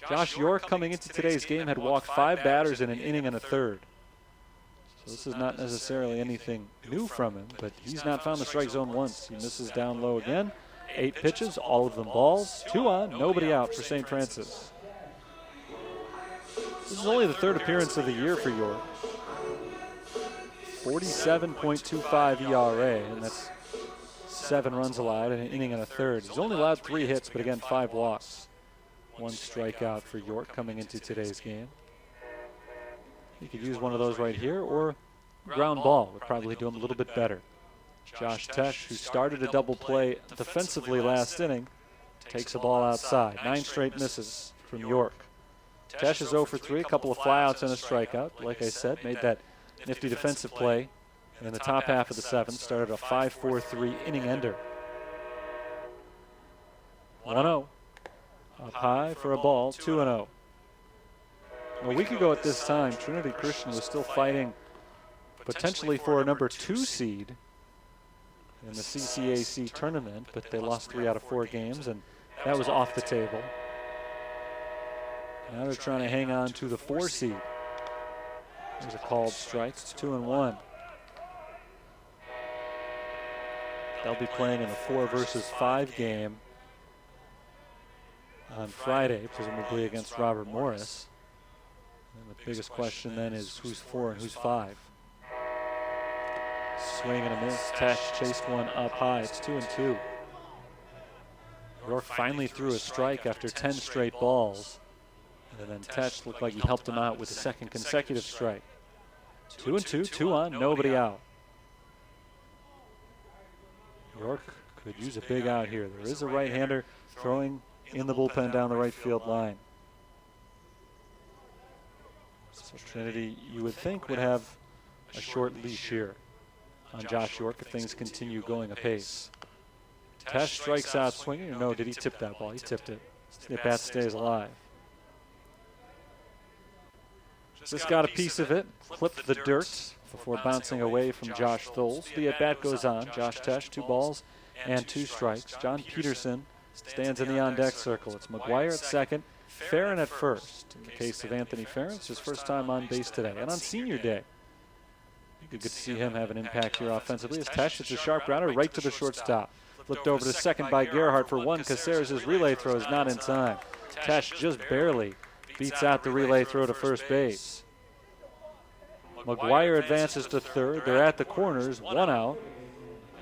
Josh York, coming into today's game, had walked 5 batters in an inning and a third. So this is not necessarily anything new from him, but he's not found the strike zone once. He misses down low again. 8 pitches, all of them balls. 2 on, nobody out for St. Francis. This is only the 3rd appearance of the year for York. 47.25 ERA, and that's 7 runs allowed in an inning and a third. He's only allowed 3 hits, but again, 5 walks. 1 strikeout for York coming into today's game. He could use one of those right here, or ground ball would probably do him a little bit better. Josh Tesh, who started a double play defensively last inning, takes a ball outside. 9 straight misses from York. Tesh is 0 for 3, a couple of flyouts and a strikeout. Like I said, made that nifty defensive play in the top half of the 7th. Started a 5-4-3 inning ender. 1-0. Up high for a ball, 2-0. A week ago at this time, Trinity Christian was still fighting potentially for a number 2 seed in the CCAC tournament, but they lost 3 out of 4 games, and that was off the table. Now they're trying to hang on to the 4 seed. There's a called strike. It's 2-1. They'll be playing in a 4 versus 5 game on Friday, presumably against Robert Morris. And the biggest question then is who's 4 and who's 5. Swing and a miss. Tesh chased one up high. It's 2-2. York finally threw a strike after 10 straight balls. And then Tesh looked like he helped him out with a 2nd consecutive strike. 2-2, 2 on, nobody out. York could use a big out here. There is a right-hander throwing in the bullpen down the right field line. So Trinity, you would think, would have a short leash here on Josh York if things continue going apace. Tesh strikes out swinging. No, did he tip that ball? He tipped it. The bat stays alive. Just got a piece of it, clipped the dirt before bouncing away from Josh Thole. The at-bat goes on. Josh Tesh, 2 balls and 2 strikes. John Peterson stands in the on-deck circle. It's McGuire at second, Farron at first. In the case of Anthony Farron, it's his first time on base today. And on senior day, you could see him have an impact here offensively as Tesh hits a sharp grounder right to the shortstop. Flipped over to second by Gerhardt for 1. Caceres' relay throw is not in time. Tesh just barely beats out the relay throw to first base. McGuire advances to third. They're at the corners, 1 out.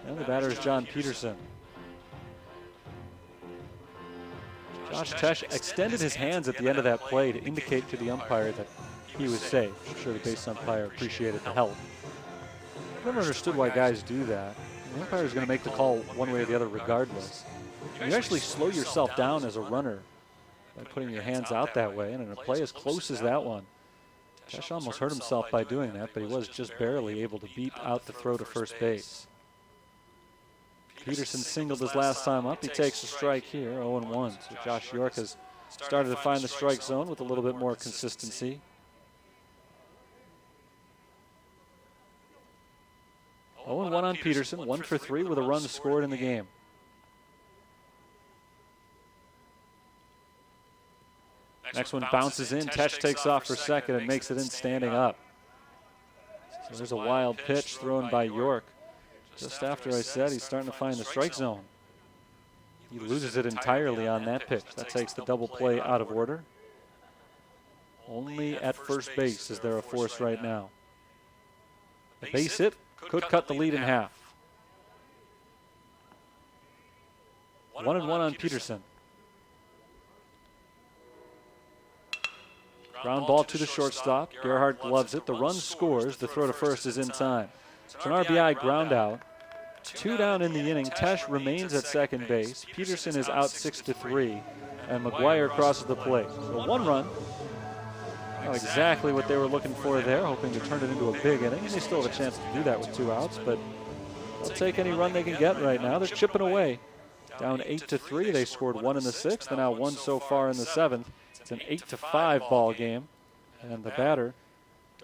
And the batter is John Peterson. Josh Tesh extended his hands at the end of that play to indicate to the umpire that he was safe. I'm sure the base umpire appreciated the help. I've never understood why guys do that. The umpire is going to make the call one way or the other regardless. You actually slow yourself down as a runner by putting your hands out that way, and in a play as close as that one, Tesh almost hurt himself by doing that, but he was just barely able to beat out the throw to first base. Peterson singled his last time up. He takes a strike here, 0-1. So Josh York has started to find the strike zone with a little bit more consistency. 0-1 on Peterson, 1 for 3 with a run scored in the game. Next one bounces in. Tesh takes off for second and makes it in standing up. So there's a wild pitch thrown by York. Just after I said he's starting to find the strike zone. He loses it entirely on that pitch. That takes the double play out of order. Only at first base is there a force right now. A base hit could cut the lead in half. 1-1 on Peterson. Ground ball to the shortstop. Gerhardt gloves it. The run scores. The throw to first is in time. It's an RBI ground out. 2 down in the inning. Tesh remains at second base. Peterson is out 6-3. And McGuire crosses the plate. So 1 run. Not exactly what they were looking for there, hoping to turn it into a big inning. They still have a chance to do that with 2 outs, but they'll take any run they can get right now. They're chipping away. Down 8-3. They scored 1 in the 6th, and now 1 so far in the 7th. It's an 8-5 ball game. And the batter,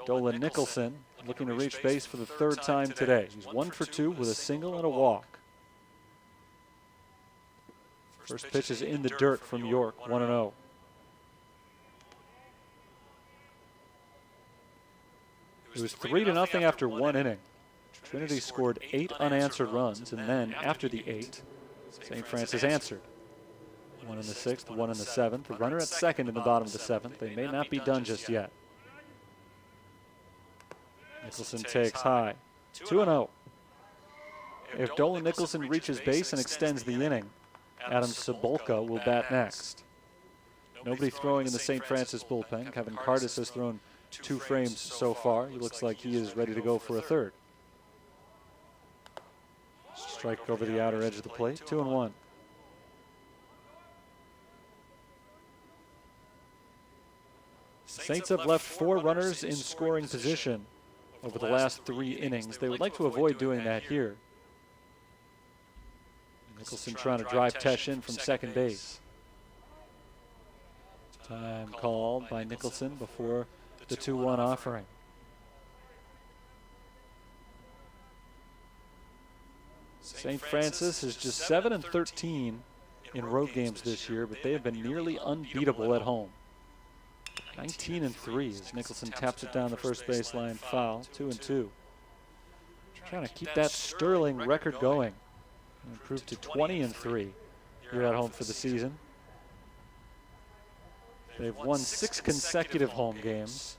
Dolan Nicholson, looking to reach base for the 3rd time today. He's 1 for 2 with a single and a walk. First pitch is in the dirt from York, 1-0. It was 3-0 after 1 inning. Trinity scored 8 unanswered runs, and then after the 8, St. Francis answered. 1 in the 6th, 1 in the 7th. The runner at second in the bottom of the 7th. They may not be done just yet. Nicholson takes high. 2-0. If Dolan Nicholson reaches base and extends the inning, Adam Cebulka will bat next. Nobody throwing in the St. Francis bullpen. Kevin Cardis has thrown 2 frames so far. He looks like he is ready to go for a 3rd. Strike over the outer edge of the plate. 2-1. Saints have left 4 runners in scoring position over the last 3 innings. They would like to avoid doing that here. Nicholson trying to drive Tesh in from second base. Time called by Nicholson before the 2-1 offering. St. Francis is just 7-13 in road games this year, but they have been nearly unbeatable at home. 19-3 as Nicholson taps it down the first baseline foul. 2-2. Trying to keep that sterling record going. Improved to 20-3 here at home for the season. They've won 6 consecutive home games.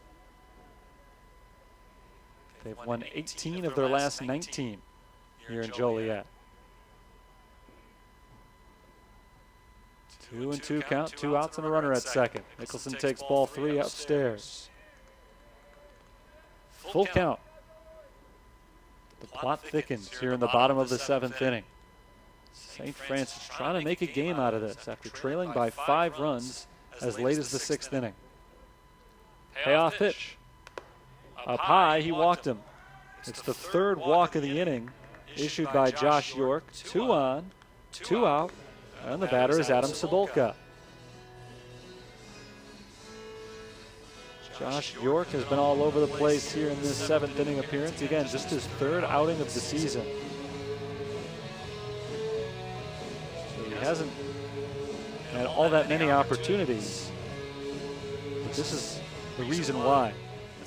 They've won 18 of their last 19 here in Joliet. 2-2 count, 2 outs and a runner at second. Nicholson takes ball 3 upstairs. Full count. The plot thickens here in the bottom of the 7th inning. St. Francis trying to make a game out of this after trailing by 5 runs as late as the 6th inning. Payoff pitch. Up high, he walked him. It's the 3rd walk of the inning issued by Josh York. 2 on, 2 out. And the batter is Adam Cebulka. Josh York has been all over the place here in this 7th inning appearance. Again, just his 3rd outing of the season. So he hasn't had all that many opportunities. But this is the reason why.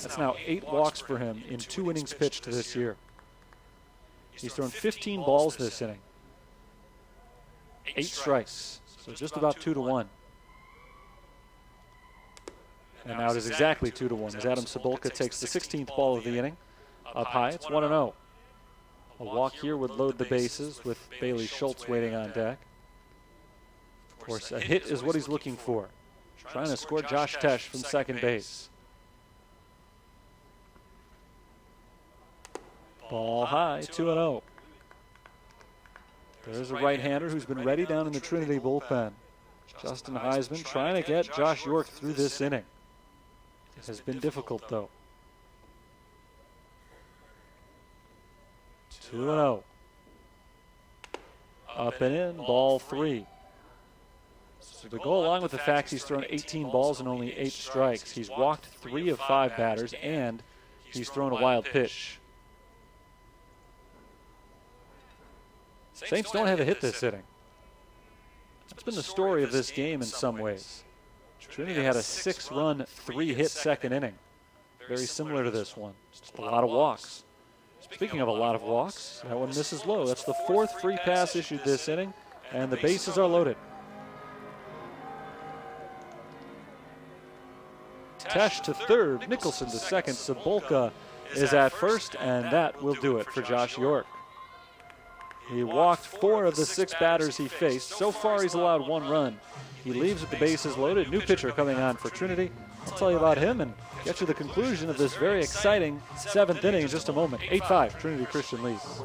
That's now 8 walks for him in 2 innings pitched this year. He's thrown 15 balls this inning. 8 strikes, so just about 2-1. And now it is exactly 2-1 as Adam Cebulka takes the 16th ball of the inning. Up high, it's 1-0. A walk here would load the bases with Bailey Schultz waiting on deck. Of course, a hit is what he's looking for. Trying to score Josh Tesh from second base. Ball high, 2-0. There's a right-hander who's been ready down in the Trinity bullpen. Justin Heisman trying to get Josh York through this inning. has been difficult, though. 2-0. Up and in, ball 3. So to go along with the fact he's thrown 18 balls and only 8 strikes, he's walked 3 of 5 batters, and he's thrown a wild pitch. Saints don't have a hit this inning. That's been the story of this game in some ways. Trinity had a 6-run, 3-hit second inning. Very similar to this one. Just a lot of walks. Speaking of a lot of walks, that one misses low. That's the 4th free pass issued this inning, and the bases are loaded. Tesh to third, Nicholson to second, Cebulka is at first, and that will do it for Josh York. He walked 4 of the 6 batters he faced. So far, he's allowed 1 run. He leaves with the bases loaded. New pitcher coming on for Trinity. I'll tell you about him and get you the conclusion of this very exciting 7th inning in just a moment. 8-5, Trinity Christian leads.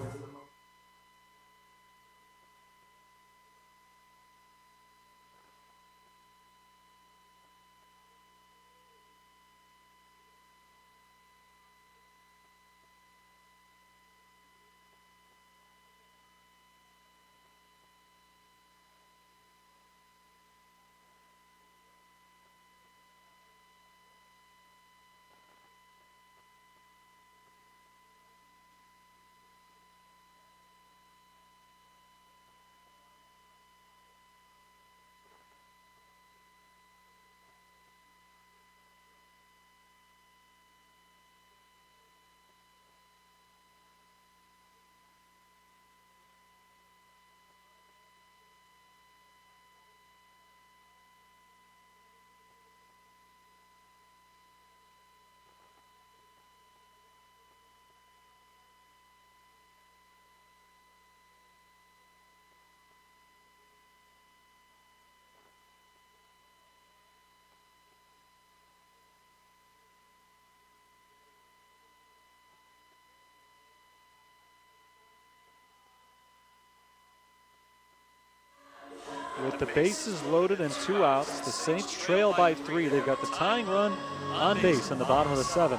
With the bases loaded and 2 outs, the Saints trail by 3. They've got the tying run on base in the bottom of the 7th.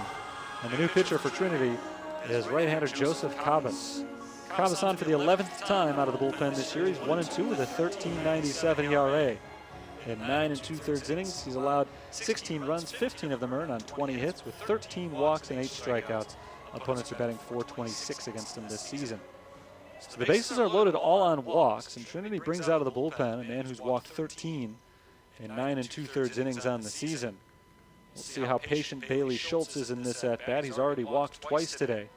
And the new pitcher for Trinity is right-hander Joseph Cabas. Cabas on for the 11th time out of the bullpen this year. He's 1-2 with a 13.97 ERA. In 9 2/3 innings, he's allowed 16 runs, 15 of them earned on 20 hits with 13 walks and 8 strikeouts. Opponents are batting .426 against him this season. So the bases are loaded all on walks, and Trinity brings out of the bullpen a man who's walked 13 in 9 2/3 innings on the season. We'll see how patient Bailey Schultz is in this at-bat. He's already walked twice today.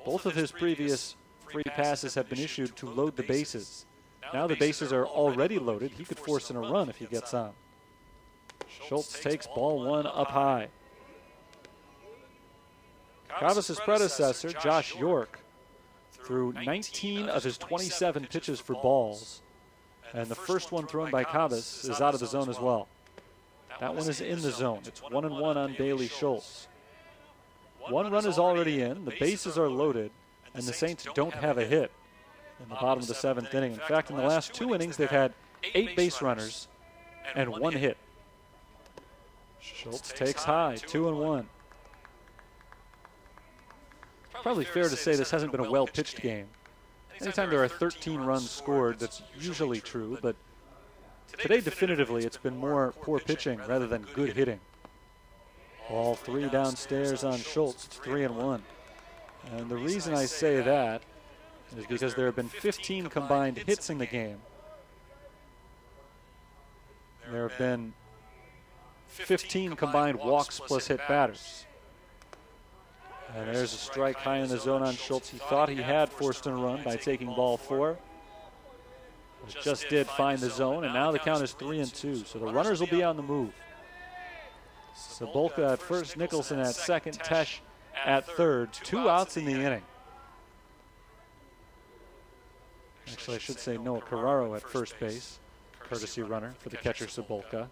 Both of his previous free passes have been issued to load the bases. Now the bases are already loaded. He could force in a run if he gets on. Schultz takes ball 1 up high. Cabas' predecessor, Josh York, threw 19 of his 27 pitches for balls, and the first one thrown by Cabas is out of the zone as well. That one is in the zone. It's 1-1 on Bailey Schultz. 1 run is already in, the bases are loaded, and the Saints don't have a hit in the bottom of the 7th inning. In fact, in the last 2 innings, they've had 8 base runners and 1 hit. Schultz takes high, 2-1. Probably fair to say this hasn't been a well-pitched game. Anytime there are 13 runs scored, that's usually true, but today definitively it's been more poor pitching rather than good hitting. Ball 3 downstairs on Schultz, 3-1. And the reason I say that is because there have been 15 combined hits in the game. There have been 15 combined walks plus hit batters. And there's a strike high in the zone on Schultz. He thought he had forced in a run by taking ball 4. Just did find the zone, and now the count is 3-2. So the runners will be on the move. Cebulka at first, Nicholson at second, Tesh at third. 2 outs in the inning. Actually, I should say Noah Carraro at first base, courtesy runner for the catcher Cebulka.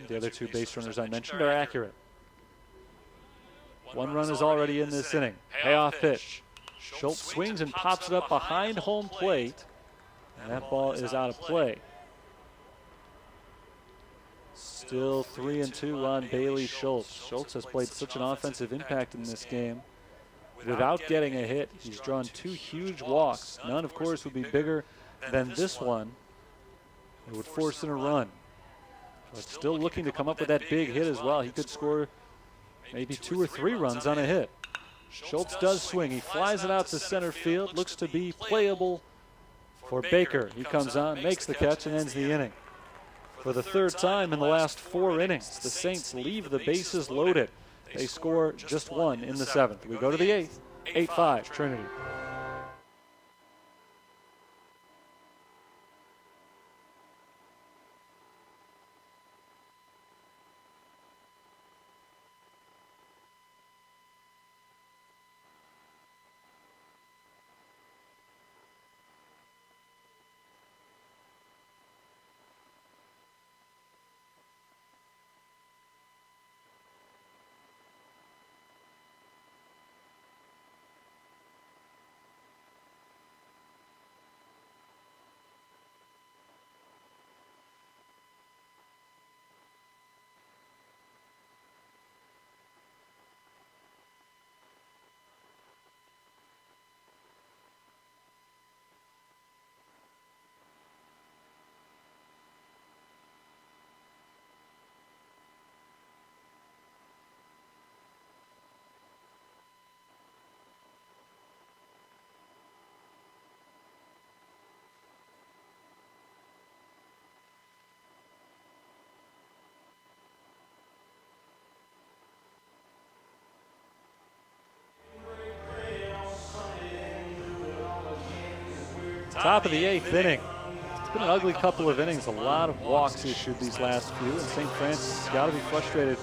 The other 2 base runners I mentioned are accurate. 1 run is already in this inning. Payoff pitch. Schultz swings and pops it up behind home plate, and that ball is out of play. Still 3-2 on Bailey Schultz. Schultz has played such an offensive impact in this game. Without getting a hit, he's drawn 2 huge walks. None, of course, would be bigger than this one. It would force in a run. But still looking to come up with that big hit as well. He could score maybe 2 or 3 runs on a hit. Schultz does swing. He flies it out to center field. Looks to be playable for Baker. He comes on, makes the catch, and ends the inning. For the 3rd time in the last 4 innings, the Saints leave the bases loaded. They score just 1 in the 7th. We go to the 8th, 8-5 Trinity. Top of the 8th inning. It's been an ugly couple of innings. A lot of walks issued these last few, and St. Francis has got to be frustrated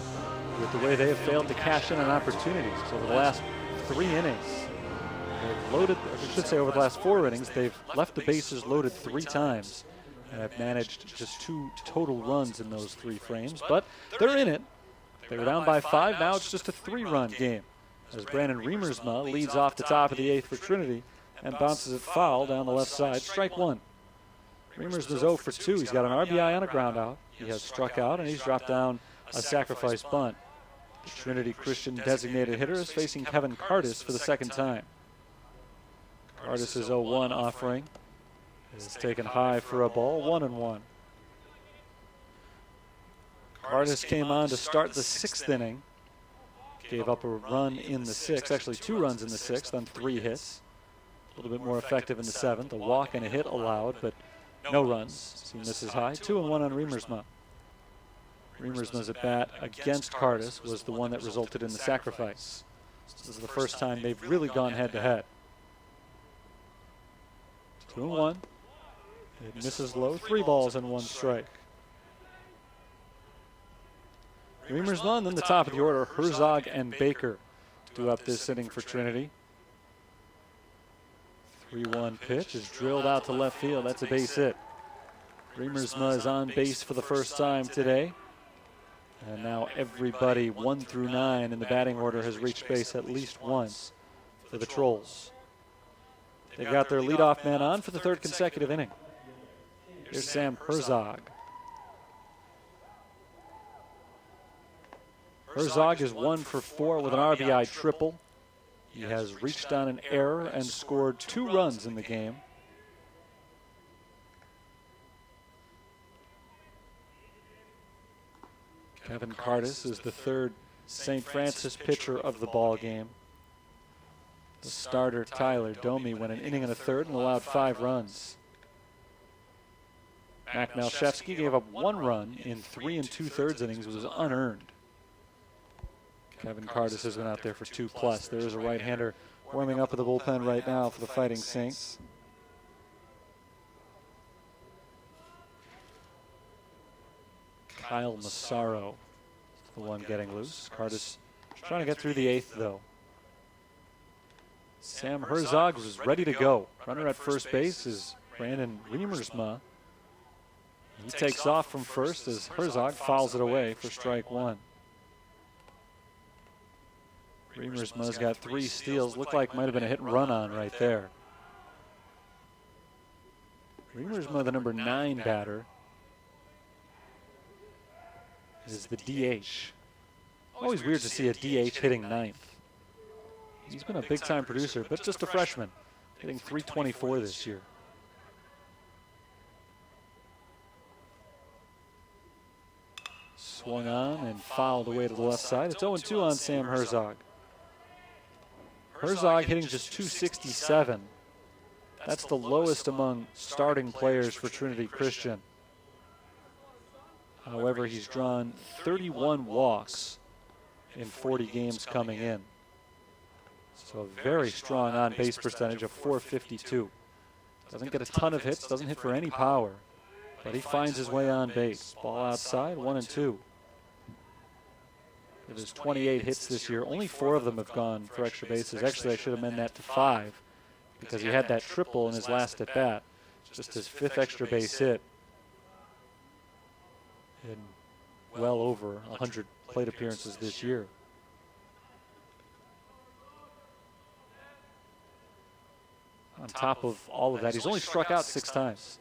with the way they have failed to cash in on opportunities. Over the last 3 innings, they've loaded, or I should say over the last 4 innings, they've left the bases loaded 3 times and have managed just 2 total runs in those 3 frames. But they're in it. They were down by 5. Now it's just a 3-run game as Brandon Riemersma leads off the top of the 8th for Trinity and bounces it foul down the left side. Strike 1. Riemersma's 0 for 2. He's got an RBI on a ground out. He has struck out, and he's dropped down a sacrifice bunt. The Trinity Christian designated hitter is facing Kevin Cardis for the 2nd time. Cardis' 0-1 offering is taken high for a ball, 1-1. Cardis came on to start the 6th inning. Gave up a run in the 6th, actually 2 runs in the 6th on 3 hits. A little bit more effective in the 7th. A walk and a hit allowed, but no runs. He misses high. 2-1 on Riemersma. Riemersma's at bat against Cardis was the one that resulted in the sacrifice. This is the first time they've really gone head-to-head. 2-1. It misses low. 3 balls and 1 strike. Riemersma, and then the top of the order, Herzog and Baker do up this inning for Trinity. 3-1 pitch is drilled out to left field. That's a base hit. Riemersma is on base for the first time today. And now everybody 1 through 9 in the batting order has reached base at least once for the Trolls. They've got their leadoff man on for the 3rd consecutive inning. Here's Sam Herzog. Herzog is 1 for 4 with an RBI triple. He has reached on an error and scored 2 runs in the game. Kevin Cardis is the 3rd St. Francis pitcher of the ball game. The starter, Tyler Domi, went an inning and a 3rd and allowed 5 runs. Mac Malshevsky gave up 1 run in 3 2/3 innings, was unearned. Kevin Cardis has been out there for 2+. There is a right-hander warming up at the bullpen right now for the Fighting Saints. Kyle Massaro is the one getting loose. Cardis trying to get through the 8th, though. Sam Herzog was ready to go. Runner at first base is Brandon Riemersma. He takes off from first as Herzog fouls it away for strike 1. Riemersma's got 3 steals. Looked like might have been a hit and run on right there. Riemersma, the number 9 batter. is the DH. Always weird to see a DH hitting ninth. He's been a big-time producer, but just a freshman, hitting .324 this year. Swung on and fouled away to the left side. It's 0-2 on Sam Herzog. Herzog hitting just .267. That's the lowest among starting players for Trinity Christian. However, he's drawn 31 walks in 40 games coming in. So a very strong on-base percentage of .452. Doesn't get a ton of hits, doesn't hit for any power, but he finds his way on base. Ball outside, 1-2. Of his 28 hits this year, only 4 of them have gone for extra bases. Actually, I should amend that to 5 because he had that triple in his last at-bat. Just his 5th extra base hit in well over 100 plate appearances this year. On top of all of that, he's only struck out 6 times.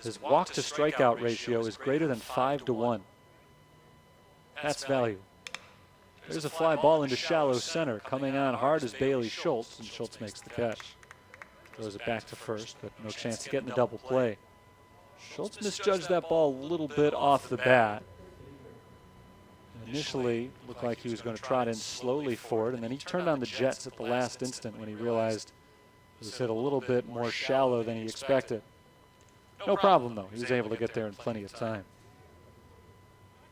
His walk-to-strikeout ratio is greater than 5-1. That's value. There's a fly ball into shallow center. Coming on hard is Bailey Schultz, and Schultz makes the catch. Throws it back to first, but no chance to get in the double play. Schultz misjudged that ball a little bit off the bat. Initially, looked like he was going to trot in slowly for it, and then he turned on the jets at the last instant when he realized it was hit a little bit more shallow than he expected. No problem, though. He was able to get there in plenty of time.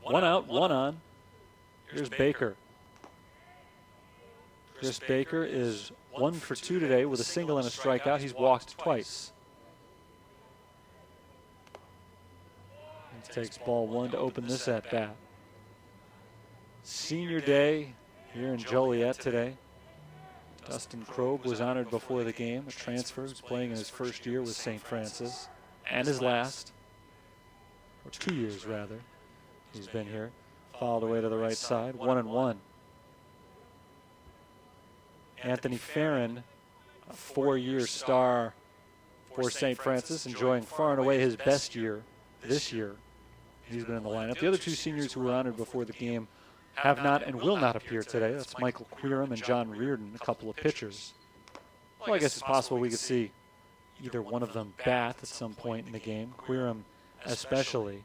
1 out, 1 on. Here's Baker. Chris Baker is 1 for 2 today with a single and a strikeout. He's walked twice. He takes ball 1 to open this at-bat. Senior day here in Joliet today. Dustin Krob was honored before the game, a transfer who's playing in his first year with St. Francis, and his last, or 2 years rather. He's been here. Fouled away to the right side, 1-1. Anthony Farron, a 4-year star for St. Francis, enjoying far and away his best year this year. He's been in the lineup. The other 2 seniors who were honored before the game have not and will not appear today. That's Michael Queerum and John Reardon, a couple of pitchers. Well, I guess it's possible we could see either one of them bat at some point in the game, Queerum especially.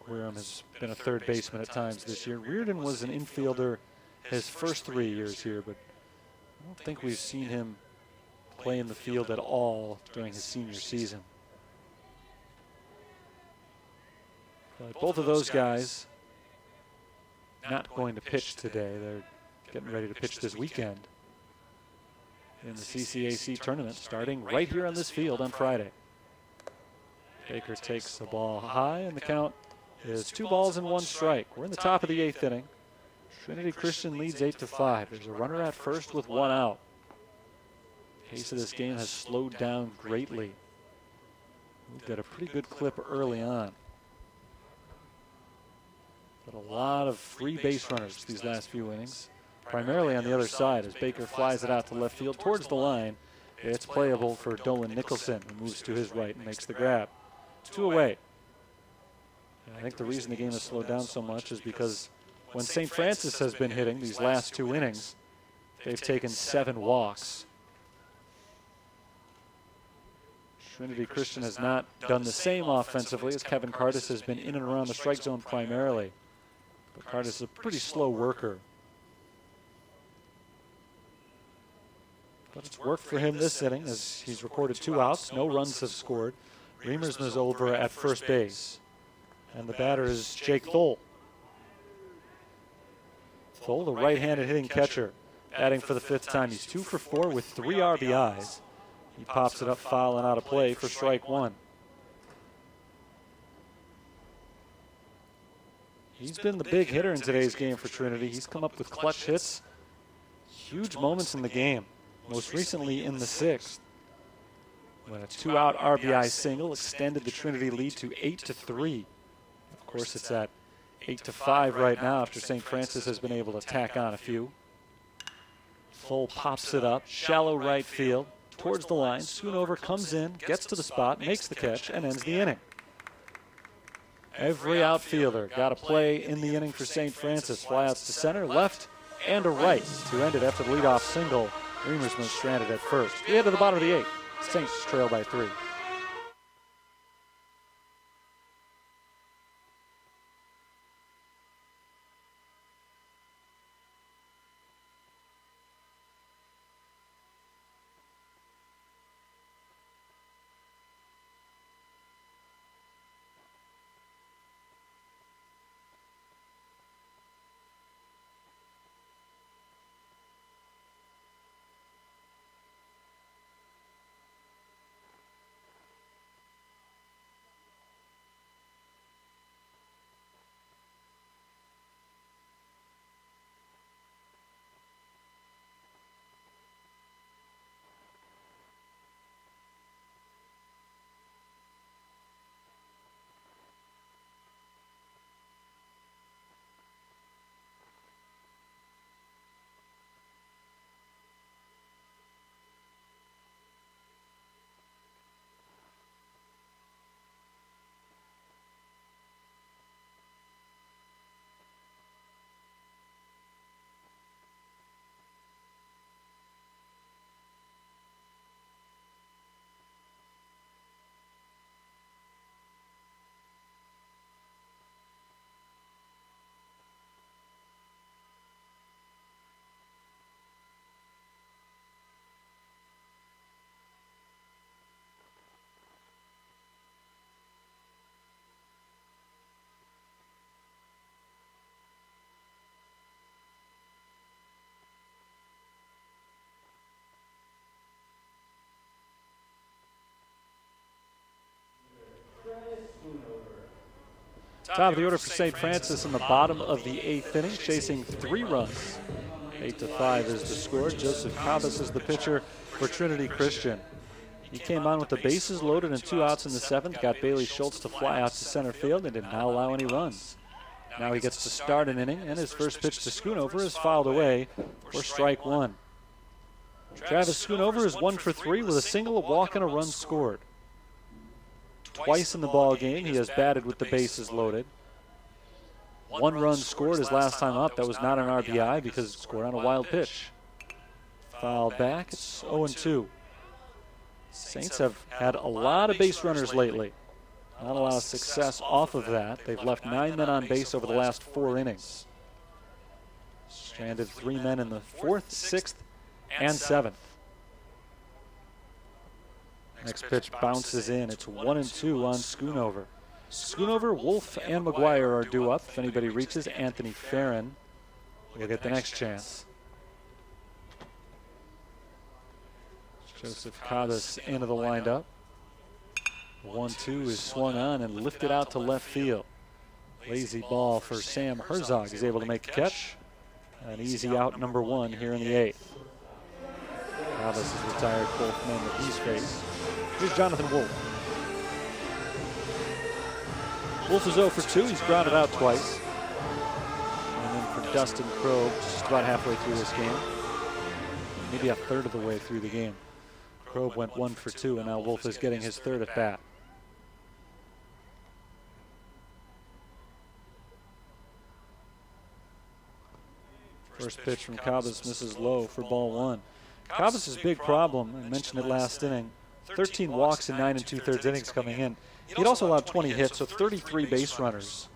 Queerum has been a third baseman at times this year. Reardon was an infielder his first 3 years here, but I don't think we've seen him play in the field at all during his senior season. But both of those guys not going to pitch today. They're getting ready to pitch this weekend in the CCAC tournament, starting right here on this field on Friday. Baker takes the ball high, and the count is 2 balls and 1 strike. We're in the top of the 8th inning. Trinity Christian leads 8-5. There's a runner at first with 1 out. Pace of this game has slowed down greatly. We've got a pretty good clip early on. But a lot of free base runners these last few innings, primarily on the other side as Baker flies it out to left field towards the line. It's playable for Dolan Nicholson, who moves to his right and makes the grab. 2 away. I think the reason the game has slowed down so much is because when St. Francis has been hitting these last 2 innings, they've taken 7 walks. Trinity Christian has not done the same offensively, as Kevin Cardis has been in and around the strike zone primarily. But Cardis is a pretty slow worker. But it's worked for him this inning as he's recorded 2 outs. No runs have scored. Reamersman is over at first base. And the batter is Jake Thole. Thole, the right-handed hitting catcher, batting for the 5th time. He's 2 for 4 with 3 RBIs. He pops it up foul and out of play for strike 1. He's been the big hitter in today's game for Trinity. He's come up with clutch hits, huge moments in the game, most recently in the 6th, when a 2-out RBI single extended the Trinity lead to 8-3. Of course, it's at 8-5 right now after St. Francis has been able to tack on a few. Thole pops it up, shallow right field, towards the line. Schoonover comes in, gets to the spot, makes the catch, and ends the inning. Every outfielder got a play in the inning for St. Francis. Flyouts to center, left, and to right to end it after the leadoff single. Reamersma stranded at first. We head to the bottom of the 8th. Saints trail by 3. Top of the order for St. Francis in the bottom of the 8th inning, chasing 3 runs. 8-5 is the score. Joseph Cabas is the pitcher for Trinity Christian. He came on with the bases loaded and 2 outs in the 7th, got Bailey Schultz to fly out to center field and did not allow any runs. Now he gets to start an inning, and his first pitch to Schoonover is fouled away for strike 1. Travis Schoonover is 1 for 3 with a single, a walk, and a run scored. Twice in the ball game, he has batted with the bases loaded. 1 run scored his last time up. That was not an RBI because it scored on a wild pitch. Fouled back. It's 0-2. Saints have had a lot of base runners lately. Not a lot of success off of that. They've left 9 men on base over the last 4 innings. Stranded 3 men in the 4th, 6th, and 7th. Next pitch bounces in. It's 1-2 on Schoonover. Schoonover, Wolf, and McGuire are due up. If anybody reaches, Anthony Farron will get the next chance. Joseph Cabas into the windup. 1-2 is swung on and lifted out to left field. Lazy ball for Sam Herzog. He's able to make the catch. An easy out, number 1 here in the 8th. Cabas has retired both men that he's faced. Here's Jonathan Wolf. Wolf is 0 for 2. He's grounded out twice. And then for Dustin Crowe, just about halfway through this game. Maybe a third of the way through the game. Crowe went 1 for 2, and now Wolf is getting his 3rd at bat. First pitch from Cabas misses low for ball 1. Cabas' big problem, I mentioned it last inning, 13 walks in 9 2/3 innings coming in. He'd also allowed 20 hits, so 33 base runners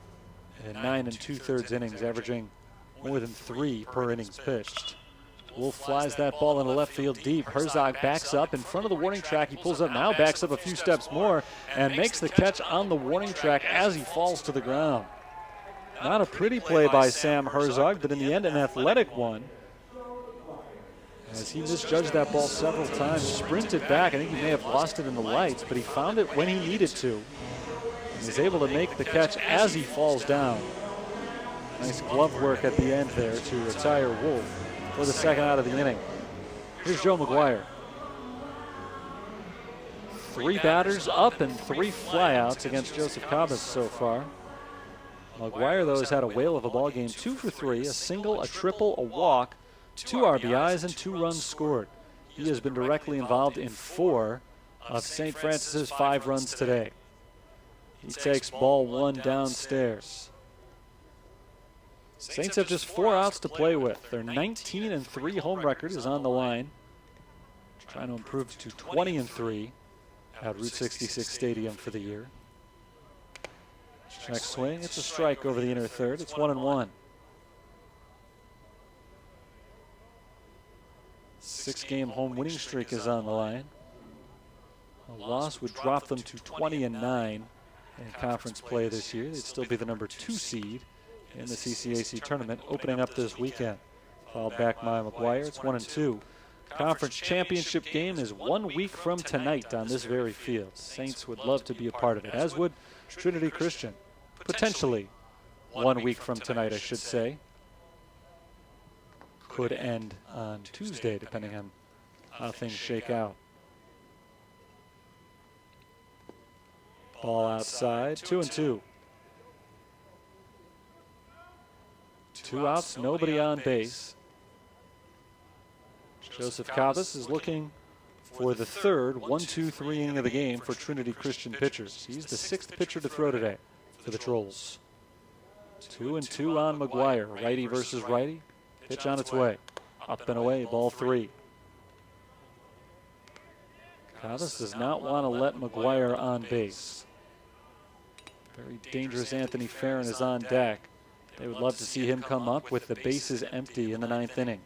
in 9 2/3 innings, averaging more than 3 per innings pitched. Wolf flies that ball into left field deep. Herzog backs up in front of the warning track. He pulls up now, backs up a few steps more, and makes the catch on the warning track as he falls to the ground. Not a pretty play by Sam Herzog, but in the end, an athletic one. As he misjudged that ball several times, sprinted back. I think he may have lost it in the lights, but he found it when he needed to. And he's able to make the catch as he falls down. Nice glove work at the end there to retire Wolf for the 2nd out of the inning. Here's Joe McGuire. 3 batters up and 3 flyouts against Joseph Cabas so far. McGuire, though, has had a whale of a ball game. 2 for 3, a single, a triple, a walk, 2 RBIs, and 2 runs scored. He has been directly involved in 4 of St. Francis's 5 runs today. He takes ball one downstairs. Saints have just 4 outs to play with. Their 19-3 home record is on the line. Trying to improve to 20-3 at Route 66 Stadium for the year. Next swing, it's a strike over the inner third. It's 1-1. 6-game home winning streak is on the line. A loss would drop them to 20-9 in conference play this year. They'd still be the number 2 seed in the CCAC tournament opening up this weekend. Fouled back by McGuire. It's 1-2. Conference championship game is 1 week from tonight on this very field. Saints would love to be a part of it, as would Trinity Christian. Potentially 1 week from tonight, I should say. Could end on Tuesday, depending on how things shake out. Ball outside, 2-2. 2 outs, nobody on base. Joseph Cavas is looking for the third 1-2-3 inning of the game for Trinity Christian pitchers. He's the 6th pitcher to throw today for the Trolls. 2-2 on McGuire. Righty versus righty. Pitch on its way. Up and away, ball 3. Cavas does not want to let McGuire on base. Very dangerous Anthony Farron is on deck. They would love to see him come up with the bases empty in the 9th inning.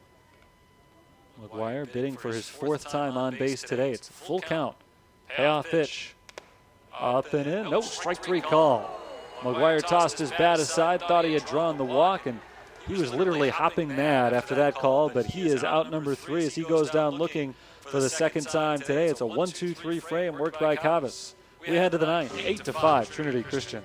McGuire bidding for his 4th time on base today. It's a full count. Payoff pitch. Up and in. Nope, strike 3 call. McGuire tossed his bat aside, thought he had drawn the walk, and he was literally hopping mad after that call, but he is out number 3 as he goes down looking for the 2nd time today. It's a 1-2-3 frame worked by Cavas. We head to the 9th, 8-5, Trinity Christian.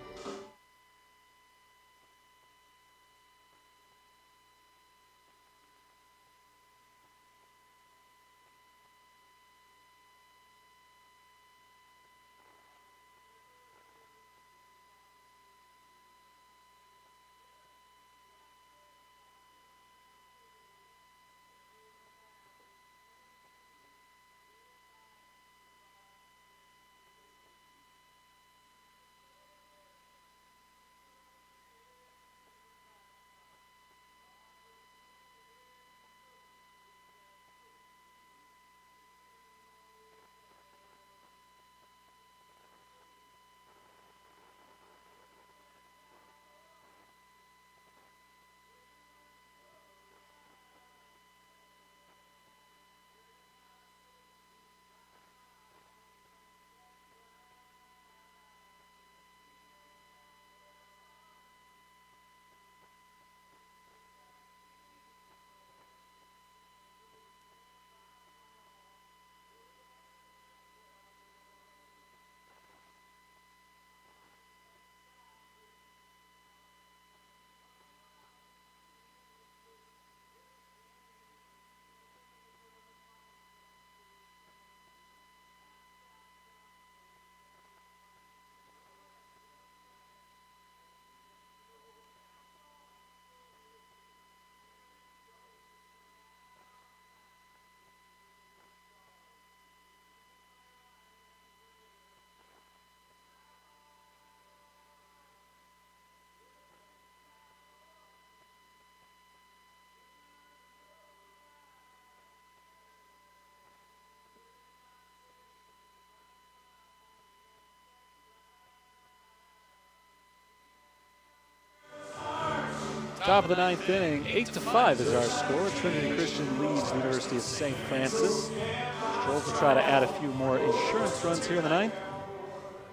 Top of the 9th inning, 8-5 is our score. Trinity Christian leads the University of St. Francis. Trolls will try to add a few more insurance runs here in the 9th.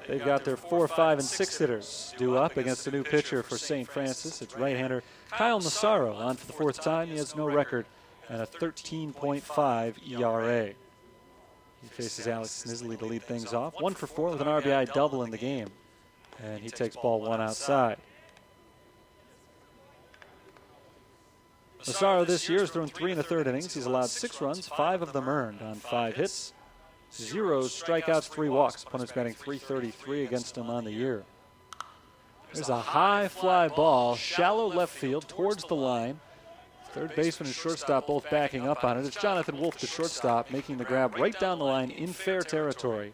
They've got their 4, 5, and 6 hitters due up against a new pitcher for St. Francis. It's right-hander Kyle Massaro on for the 4th time. He has no record and a 13.5 ERA. He faces Alex Snisley to lead things off. 1 for 4 with an RBI double in the game. And he takes ball 1 outside. Massaro this year has thrown 3 1/3 innings. He's allowed 6 runs, 5 of them earned on 5 hits. 0 strikeouts, 3 walks. Opponents batting .333 against him on the year. There's a high fly ball, shallow left field towards the line. Third baseman and shortstop both backing up on it. It's Jonathan Wolf, the shortstop, making the grab right down the line in fair territory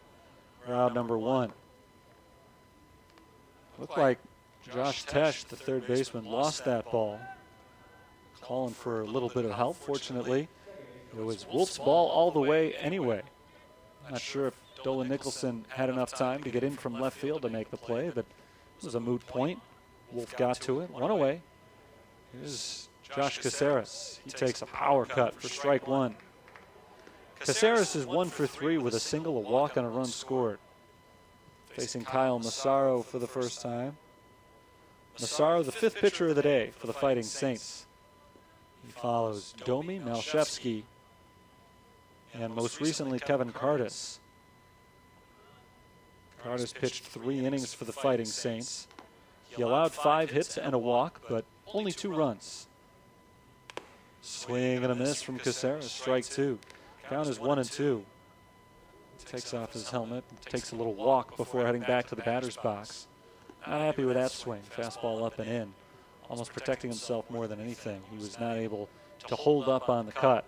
for out number 1. Looked like Josh Tesh, the third baseman, lost that ball. Calling for a little bit of help. Fortunately, it was Wolf's ball all the way anyway. Not sure if Dolan Nicholson had enough time to get in from left field to make the play, but it was a moot point. Wolf got to it, one away. Here's Josh Caceres. He takes a power cut for strike one. Caceres is 1 for 3 with a single, a walk, and a run scored. Facing Kyle Massaro for the first time. Massaro, the 5th pitcher of the day for the Fighting Saints. He follows Domi Malshevsky and most recently Kevin Cardis. Cardis pitched 3 innings for the Fighting Saints. He allowed 5 hits and a walk, but only 2 runs. Swing and a miss from Caceres, strike 2. Count is 1-2. Takes off his helmet, takes a little walk before heading back to the batter's box. Not happy with that swing. Fastball up and in. Almost protecting himself more than anything. He was not able to hold up on the cut.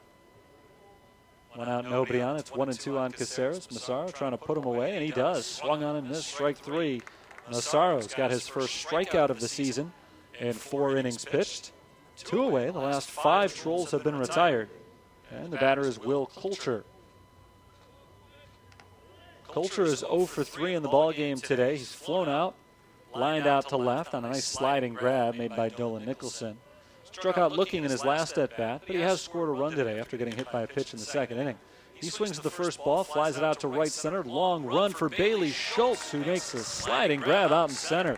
1 out, nobody on. It's 1-2 on Caceres. Massaro trying to put him away, and he does. Swung on and missed, strike 3. Massaro's got his first strikeout of the season in 4 innings pitched. 2 away. The last 5 Trolls have been retired. And the batter is Will Coulter. Coulter is 0 for 3 in the ballgame today. He's flown out, lined out to left on a nice sliding grab made by Dolan Nicholson. Struck out looking in his last at-bat, but he has scored a run today after getting hit by a pitch in the 2nd inning. He swings at the first ball, flies it out to right center. Long run for Bailey Schultz, who makes a sliding grab out in center.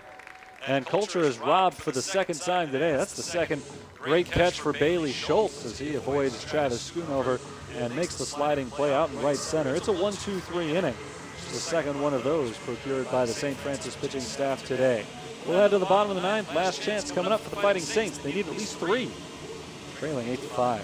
And Coulter is robbed for the 2nd time today. That's the 2nd great catch for Bailey Schultz as he avoids Travis Schoonover and makes the sliding play out in right center. It's a 1-2-3 inning. The 2nd one of those procured by the St. Francis pitching staff today. We'll head to the bottom of the 9th. Last chance coming up for the Fighting Saints. They need at least 3. Trailing 8-5.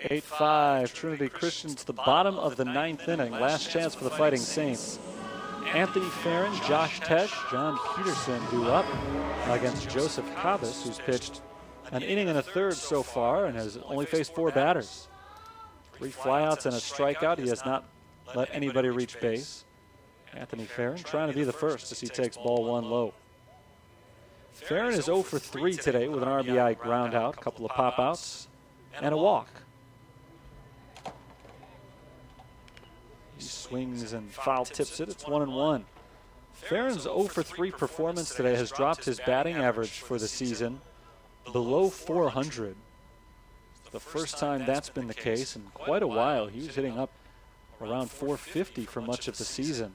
(8-5). Trinity Christian to the bottom of the 9th inning. Last chance for the Fighting Saints. Anthony Farron, Josh Tesh, John Peterson due up against Joseph Cabas, who's pitched an inning and a third so far and has only faced 4 batters. 3 flyouts and a strikeout. He has not let anybody reach base. Anthony Farron trying to be the first as he takes ball 1 low. Farron is 0 for 3 today with an RBI ground out, a couple of pop-outs, and a walk. He swings and foul tips it. It's 1-1. Farron's 0 for 3 performance today has dropped his batting average for the season below 400. The first time that's been the case in quite a while. He was hitting up around 450 for much of the season,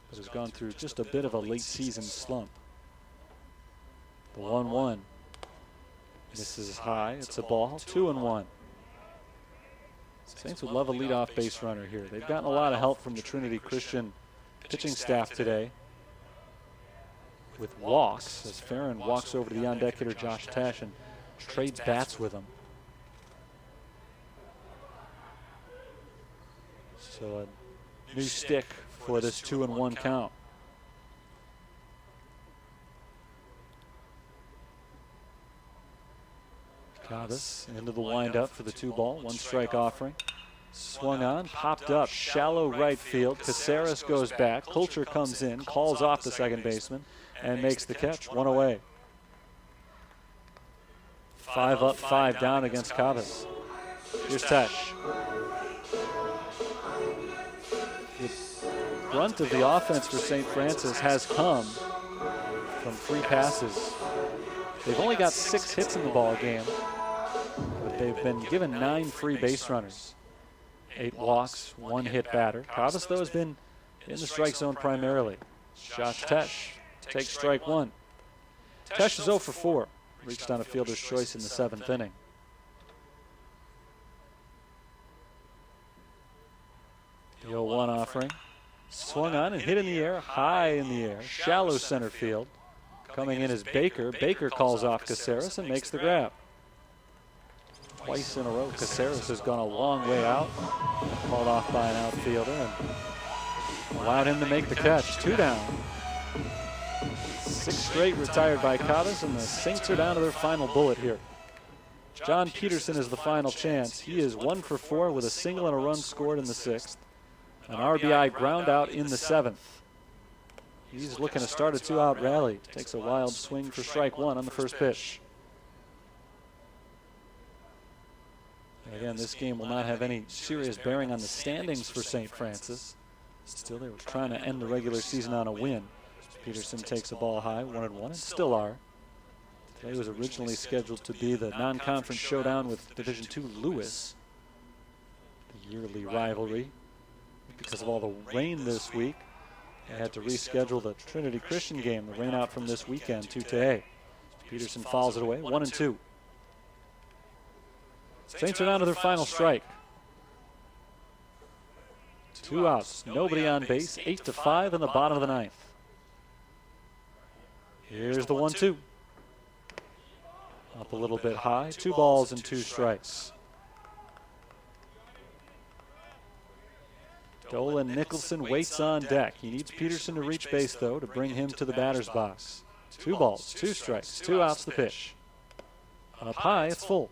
but has gone through just a bit of a late season slump. The 1-1. Misses high. It's a ball. 2-1. Saints would love a leadoff base runner here. They've gotten a lot of help from the Trinity Christian pitching staff today with walks, as Farron walks over to the on-deck hitter Josh Tesh and trades bats with him. So a new stick for this 2-1 count. Cabas into the windup for the 2-ball, 1 strike offering. Swung on, popped up, shallow right field. Caceres goes back. Coulter comes in, calls off the second baseman, and makes the catch. 1 away. 5 up, 5 down against Cabas. Here's Tesh. The brunt of the offense for St. Francis has come from free passes. They've only got 6 hits in the ball game, but they've been given 9 free base runners. 8 walks, 1 hit batter. Cavas, though, has been in the strike zone primarily. Josh Tesh takes strike 1. Tesh is 0 for 4. Reached on a fielder's choice in the 7th inning. The 0-1 offering. Swung on and hit in the air, high in the air, shallow center field. Coming in is Baker. Baker calls off Caceres and makes the grab. Twice in a row, Caceres has gone a long way out. Called off by an outfielder and allowed him to make the catch. 2 down. 6 straight retired by Cavas, and the Saints are down to their final bullet here. John Peterson is the final chance. He is 1 for 4 with a single and a run scored in the 6th. An RBI ground out in the 7th. He's looking to start a 2-out rally. Takes a wild swing for strike 1 on the first pitch. And again, this game will not have any serious bearing on the standings for St. Francis. Still, they were trying to end the regular season on a win. Peterson takes a ball high, 1-1, and still are. Today was originally scheduled to be the non-conference showdown with Division II Lewis, the yearly rivalry. Because of all the rain this week, they had to reschedule the Trinity Christian game, the rain out from this weekend, to today. Peterson fouls it away, 1-2. Saints are down to their final strike. 2 outs, nobody on base, 8-5 in the bottom of the 9th. Here's the 1-2. Up a little bit high, 2 balls and 2 strikes. Dolan Nicholson waits on deck. He needs Peterson to reach base, though, to bring him to the batter's box. 2 balls, 2 strikes, 2 outs the pitch. Up high, it's full.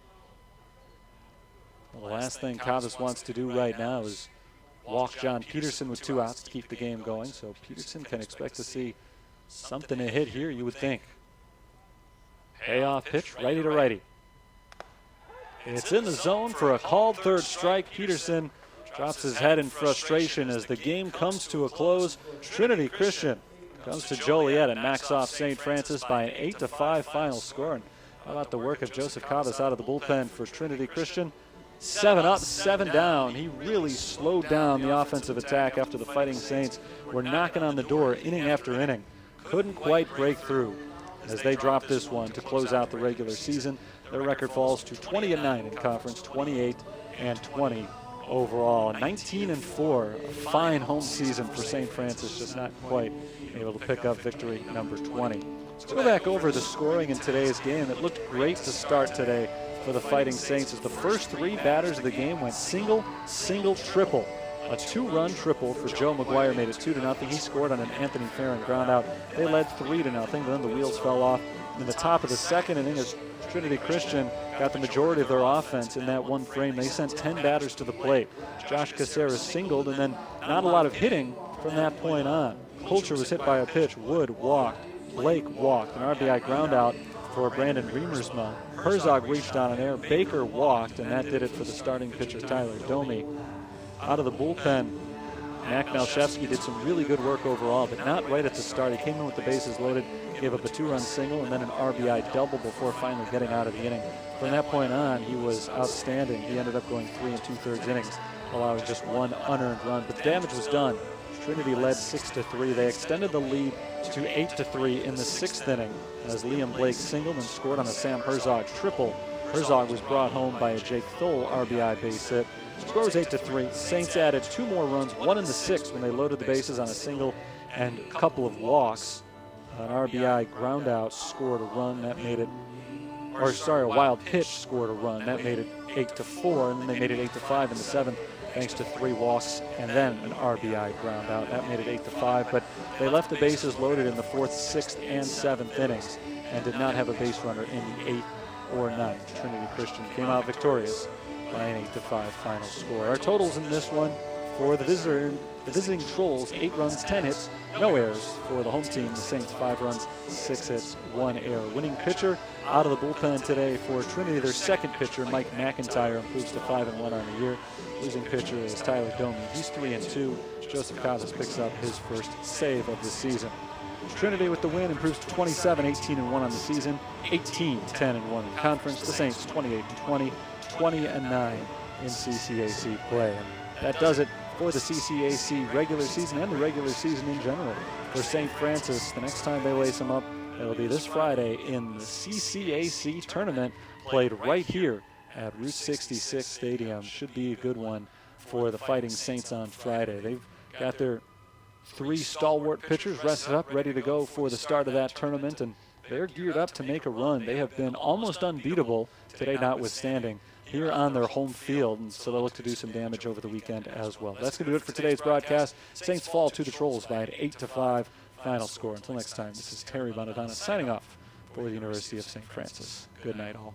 Well, the last thing Cavas wants to do right now is walk John Peterson with 2 outs to keep the game going, so Peterson can expect to see something to hit here, you would think. Payoff pitch, righty to righty. It's in the zone for a called 3rd strike. Peterson drops his head in frustration as the game comes to a close. Trinity Christian comes to Joliet and knocks off St. Francis by an 8-5 final score. And how about the work of Joseph Cavas out of the bullpen for Trinity Christian? 7 up, 7 down. He really slowed down the offensive attack after the Fighting Saints were knocking on the door inning after inning. Couldn't quite break through as they drop this one to close out the regular season. Their record falls to 20-9 in conference, 28-20 overall. 19-4, a fine home season for St. Francis, just not quite able to pick up victory number 20. Let's go back over the scoring in today's game. It looked great to start today for the Fighting Saints as the first 3 batters of the game went single, triple. A 2-run triple for Joe McGuire made it 2-0. He scored on an Anthony Farron ground out. They led 3-0, but then the wheels fell off in the top of the 2nd inning as Trinity Christian got the majority of their offense in that one frame. They sent 10 batters to the plate. Josh Caceres singled, and then not a lot of hitting from that point on. Coulter was hit by a pitch. Wood walked. Blake walked. An RBI ground out for Brandon Remersma. Herzog reached on an air. Baker walked, and that did it for the starting pitcher, Tyler Domi. Out of the bullpen, Mac Malchevsky did some really good work overall, but not right at the start. He came in with the bases loaded, gave up a 2-run single, and then an RBI double before finally getting out of the inning. From that point on, he was outstanding. He ended up going 3 2/3 innings, allowing just 1 unearned run. But the damage was done. Trinity led 6-3. They extended the lead to 8-3 in the 6th inning as Liam Blake singled and scored on a Sam Herzog triple. Herzog was brought home by a Jake Thole RBI base hit. Score was 8-3. Saints added 2 more runs, 1 in the 6th when they loaded the bases on a single and a couple of walks. An RBI ground out scored a run that made it, a wild pitch scored a run that made it 8-4, and then they made it 8-5 in the 7th thanks to 3 walks and then an RBI ground out. That made it 8-5, but they left the bases loaded in the 4th, 6th, and 7th innings and did not have a base runner in the 8th or 9th. Trinity Christian came out victorious by an 8-5 final score. Our totals in this one, For the visiting Trolls, 8 runs, 10 hits, no errors. For the home team, the Saints, 5 runs, 6 hits, 1 error. Winning pitcher out of the bullpen today for Trinity, their second pitcher, Mike McIntyre, improves to 5-1 on the year. Losing pitcher is Tyler Domi. He's 3-2. Joseph Cavas picks up his first save of the season. Trinity with the win improves to 27, 18-1 on the season, 18, 10-1 in conference. The Saints 28-20, 20-9 in CCAC play. And that does it for the CCAC regular season and the regular season in general. For St. Francis, the next time they lace them up, it'll be this Friday in the CCAC tournament, played right here at Route 66 Stadium. Should be a good one for the Fighting Saints on Friday. They've got their 3 stalwart pitchers rested up, ready to go for the start of that tournament, and they're geared up to make a run. They have been almost unbeatable, today notwithstanding, here on their home field, and so they'll look to do some damage over the weekend as well. That's going to do it for today's broadcast. Saints fall to the Trolls by an 8-5 final score. Until next time, this is Terry Bonadonna signing off for the University of St. Francis. Good night, all.